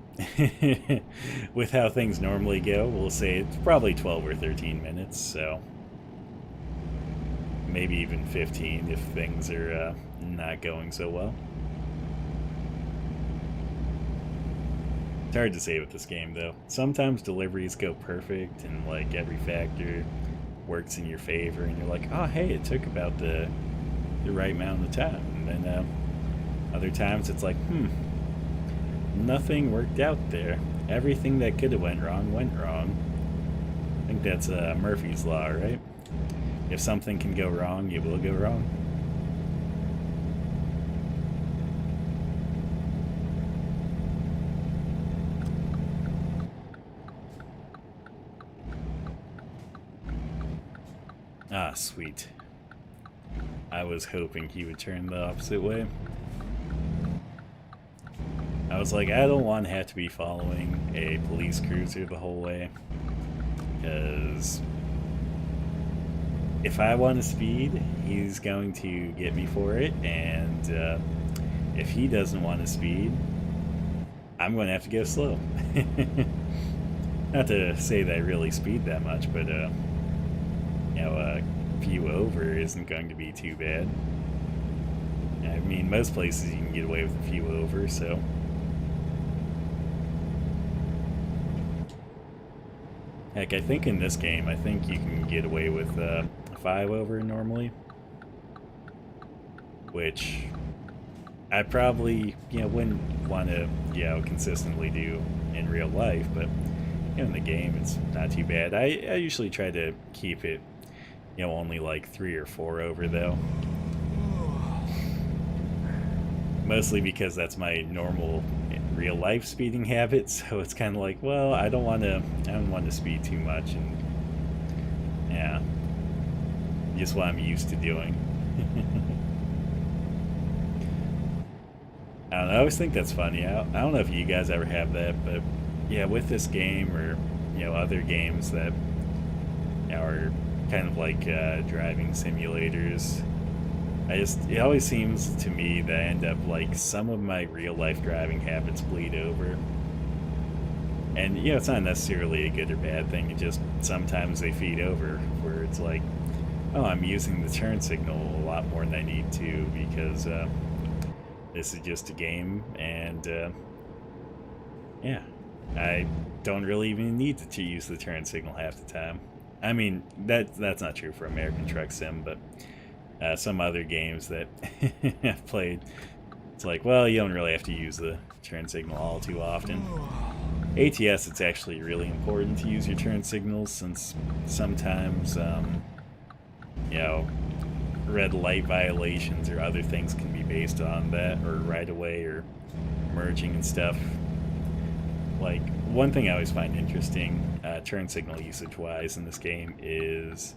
With how things normally go, we'll say it's probably 12 or 13 minutes, so maybe even 15 if things are not going so well. It's hard to say with this game, though. Sometimes deliveries go perfect and, like, every factor works in your favor, and you're like, oh, hey, it took about the right amount of time. And then other times it's like, nothing worked out there. Everything that could have went wrong. I think that's Murphy's Law, right? If something can go wrong, it will go wrong. Ah, sweet. I was hoping he would turn the opposite way. I was like, I don't want to have to be following a police cruiser the whole way, because if I want to speed, he's going to get me for it, and if he doesn't want to speed, I'm going to have to go slow. Not to say that I really speed that much, but you know, a few over isn't going to be too bad. I mean, most places you can get away with a few over, so. Heck, I think in this game, I think you can get away with 5 over normally. Which I probably, wouldn't want to, consistently do in real life, but, in the game, it's not too bad. I usually try to keep it, only like 3 or 4 over, though. Mostly because that's my normal real life speeding habit, so it's kind of like, well, I don't want to speed too much, and yeah, just what I'm used to doing. I don't know, I always think that's funny. I don't know if you guys ever have that, but yeah, with this game or other games that are kind of like driving simulators, it always seems to me that I end up, like, some of my real-life driving habits bleed over. And, it's not necessarily a good or bad thing, it just, sometimes they feed over, where it's like, oh, I'm using the turn signal a lot more than I need to, because, this is just a game, and, yeah, I don't really even need to use the turn signal half the time. I mean, that's not true for American Truck Sim, but some other games that I've played, it's like, well, you don't really have to use the turn signal all too often. ATS, it's actually really important to use your turn signals, since sometimes, you know, red light violations or other things can be based on that, or right away, or merging and stuff. Like, one thing I always find interesting, turn signal usage-wise in this game, is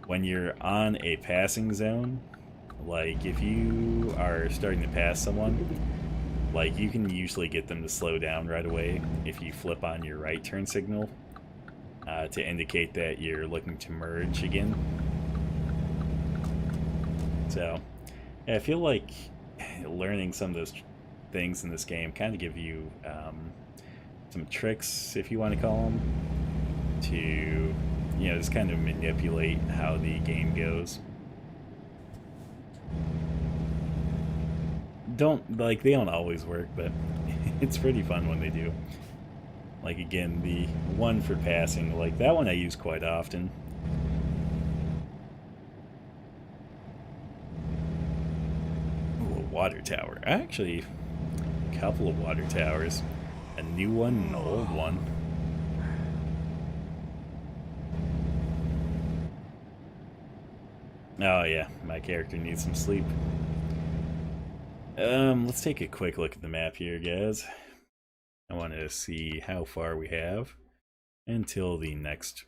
when you're on a passing zone. Like, if you are starting to pass someone, like, you can usually get them to slow down right away if you flip on your right turn signal to indicate that you're looking to merge again. So, yeah, I feel like learning some of those things in this game kind of give you some tricks, if you want to call them, to, you know, just kind of manipulate how the game goes. They don't always work, but it's pretty fun when they do. Like, again, the one for passing, like, that one I use quite often. Ooh, a water tower. Actually, a couple of water towers. A new one and an old one. Oh yeah, my character needs some sleep. Let's take a quick look at the map here, guys. I want to see how far we have until the next...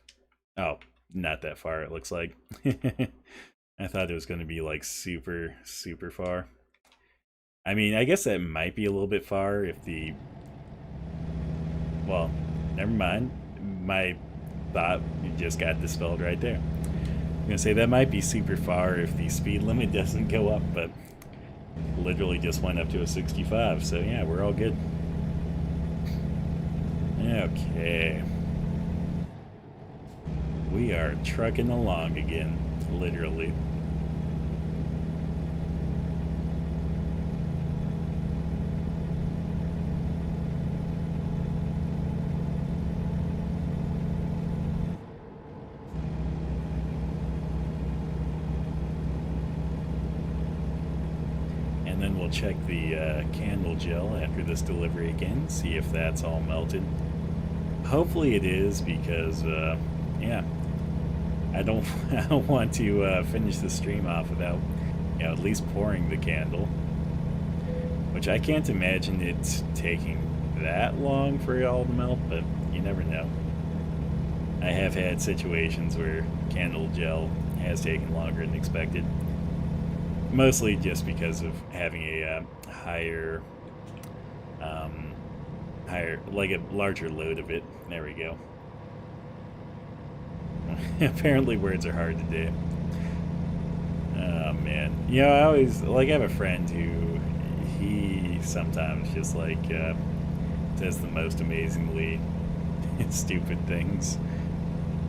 Oh, not that far, it looks like. I thought it was going to be, like, super, super far. I mean, I guess that might be a little bit far if the... Well, never mind. My thought just got dispelled right there. I'm going to say that might be super far if the speed limit doesn't go up, but literally just went up to a 65, so yeah, we're all good. Okay. We are trucking along again, literally. And then we'll check the candle gel after this delivery again, see if that's all melted. Hopefully it is, because yeah, I don't want to finish the stream off without, you know, at least pouring the candle, which I can't imagine it's taking that long for it all to melt, but you never know. I have had situations where candle gel has taken longer than expected, mostly just because of having a higher, like a larger load of it. There we go. Apparently words are hard to do. Oh man. You know, I always, like, I have a friend who, he sometimes just, like, says the most amazingly stupid things.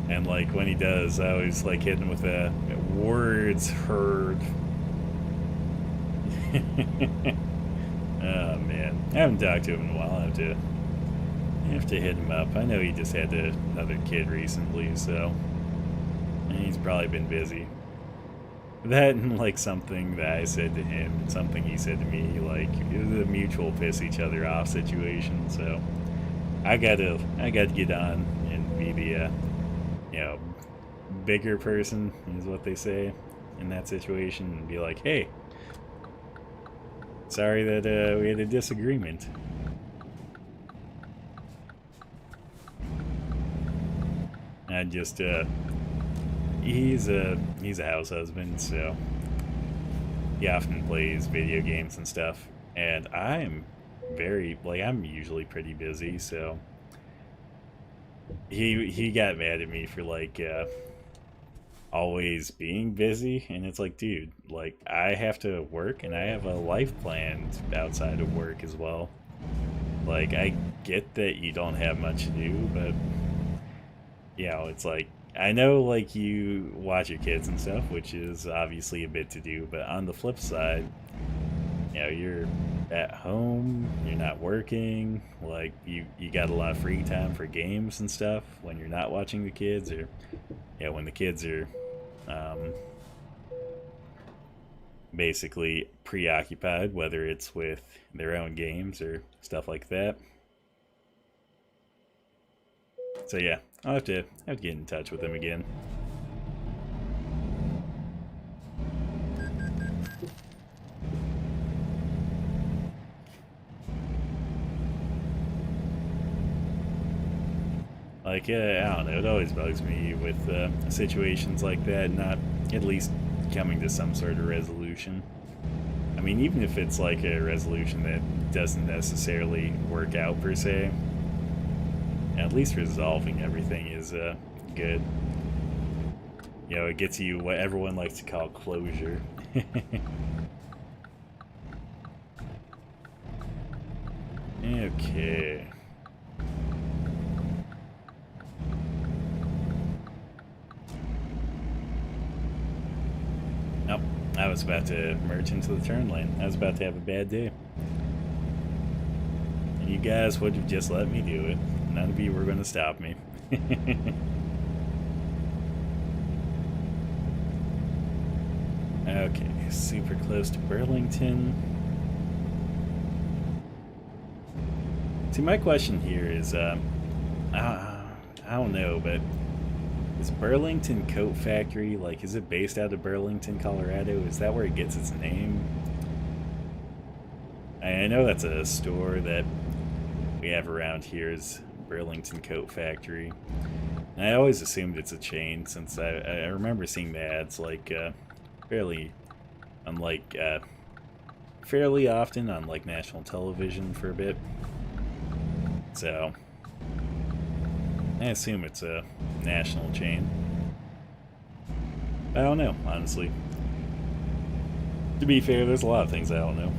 And, like, when he does, I always, like, hit him with a words heard. Oh man. I haven't talked to him in a while. I have to hit him up. I know he just had another kid recently, so he's probably been busy. That and, like, something that I said to him, something he said to me, like, it was a mutual piss each other off situation. So I gotta get on and be the you know, bigger person, is what they say in that situation, and be like, hey, sorry that we had a disagreement. I just he's a house husband, so he often plays video games and stuff, and I'm very, like, I'm usually pretty busy, so he got mad at me for, like, always being busy, and it's like, dude, like, I have to work and I have a life planned outside of work as well. Like, I get that you don't have much to do, but, you know, it's like, I know, like, you watch your kids and stuff, which is obviously a bit to do, but on the flip side, you know, you're at home, you're not working, like, you got a lot of free time for games and stuff when you're not watching the kids, or, yeah, when the kids are basically preoccupied, whether it's with their own games or stuff like that. So yeah, I'll have to get in touch with him again. Like, I don't know, it always bugs me with situations like that, not at least coming to some sort of resolution. I mean, even if it's like a resolution that doesn't necessarily work out per se, at least resolving everything is good. You know, it gets you what everyone likes to call closure. Okay. Nope, I was about to merge into the turn lane. I was about to have a bad day. And you guys would have just let me do it. None of you were going to stop me. Okay, super close to Burlington. See, my question here is, I don't know, but is Burlington Coat Factory, like, is it based out of Burlington, Colorado? Is that where it gets its name? I know that's a store that we have around here is Burlington Coat Factory. And I always assumed it's a chain since I remember seeing the ads, like, fairly often on, like, national television for a bit. So, I assume it's a national chain. I don't know, honestly. To be fair, there's a lot of things I don't know.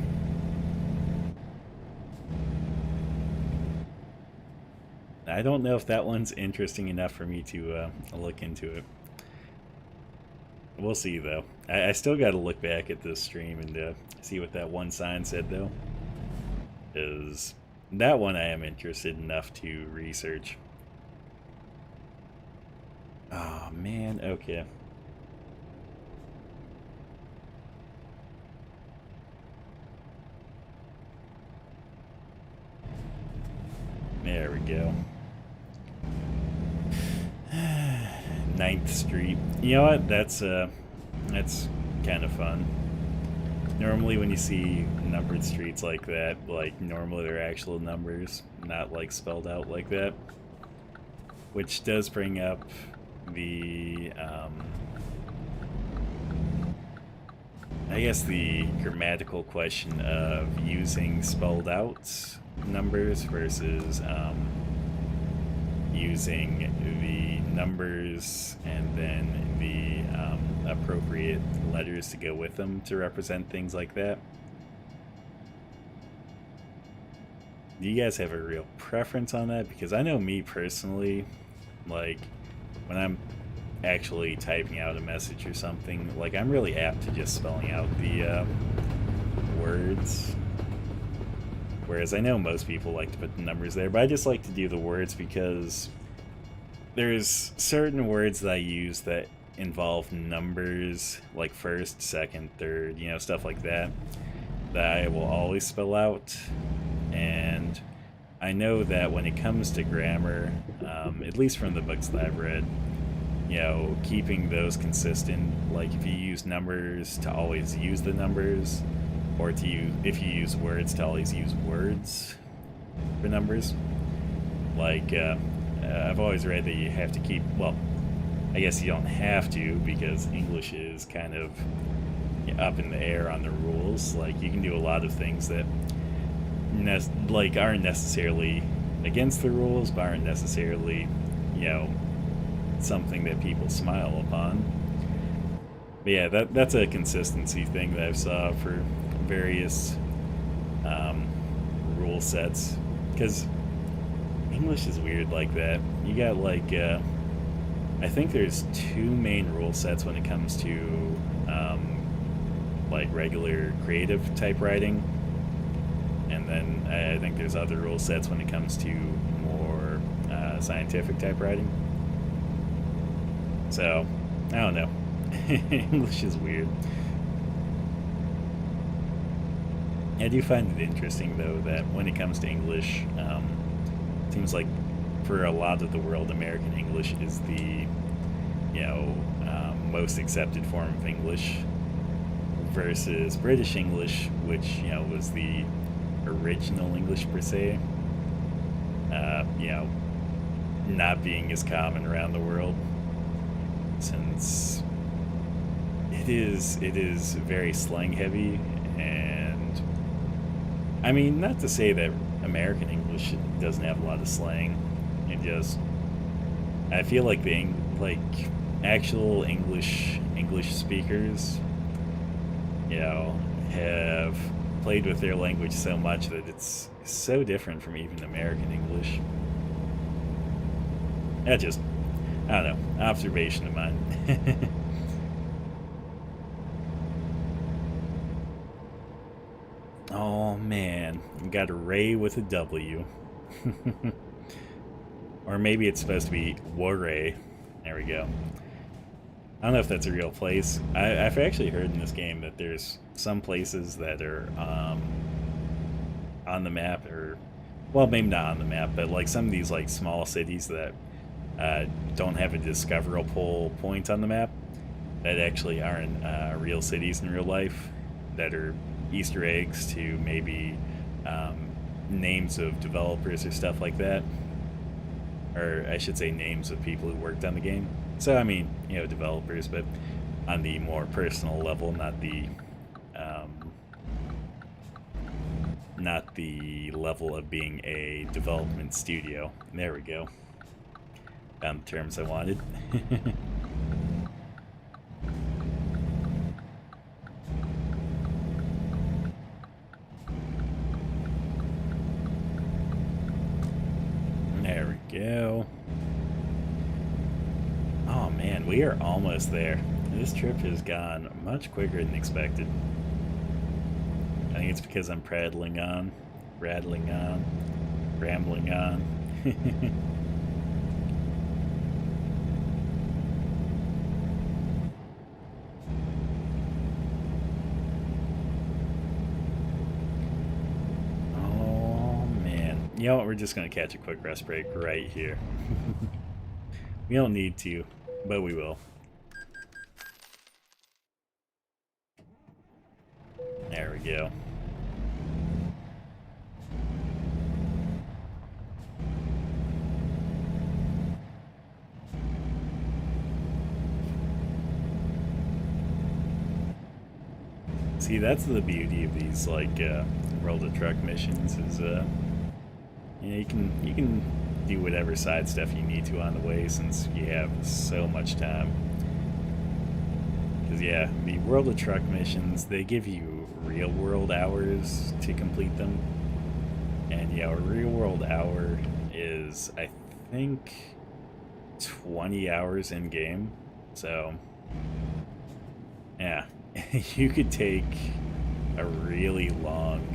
I don't know if that one's interesting enough for me to look into it. We'll see, though. I still got to look back at this stream and see what that one sign said, though. Because that one I am interested enough to research. Oh, man. Okay. There we go. 9th Street. You know what? That's kind of fun. Normally when you see numbered streets like that, like, normally they're actual numbers, not, like, spelled out like that. Which does bring up the, I guess the grammatical question of using spelled out numbers versus, using the numbers and then the appropriate letters to go with them to represent things like that. Do you guys have a real preference on that? Because I know me personally, like, when I'm actually typing out a message or something, like, I'm really apt to just spelling out the words. Whereas I know most people like to put the numbers there, but I just like to do the words because there's certain words that I use that involve numbers, like first, second, third, you know, stuff like that, that I will always spell out. And I know that when it comes to grammar, at least from the books that I've read, you know, keeping those consistent, like if you use numbers to always use the numbers, or if you use words to always use words for numbers. Like, I've always read that you have to keep, well, I guess you don't have to, because English is kind of up in the air on the rules. Like, you can do a lot of things that aren't necessarily against the rules, but aren't necessarily, you know, something that people smile upon. But yeah, that's a consistency thing that I've saw for various rule sets, because English is weird like that. You got, like, I think there's 2 main rule sets when it comes to like regular creative typewriting, and then I think there's other rule sets when it comes to more scientific typewriting. So I don't know. English is weird. I do find it interesting, though, that when it comes to English, it seems like for a lot of the world, American English is the most accepted form of English versus British English, which was the original English per se. Not being as common around the world, since it is very slang heavy. And I mean, not to say that American English doesn't have a lot of slang. It just, I feel like like actual English speakers, have played with their language so much that it's so different from even American English. That just, I don't know, observation of mine. Oh man, got a Ray with a W. Or maybe it's supposed to be Warray. There we go. I don't know if that's a real place. I've actually heard in this game that there's some places that are on the map, or, well, maybe not on the map, but like some of these like small cities that don't have a discoverable point on the map, that actually aren't real cities in real life, that are Easter eggs to maybe names of developers or stuff like that. Or I should say names of people who worked on the game. So, I mean, developers, but on the more personal level, not the level of being a development studio. There we go. Found the terms I wanted. There we go. Oh man, we are almost there. This trip has gone much quicker than expected. I think it's because I'm prattling on, rattling on, rambling on. Oh man. You know what, we're just going to catch a quick rest break right here. We don't need to, but we will. There we go. See, that's the beauty of these like World of Truck missions is you can do whatever side stuff you need to on the way, since you have so much time. Because yeah, the World of Truck missions, they give you real world hours to complete them. And yeah, a real world hour is, I think, 20 hours in game. So yeah, you could take a really long,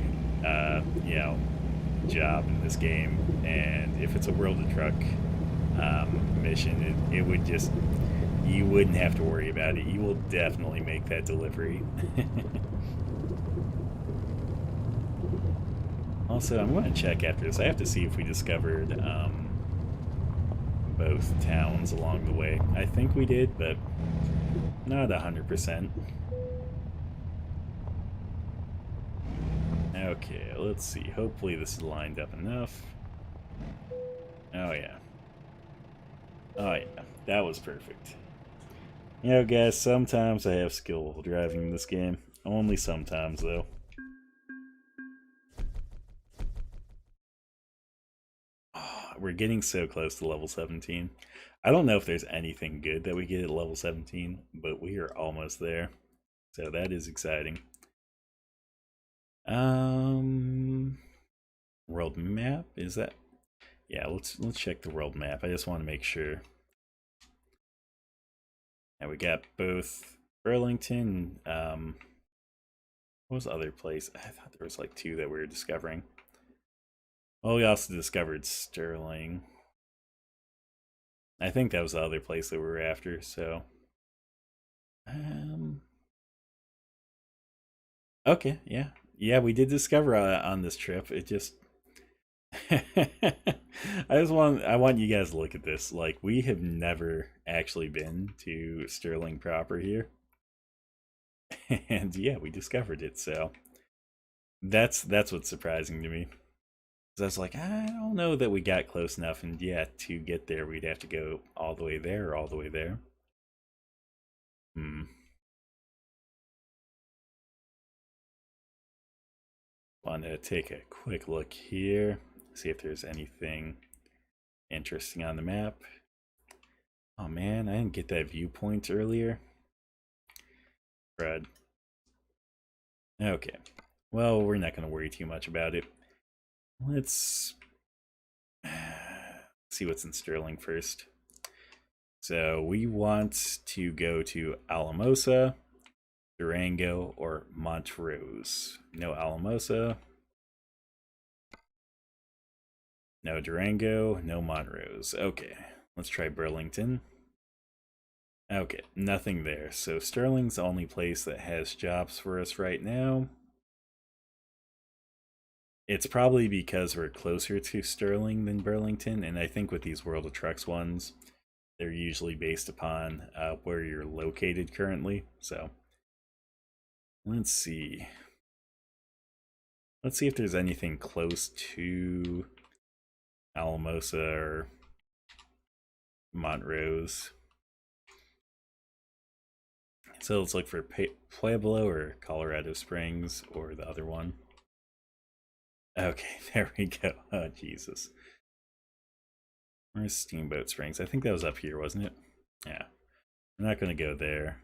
job in this game, and if it's a World of Truck mission, it would just, you wouldn't have to worry about it. You will definitely make that delivery. Also, I'm going to check after this. I have to see if we discovered both towns along the way. I think we did, but not 100%. Okay, let's see. Hopefully this is lined up enough. Oh yeah. Oh yeah, that was perfect. Guys, sometimes I have skill driving in this game. Only sometimes, though. Oh, we're getting so close to level 17. I don't know if there's anything good that we get at level 17, but we are almost there. So that is exciting. World map, is that? Yeah, let's check the world map. I just want to make sure. And we got both Burlington. What was the other place? I thought there was like two that we were discovering. Well, we also discovered Sterling. I think that was the other place that we were after. So, okay, yeah, we did discover on this trip. It just, I want you guys to look at this. Like, we have never actually been to Sterling proper here. And yeah, we discovered it, so that's what's surprising to me. Because I was like, I don't know that we got close enough, and yeah, to get there we'd have to go all the way there or all the way there. Hmm. Want to take a quick look here, see if there's anything interesting on the map. Oh man, I didn't get that viewpoint earlier. Fred. Okay. Well, we're not going to worry too much about it. Let's see what's in Sterling first. So we want to go to Alamosa, Durango, or Montrose. No Alamosa. No Durango, no Montrose. Okay, let's try Burlington. Okay, nothing there. So Sterling's the only place that has jobs for us right now. It's probably because we're closer to Sterling than Burlington, and I think with these World of Trucks ones, they're usually based upon where you're located currently. So let's see. Let's see if there's anything close to Alamosa or Montrose. So let's look for Pueblo or Colorado Springs or the other one. Okay, there we go. Oh, Jesus. Where's Steamboat Springs? I think that was up here, wasn't it? Yeah. I'm not going to go there.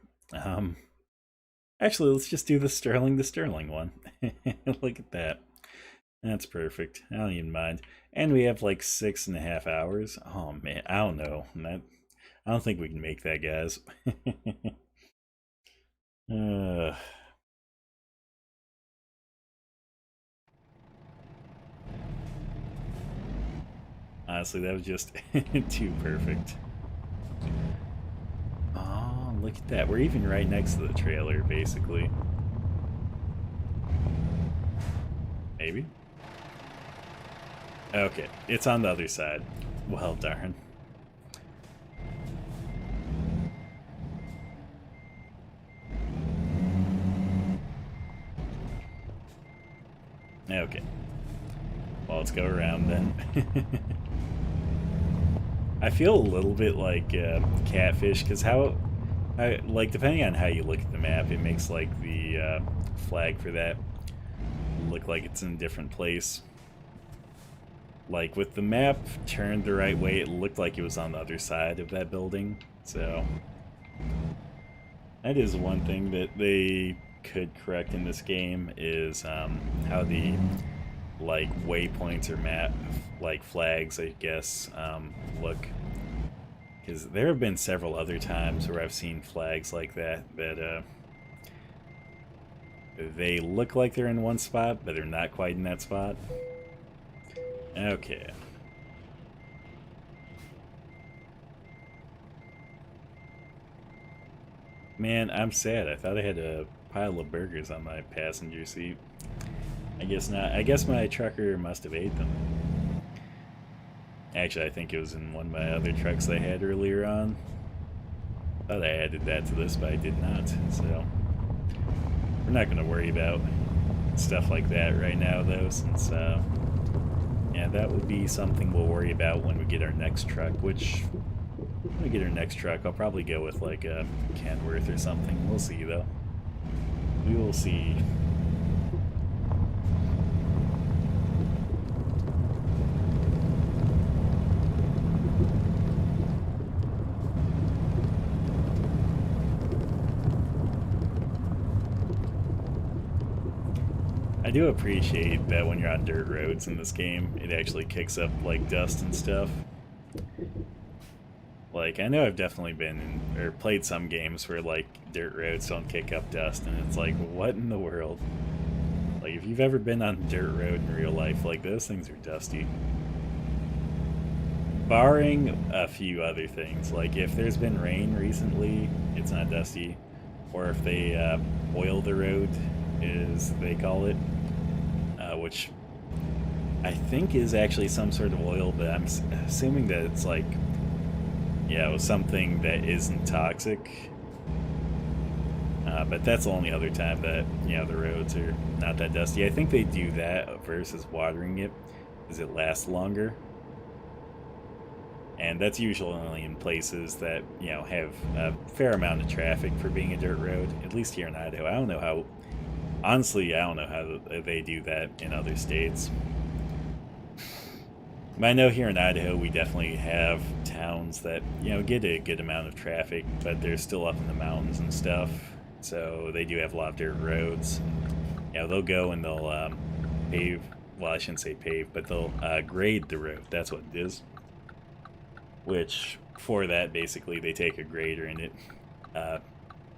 Actually, let's just do the Sterling one. Look at that. That's perfect. I don't even mind. And we have like 6.5 hours. Oh, man. I don't know. I don't think we can make that, guys. Honestly, that was just too perfect. Oh, look at that. We're even right next to the trailer, basically. Maybe? Okay, it's on the other side. Well, darn. Okay. Well, let's go around then. I feel a little bit like Catfish, because like, depending on how you look at the map, it makes like the flag for that look like it's in a different place. Like, with the map turned the right way, it looked like it was on the other side of that building. So that is one thing that they could correct in this game, is how the like waypoints or map like flags, I guess, look. Because there have been several other times where I've seen flags like that they look like they're in one spot, but they're not quite in that spot. Okay. Man, I'm sad. I thought I had a pile of burgers on my passenger seat. I guess not. I guess my trucker must have ate them. Actually, I think it was in one of my other trucks I had earlier on. Thought I added that to this, but I did not. So we're not going to worry about stuff like that right now, though, since yeah, that would be something we'll worry about when we get our next truck. Which, when we get our next truck, I'll probably go with like a Kenworth or something. We'll see, though. We will see. I do appreciate that when you're on dirt roads in this game, it actually kicks up like dust and stuff. Like, I know I've definitely been in, or played some games where like dirt roads don't kick up dust, and it's like, what in the world? Like, if you've ever been on a dirt road in real life, like, those things are dusty. Barring a few other things, like if there's been rain recently, it's not dusty. Or if they oil the road, as they call it, which I think is actually some sort of oil, but I'm assuming that it's like, something that isn't toxic. But that's the only other time that, the roads are not that dusty. I think they do that versus watering it because it lasts longer. And that's usually only in places that, have a fair amount of traffic for being a dirt road, at least here in Idaho. I don't know how, honestly, I don't know how they do that in other states. But I know here in Idaho, we definitely have towns that, get a good amount of traffic, but they're still up in the mountains and stuff. So they do have a lot of dirt roads. They'll go and they'll pave, well, I shouldn't say pave, but they'll grade the road. That's what it is. Which, for that, basically, they take a grader and it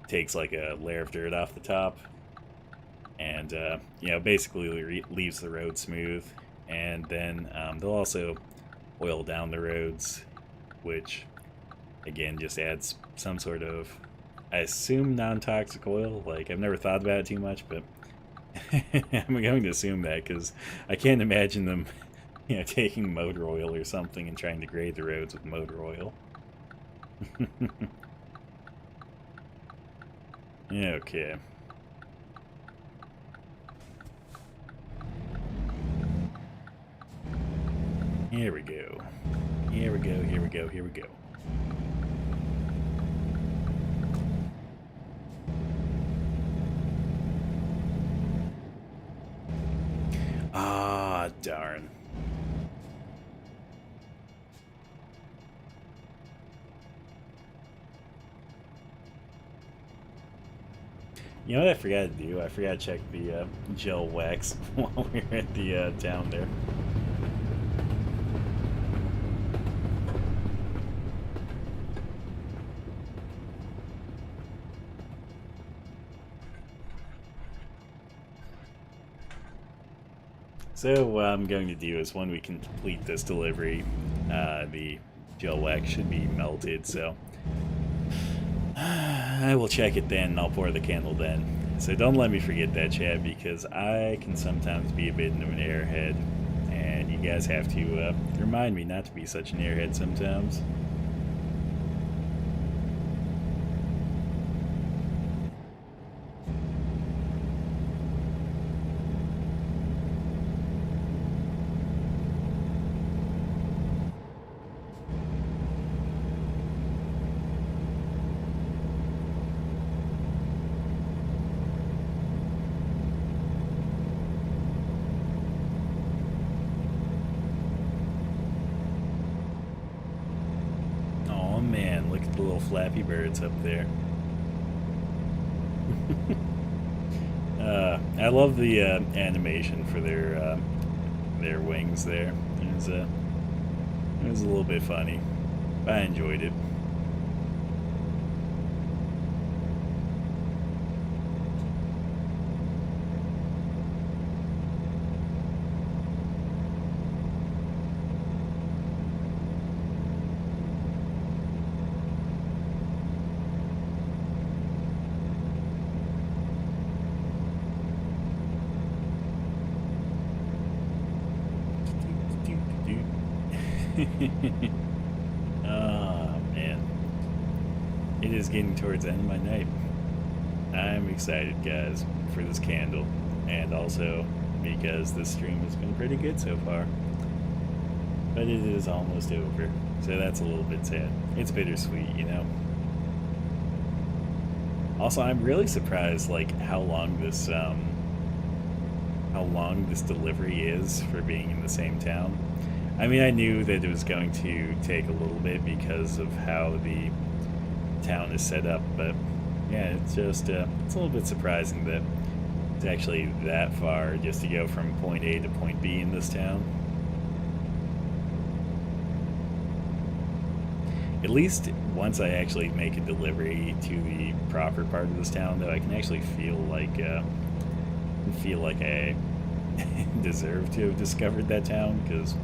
takes like a layer of dirt off the top. And, basically leaves the road smooth. And then they'll also oil down the roads, which, again, just adds some sort of, I assume, non-toxic oil. Like, I've never thought about it too much, but I'm going to assume that, because I can't imagine them, taking motor oil or something and trying to grade the roads with motor oil. Okay. Here we go. Here we go, here we go, here we go. Ah, darn. You know what I forgot to do? I forgot to check the gel wax while we were at the town there. So what I'm going to do is when we complete this delivery, the gel wax should be melted, so I will check it then and I'll pour the candle then. So don't let me forget that, Chad, because I can sometimes be a bit of an airhead, and you guys have to remind me not to be such an airhead sometimes. Look at the little flappy birds up there. I love the animation for their wings there. It was a little bit funny. I enjoyed it. Oh man, it is getting towards the end of my night. I'm excited, guys, for this candle, and also because this stream has been pretty good so far, but it is almost over, so that's a little bit sad. It's bittersweet, you know. Also, I'm really surprised, like, how long this delivery is for being in the same town. I mean, I knew that it was going to take a little bit because of how the town is set up, but yeah, it's just it's a little bit surprising that it's actually that far just to go from point A to point B in this town. At least once I actually make a delivery to the proper part of this town, though, I can actually feel like I deserve to have discovered that town, because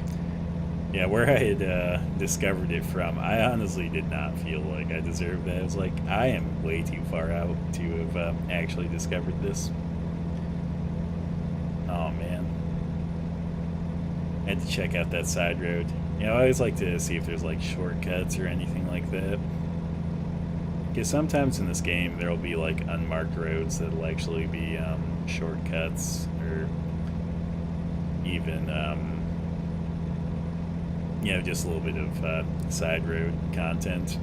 yeah, where I had discovered it from, I honestly did not feel like I deserved that. I was like, I am way too far out to have actually discovered this. Oh man. had to check out that side road. You know, I always like to see if there's like shortcuts or anything like that. Because sometimes in this game there'll be like unmarked roads that'll actually be shortcuts or even you know, just a little bit of side road content.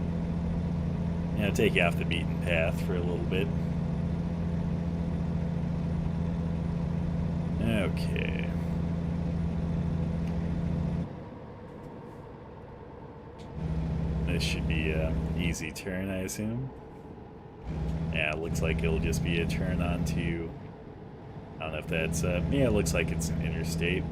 You know, take you off the beaten path for a little bit. Okay. This should be an easy turn, I assume. Yeah, it looks like it'll just be a turn onto... I don't know if that's... yeah, it looks like it's an interstate.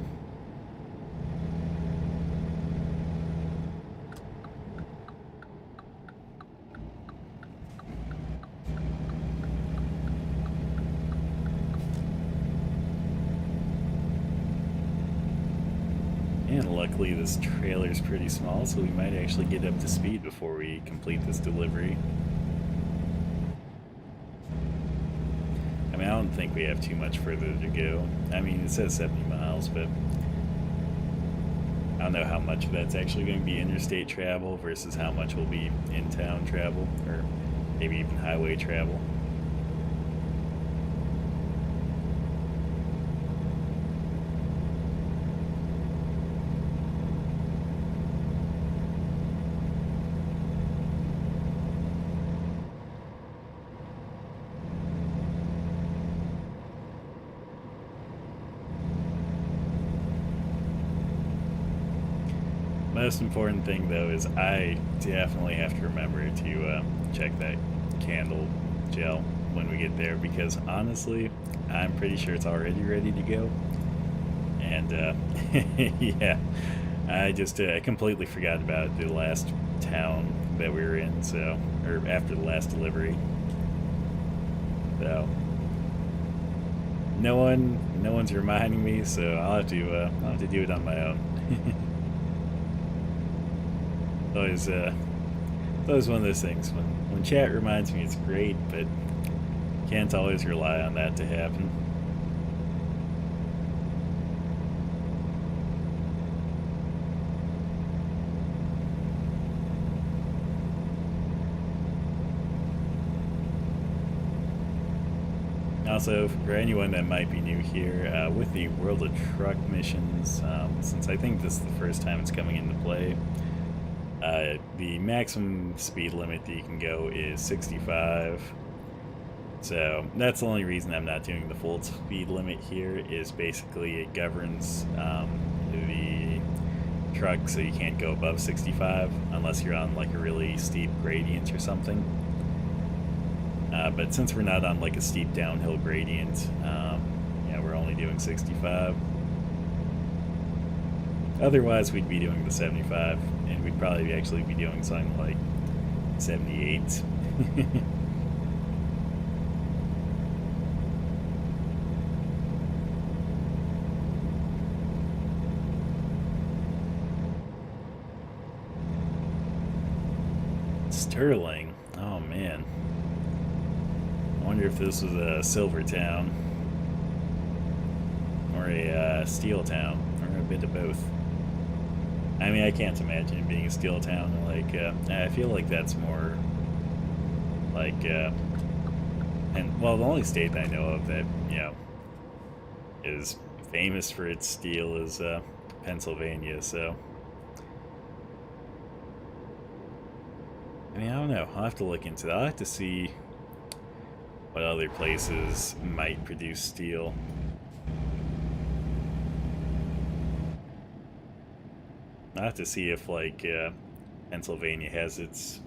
And luckily this trailer's pretty small, so we might actually get up to speed before we complete this delivery. I mean, I don't think we have too much further to go. I mean, it says 70 miles, but I don't know how much of that's actually going to be interstate travel versus how much will be in-town travel, or maybe even highway travel. Most important thing though is I definitely have to remember to check that candle gel when we get there, because honestly I'm pretty sure it's already ready to go. And yeah, I completely forgot about the last town that we were in, so, or after the last delivery. So no one's reminding me, so I'll have to do it on my own. Always one of those things. When chat reminds me, it's great, but can't always rely on that to happen. Also, for anyone that might be new here, with the World of Truck missions, since I think this is the first time it's coming into play, the maximum speed limit that you can go is 65. So that's the only reason I'm not doing the full speed limit here, is basically it governs the truck so you can't go above 65 unless you're on like a really steep gradient or something. But since we're not on like a steep downhill gradient, yeah, we're only doing 65. Otherwise, we'd be doing the 75, and we'd probably actually be doing something like 78. Sterling? Oh man. I wonder if this was a silver town, or a steel town, or a bit of both. I mean, I can't imagine it being a steel town. Like, I feel like that's more like, and well, the only state I know of that, you know, is famous for its steel is Pennsylvania. So, I mean, I don't know. I'll have to look into that. I'll have to see what other places might produce steel. I'll have to see if, like, Pennsylvania has its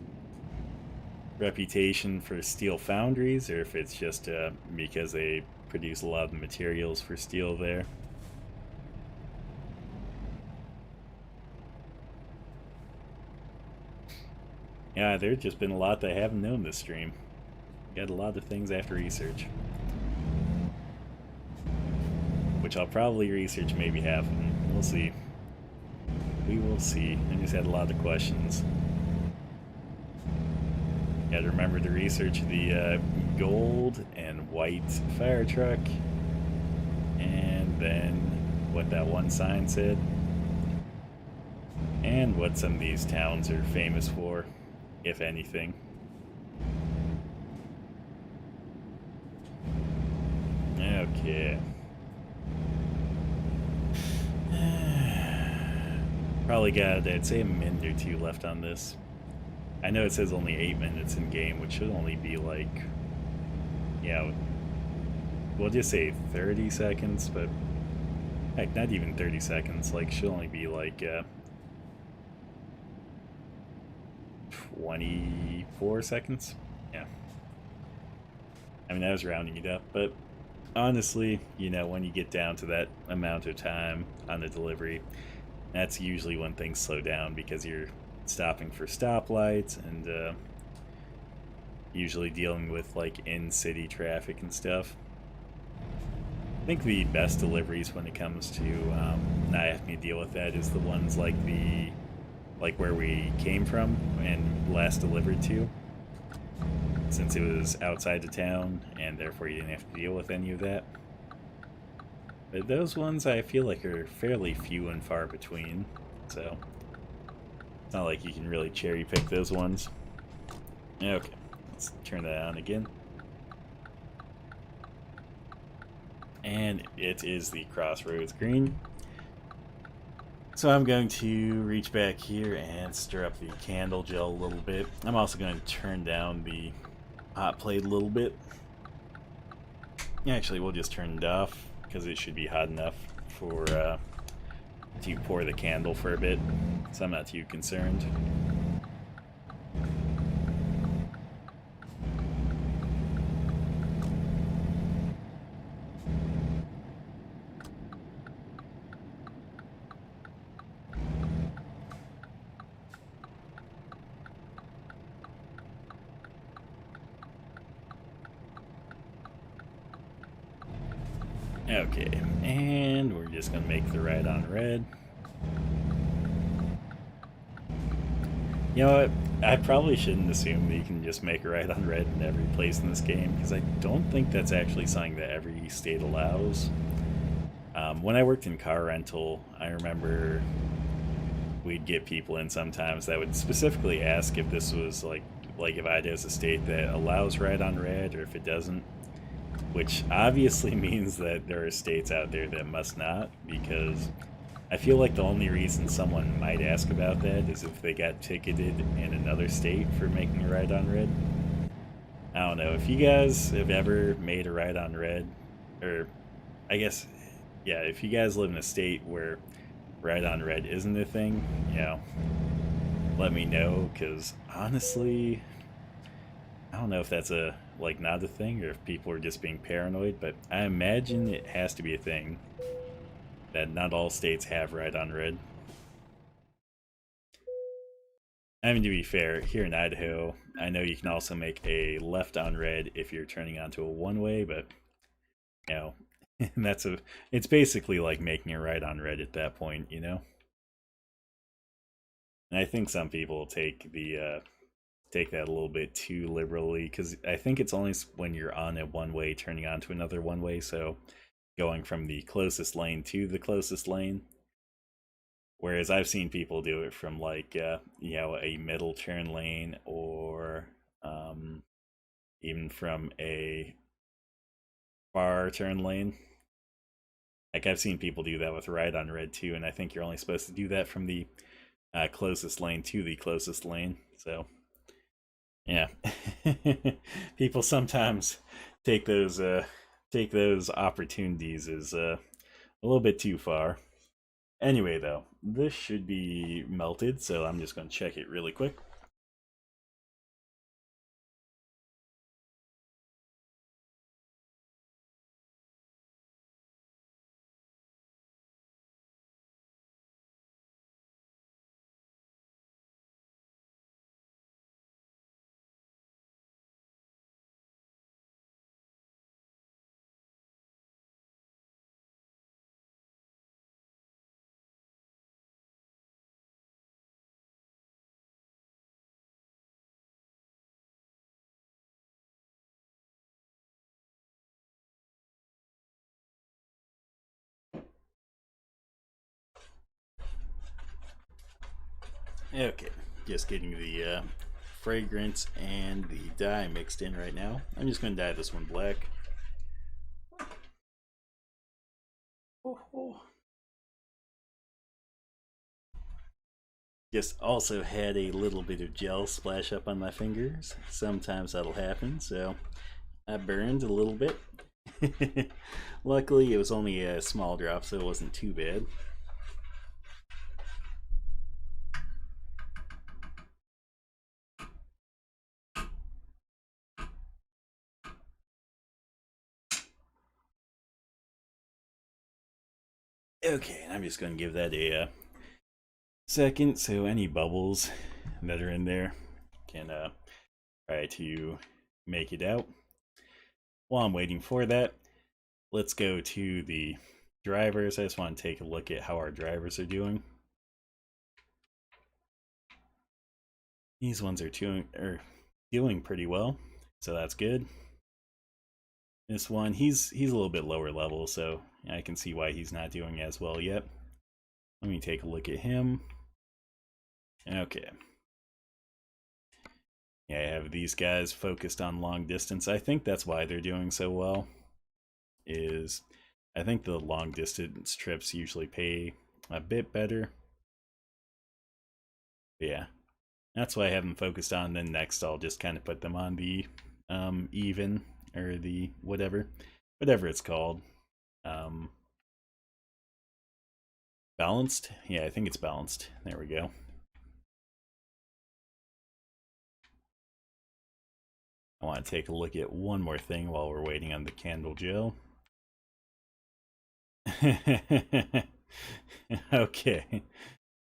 reputation for steel foundries, or if it's just because they produce a lot of the materials for steel there. Yeah, there's just been a lot that I haven't known this stream. Got a lot of things I have to research. Which I'll probably research maybe half of them. We'll see. We will see. I just had a lot of questions. Got to remember to research the gold and white fire truck, and then what that one sign said. and what some of these towns are famous for, if anything. Okay. Probably got, I'd say, a minute or two left on this. I know it says only 8 minutes in game, which should only be like, yeah, we'll just say 30 seconds, but heck, not even 30 seconds. Like, should only be like 24 seconds. Yeah. I mean, I was rounding it up, but honestly, you know, when you get down to that amount of time on the delivery, that's usually when things slow down because you're stopping for stoplights and usually dealing with like in-city traffic and stuff. I think the best deliveries when it comes to not having to deal with that is the ones like where we came from and last delivered to, since it was outside the town and therefore you didn't have to deal with any of that. But those ones I feel like are fairly few and far between, so it's not like you can really cherry pick those ones. Okay, let's turn that on again. And it is the crossroads green. So I'm going to reach back here and stir up the candle gel a little bit. I'm also going to turn down the hot plate a little bit. Actually, we'll just turn it off because it should be hot enough for to pour the candle for a bit, so I'm not too concerned. Okay, and we're just gonna make the right on red. You know what? I probably shouldn't assume that you can just make a right on red in every place in this game, because I don't think that's actually something that every state allows. When I worked in car rental, I remember we'd get people in sometimes that would specifically ask if this was like if I was a state that allows right on red or if it doesn't, which obviously means that there are states out there that must not, because I feel like the only reason someone might ask about that is if they got ticketed in another state for making a right on red. I don't know if you guys have ever made a right on red, or I guess, yeah, if you guys live in a state where right on red isn't a thing, you know, let me know, because honestly, I don't know if that's a like not a thing or if people are just being paranoid, but I imagine it has to be a thing that not all states have right on red. I mean, to be fair, here in Idaho, I know you can also make a left on red if you're turning onto a one-way, but you know, that's it's basically like making a right on red at that point, you know. And I think some people take that a little bit too liberally, because I think it's only when you're on a one-way turning onto another one-way, so going from the closest lane to the closest lane. Whereas I've seen people do it from like you know, a middle turn lane, or um, even from a far turn lane. Like I've seen people do that with right on red too, and I think you're only supposed to do that from the closest lane to the closest lane. So yeah, people sometimes take those uh, take those opportunities as a little bit too far. Anyway, though, this should be melted, so I'm just going to check it really quick. Okay, just getting the fragrance and the dye mixed in right now. I'm just going to dye this one black. Oh, oh. Just also had a little bit of gel splash up on my fingers. Sometimes that'll happen, so I burned a little bit. Luckily, it was only a small drop, so it wasn't too bad. Okay, I'm just going to give that a second so any bubbles that are in there can try to make it out. While I'm waiting for that, let's go to the drivers. I just want to take a look at how our drivers are doing. These ones are doing pretty well, so that's good. This one, he's a little bit lower level, so I can see why he's not doing as well yet. Let me take a look at him. Okay. Yeah, I have these guys focused on long distance. I think that's why they're doing so well. I think the long distance trips usually pay a bit better. But yeah, that's why I have them focused on. Then next, I'll just kind of put them on the even or the whatever it's called. Balanced? Yeah, I think it's balanced. There we go. I want to take a look at one more thing while we're waiting on the candle gel. Okay.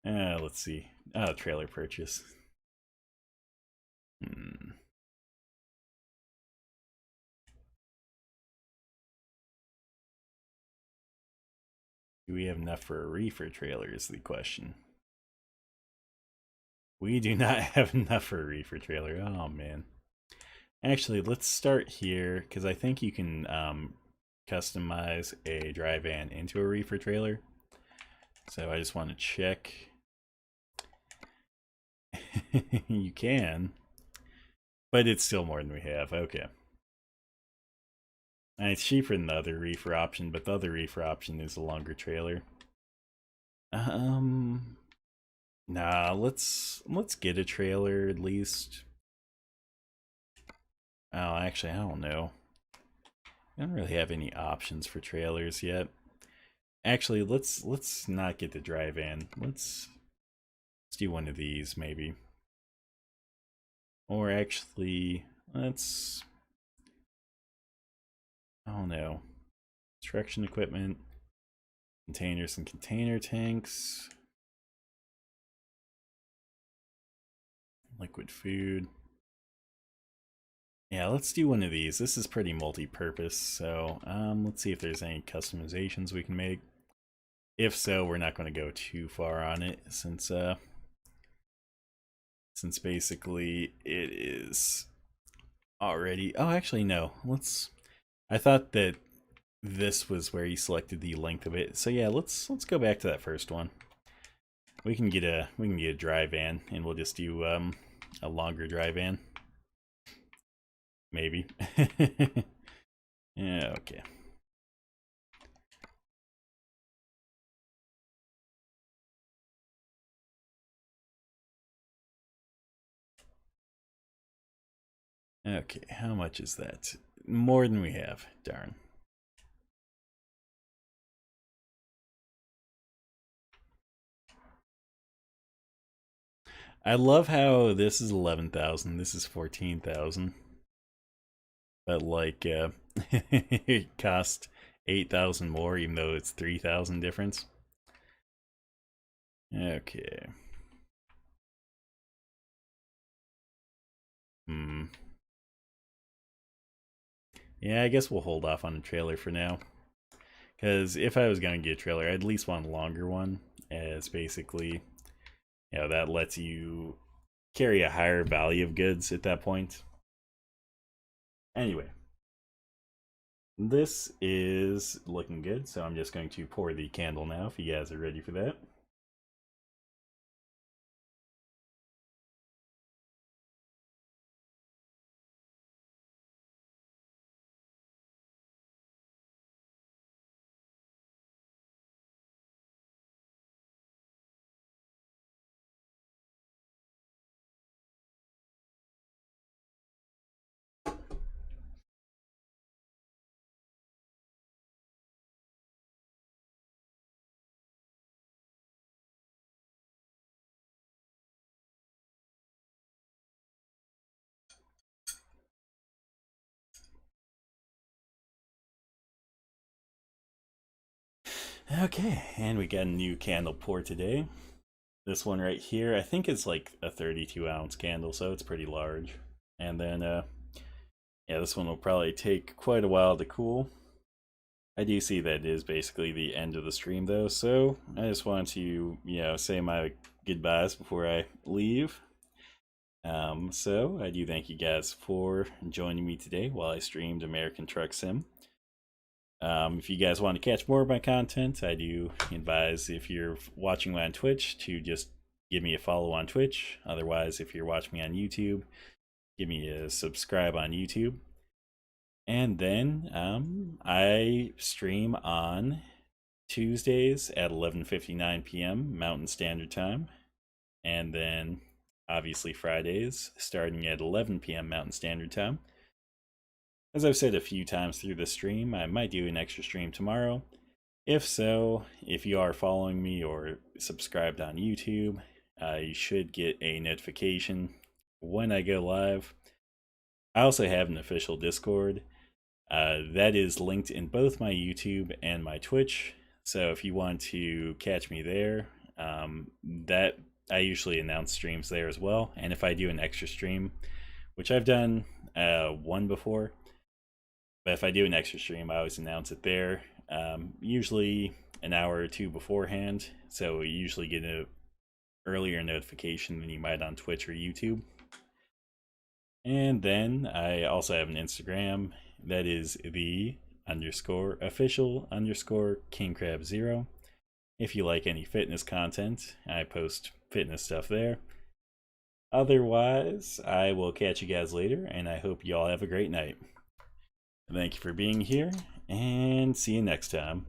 Let's see. Oh, trailer purchase. Hmm. Do we have enough for a reefer trailer is the question. We do not have enough for a reefer trailer. Oh, man. Actually, let's start here, because I think you can customize a dry van into a reefer trailer. So I just want to check. You can, but it's still more than we have. Okay. And it's cheaper than the other reefer option, but the other reefer option is a longer trailer. Nah, let's get a trailer at least. Oh, actually, I don't know. I don't really have any options for trailers yet. Actually, let's not get the dry van. Let's do one of these maybe. Or actually, let's I don't know. Construction equipment, containers and container tanks, liquid food. Yeah, let's do one of these. This is pretty multi-purpose, so let's see if there's any customizations we can make. If so, we're not going to go too far on it since basically it is already. Oh, actually no. I thought that this was where you selected the length of it. So yeah, let's go back to that first one. We can get a dry van, and we'll just do a longer dry van. Maybe. Yeah, okay. Okay, how much is that? More than we have. Darn. I love how this is 11,000, this is 14,000. But like it cost 8,000 more even though it's 3,000 difference. Okay. Hmm. Yeah, I guess we'll hold off on the trailer for now. Because if I was going to get a trailer, I'd at least want a longer one, as basically, that lets you carry a higher value of goods at that point. Anyway, this is looking good, so I'm just going to pour the candle now if you guys are ready for that. Okay, and we got a new candle pour today. This one right here, I think it's like a 32-ounce candle, so it's pretty large. And then, yeah, this one will probably take quite a while to cool. I do see that it is basically the end of the stream, though, so I just want to, say my goodbyes before I leave. So I do thank you guys for joining me today while I streamed American Truck Sim. If you guys want to catch more of my content, I do advise, if you're watching on Twitch, to just give me a follow on Twitch. Otherwise, if you're watching me on YouTube, give me a subscribe on YouTube. And then I stream on Tuesdays at 11:59 p.m. Mountain Standard Time, and then obviously Fridays starting at 11 p.m. Mountain Standard Time. As I've said a few times through the stream, I might do an extra stream tomorrow. If so, if you are following me or subscribed on YouTube, you should get a notification when I go live. I also have an official Discord. That is linked in both my YouTube and my Twitch. So if you want to catch me there, that I usually announce streams there as well. And if I do an extra stream, which I've done one before, but if I do an extra stream, I always announce it there, usually an hour or two beforehand. So you usually get an earlier notification than you might on Twitch or YouTube. And then I also have an Instagram that is the _official _KingCrab0. If you like any fitness content, I post fitness stuff there. Otherwise, I will catch you guys later, and I hope you all have a great night. Thank you for being here, and see you next time.